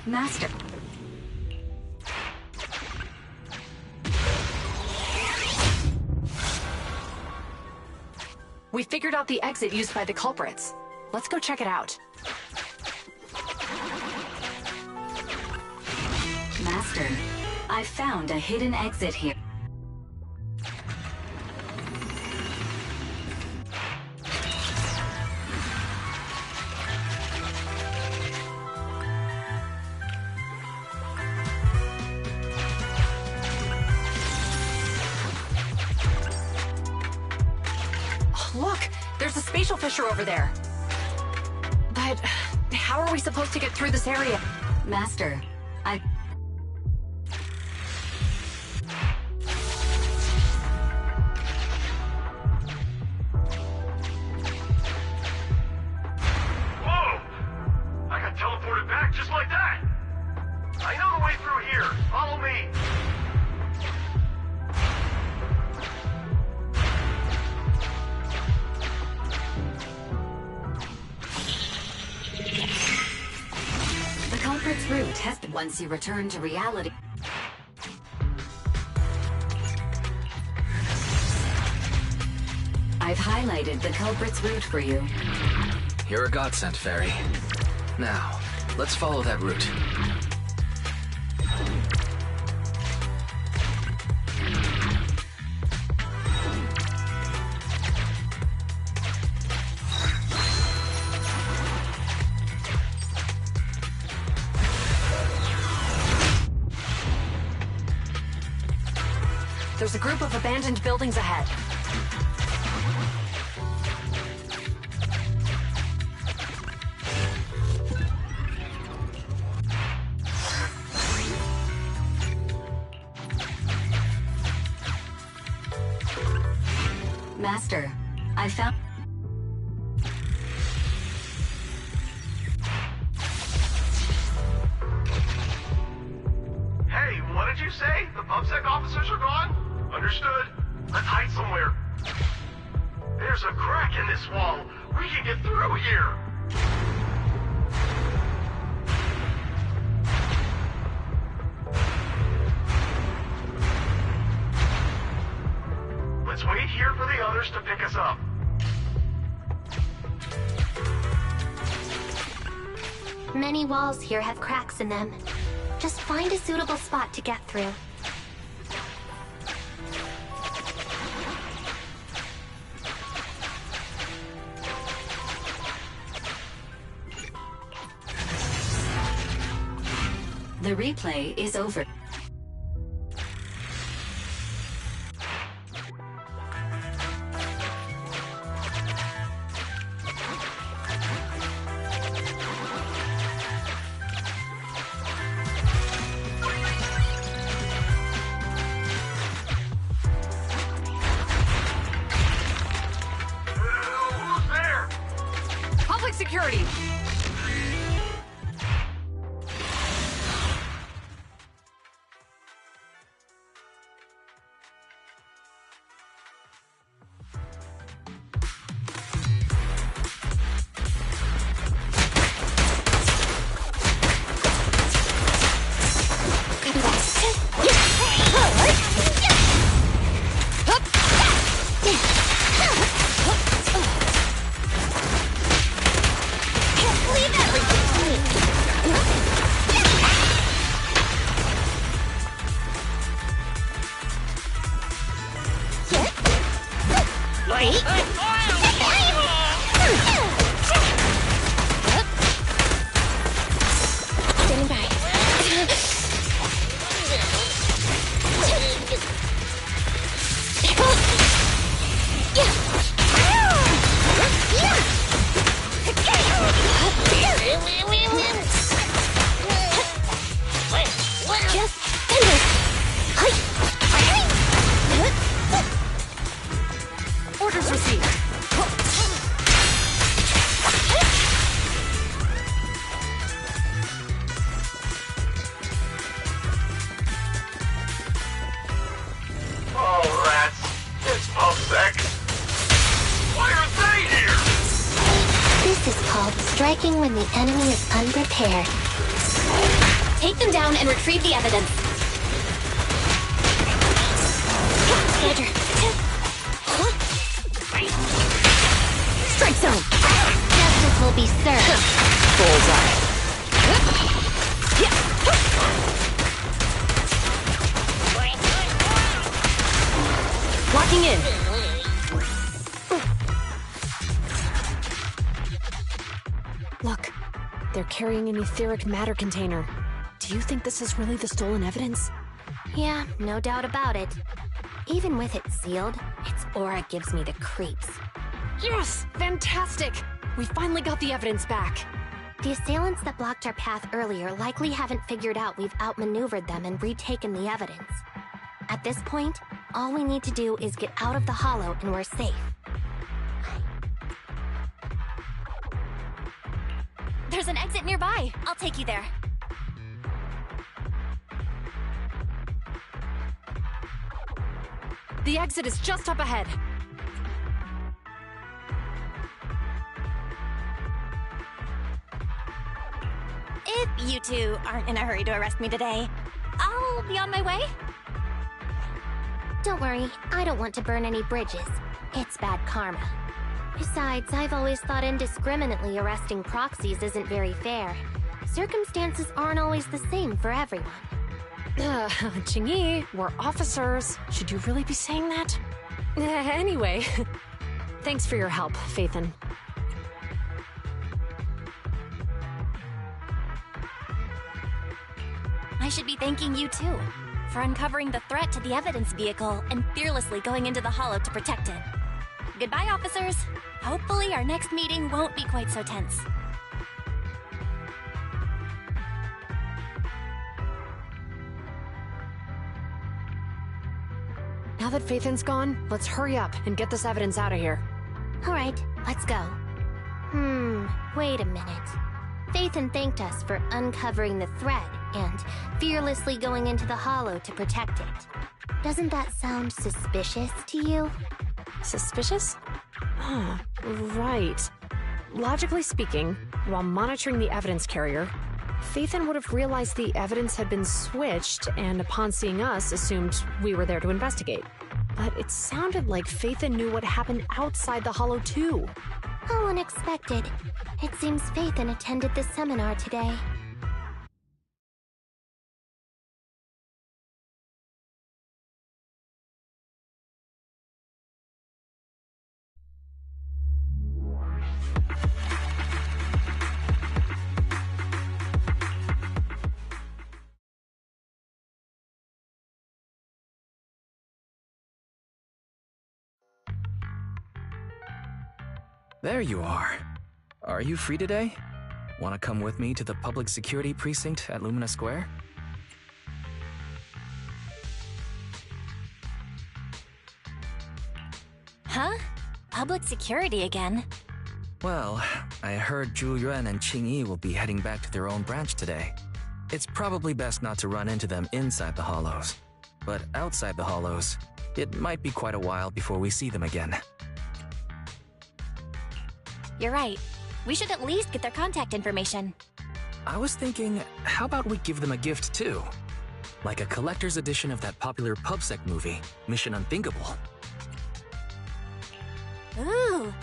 Master. We figured out the exit used by the culprits. Let's go check it out. Master, I found a hidden exit here. Look! There's a spatial fissure over there. But how are we supposed to get through this area? Master, Whoa! I got teleported back just like that. I know the way through here. Follow me. The culprit's route has been once you return to reality. I've highlighted the culprit's route for you. You're a godsend, Fairy. Now, let's follow that route. There's a group of abandoned buildings ahead. Master, I found... Hey, what did you say? The PubSec officers are gone? Understood. Let's hide somewhere. There's a crack in this wall. We can get through here. Let's wait here for the others to pick us up. Many walls here have cracks in them. Just find a suitable spot to get through. The replay is over. Who's there? Public security! Just finish! Orders received. Oh, rats. It's PubSec. Why are they here? This is called striking when the enemy is unprepared. Take them down and retrieve the evidence. Roger. Strike zone. Justice will be served. Bullseye. Locking in. Look, they're carrying an etheric matter container. Do you think this is really the stolen evidence? Yeah, no doubt about it. Even with it sealed, its aura gives me the creeps. Yes! Fantastic! We finally got the evidence back. The assailants that blocked our path earlier likely haven't figured out we've outmaneuvered them and retaken the evidence. At this point, all we need to do is get out of the hollow and we're safe. There's an exit nearby. I'll take you there. The exit is just up ahead. If you two aren't in a hurry to arrest me today, I'll be on my way. Don't worry, I don't want to burn any bridges. It's bad karma. Besides, I've always thought indiscriminately arresting proxies isn't very fair. Circumstances aren't always the same for everyone. Qingyi, we're officers. Should you really be saying that? Anyway, thanks for your help, Phaethon. I should be thanking you too, for uncovering the threat to the evidence vehicle and fearlessly going into the hollow to protect it. Goodbye, officers. Hopefully our next meeting won't be quite so tense. Now that Phaethon's gone, let's hurry up and get this evidence out of here. Alright, let's go. Wait a minute. Phaethon thanked us for uncovering the threat and fearlessly going into the hollow to protect it. Doesn't that sound suspicious to you? Suspicious? Right. Logically speaking, while monitoring the evidence carrier, Phaethon would have realized the evidence had been switched and upon seeing us assumed we were there to investigate. But it sounded like Phaethon knew what happened outside the hollow too. How unexpected. It seems Phaethon attended the seminar today. There you are. Are you free today? Want to come with me to the public security precinct at Lumina Square? Huh? Public security again? Well, I heard Zhu Yuan and Qingyi will be heading back to their own branch today. It's probably best not to run into them inside the hollows. But outside the hollows, it might be quite a while before we see them again. You're right. We should at least get their contact information. I was thinking, how about we give them a gift too? Like a collector's edition of that popular PubSec movie, Mission Unthinkable. Ooh,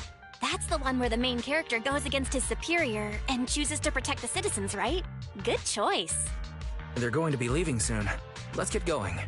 that's the one where the main character goes against his superior and chooses to protect the citizens, right? Good choice. They're going to be leaving soon. Let's get going.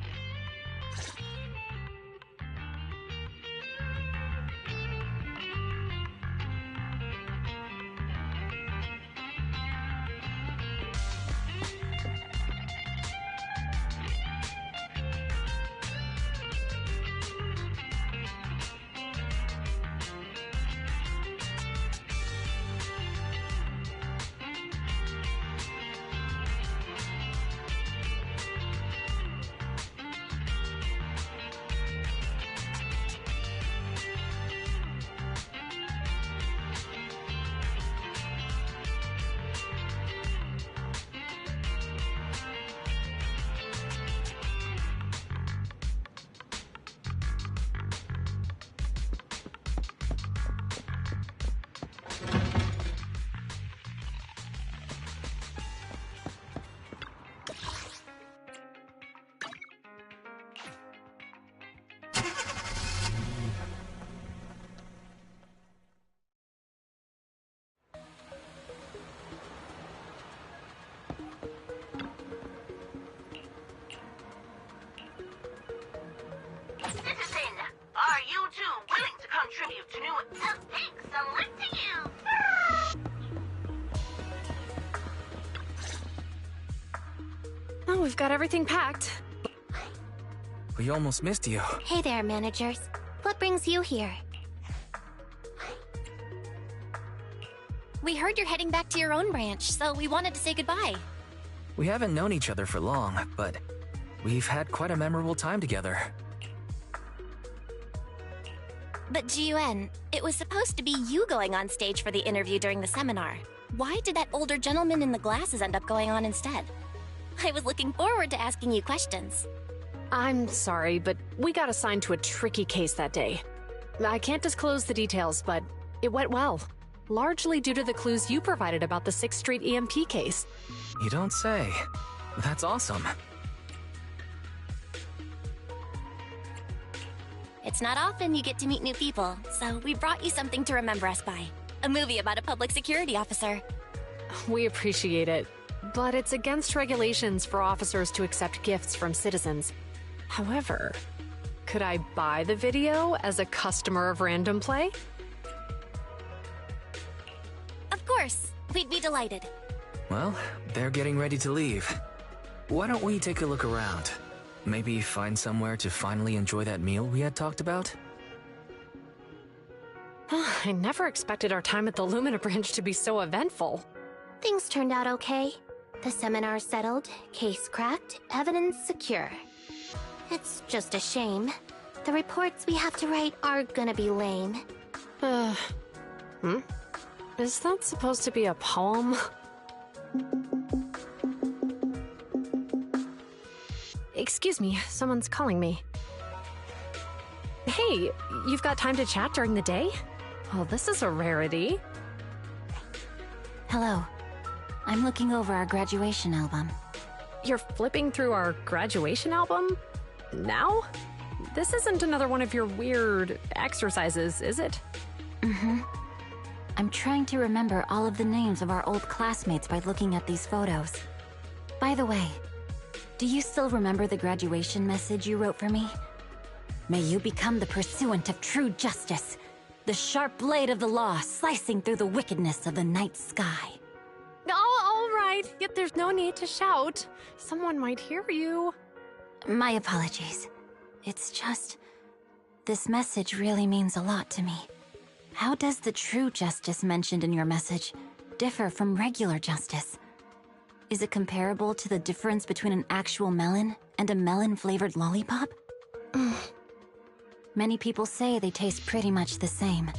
Citizen, are you two willing to contribute to new thanks a link to you? Oh, we've got everything packed. We almost missed you. Hey there, managers. What brings you here? We heard you're heading back to your own branch, so we wanted to say goodbye. We haven't known each other for long, but we've had quite a memorable time together. But GUN, it was supposed to be you going on stage for the interview during the seminar. Why did that older gentleman in the glasses end up going on instead? I was looking forward to asking you questions. I'm sorry, but we got assigned to a tricky case that day. I can't disclose the details, but it went well. Largely due to the clues you provided about the 6th Street EMP case. You don't say. That's awesome. It's not often you get to meet new people, so we brought you something to remember us by. A movie about a public security officer. We appreciate it, but it's against regulations for officers to accept gifts from citizens. However, could I buy the video as a customer of Random Play? Of course, we'd be delighted. Well, they're getting ready to leave. Why don't we take a look around? Maybe find somewhere to finally enjoy that meal we had talked about? I never expected our time at the Lumina branch to be so eventful. Things turned out okay. The seminar settled, case cracked, evidence secure. It's just a shame. The reports we have to write are gonna be lame. Is that supposed to be a poem? Excuse me, someone's calling me. Hey, you've got time to chat during the day? Well, this is a rarity. Hello. I'm looking over our graduation album. You're flipping through our graduation album? Now? This isn't another one of your weird exercises, is it? Mm-hmm. I'm trying to remember all of the names of our old classmates by looking at these photos. By the way, do you still remember the graduation message you wrote for me? May you become the pursuant of true justice, the sharp blade of the law slicing through the wickedness of the night sky. Oh, all right. Yet there's no need to shout. Someone might hear you. My apologies. It's just... this message really means a lot to me. How does the true justice mentioned in your message differ from regular justice? Is it comparable to the difference between an actual melon and a melon-flavored lollipop? Many people say they taste pretty much the same.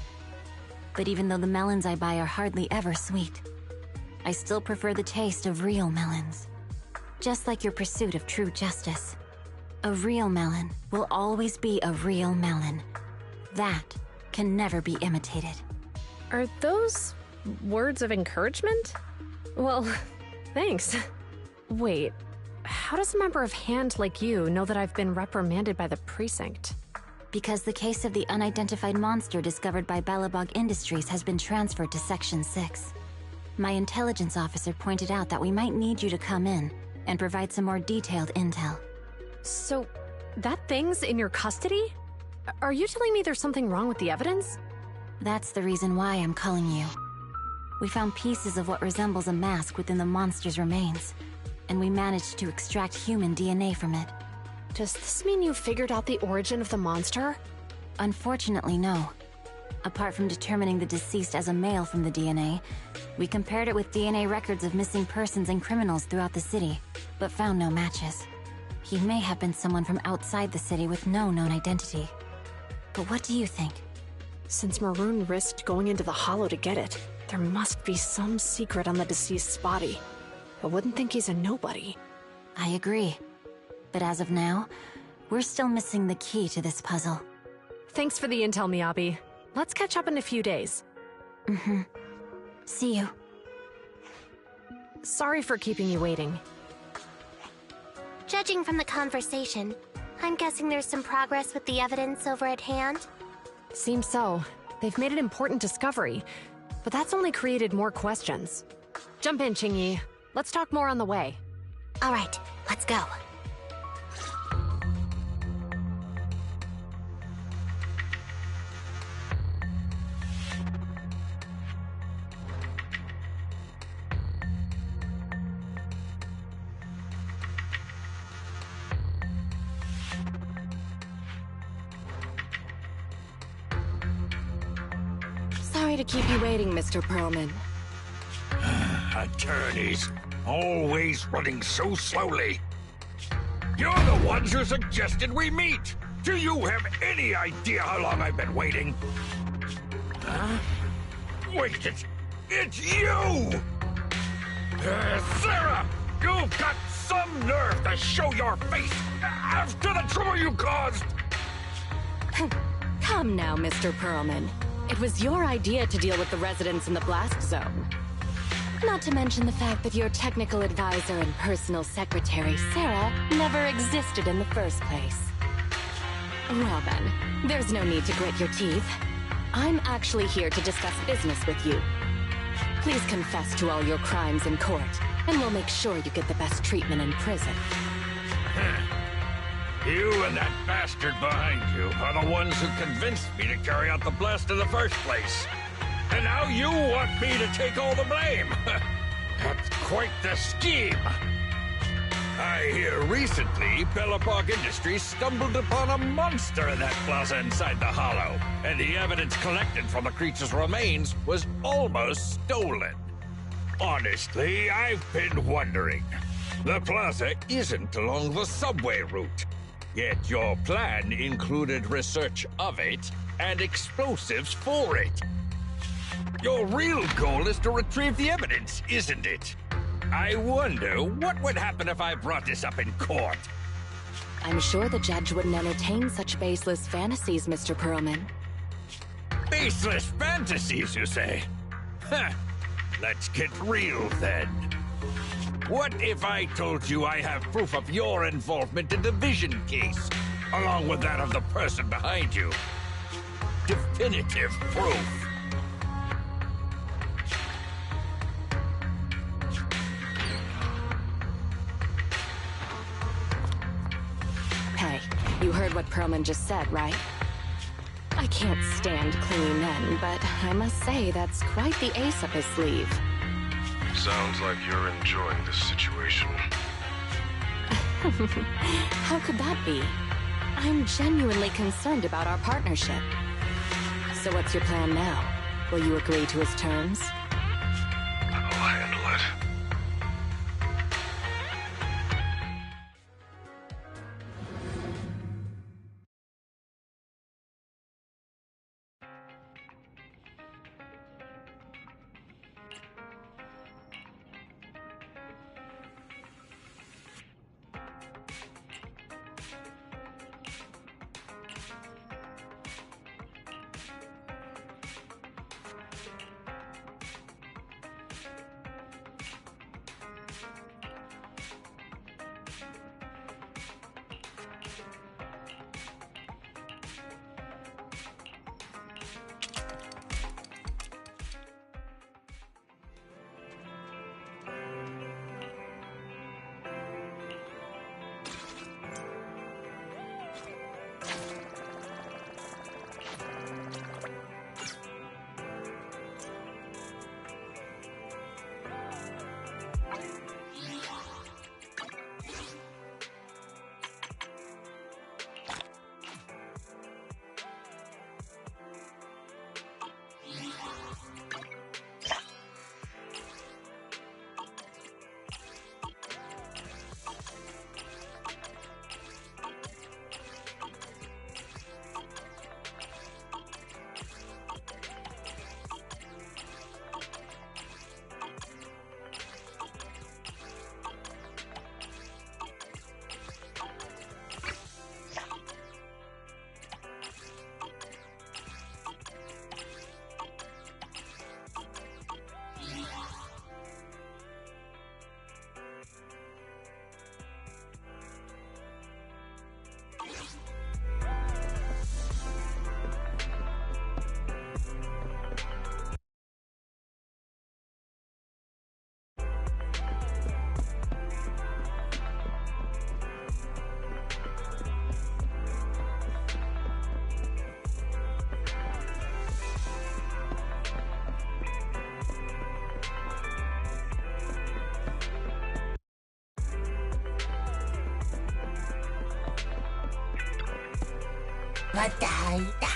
But even though the melons I buy are hardly ever sweet, I still prefer the taste of real melons. Just like your pursuit of true justice. A real melon will always be a real melon. That can never be imitated. Are those words of encouragement? Well, thanks. Wait, how does a member of HAND like you know that I've been reprimanded by the precinct? Because the case of the unidentified monster discovered by Balabog Industries has been transferred to Section 6. My intelligence officer pointed out that we might need you to come in and provide some more detailed intel. So, that thing's in your custody? Are you telling me there's something wrong with the evidence? That's the reason why I'm calling you. We found pieces of what resembles a mask within the monster's remains, and we managed to extract human DNA from it. Does this mean you figured out the origin of the monster? Unfortunately, no. Apart from determining the deceased as a male from the DNA, we compared it with DNA records of missing persons and criminals throughout the city, but found no matches. He may have been someone from outside the city with no known identity. But what do you think? Since Maroon risked going into the Hollow to get it, there must be some secret on the deceased's body. I wouldn't think he's a nobody. I agree. But as of now, we're still missing the key to this puzzle. Thanks for the intel, Miyabi. Let's catch up in a few days. Mm-hmm. See you. Sorry for keeping you waiting. Judging from the conversation, I'm guessing there's some progress with the evidence over at HAND? Seems so. They've made an important discovery, but that's only created more questions. Jump in, Qingyi. Let's talk more on the way. All right, let's go. Sorry to keep you waiting, Mr. Perlman. Attorneys, always running so slowly. You're the ones who suggested we meet. Do you have any idea how long I've been waiting? Huh? Wait, it's you! Sarah! You've got some nerve to show your face after the trouble you caused! Come now, Mr. Perlman. It was your idea to deal with the residents in the blast zone. Not to mention the fact that your technical advisor and personal secretary, Sarah, never existed in the first place. Well then, there's no need to grit your teeth. I'm actually here to discuss business with you. Please confess to all your crimes in court, and we'll make sure you get the best treatment in prison. You and that bastard behind you are the ones who convinced me to carry out the blast in the first place. And now you want me to take all the blame. That's quite the scheme. I hear recently Bella Park Industries stumbled upon a monster in that plaza inside the hollow, and the evidence collected from the creature's remains was almost stolen. Honestly, I've been wondering. The plaza isn't along the subway route, yet your plan included research of it and explosives for it. Your real goal is to retrieve the evidence, isn't it? I wonder what would happen if I brought this up in court. I'm sure the judge wouldn't entertain such baseless fantasies, Mr. Perlman. Baseless fantasies, you say? Huh. Let's get real, then. What if I told you I have proof of your involvement in the Vision case, along with that of the person behind you? Definitive proof. Hey, you heard what Perlman just said, right? I can't stand clean men, but I must say that's quite the ace up his sleeve. Sounds like you're enjoying this situation. How could that be? I'm genuinely concerned about our partnership. So what's your plan now? Will you agree to his terms? I'll handle it. また会いた。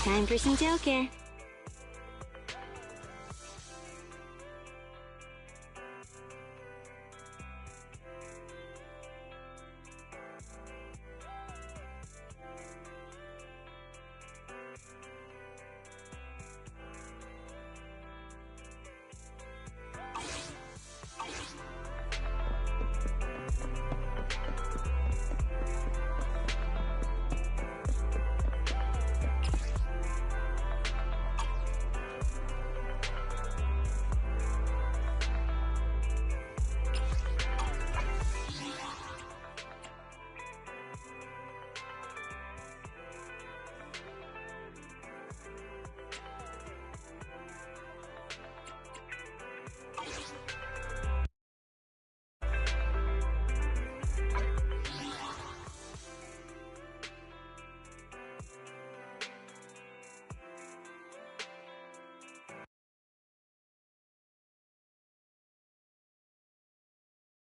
Time for some jail care.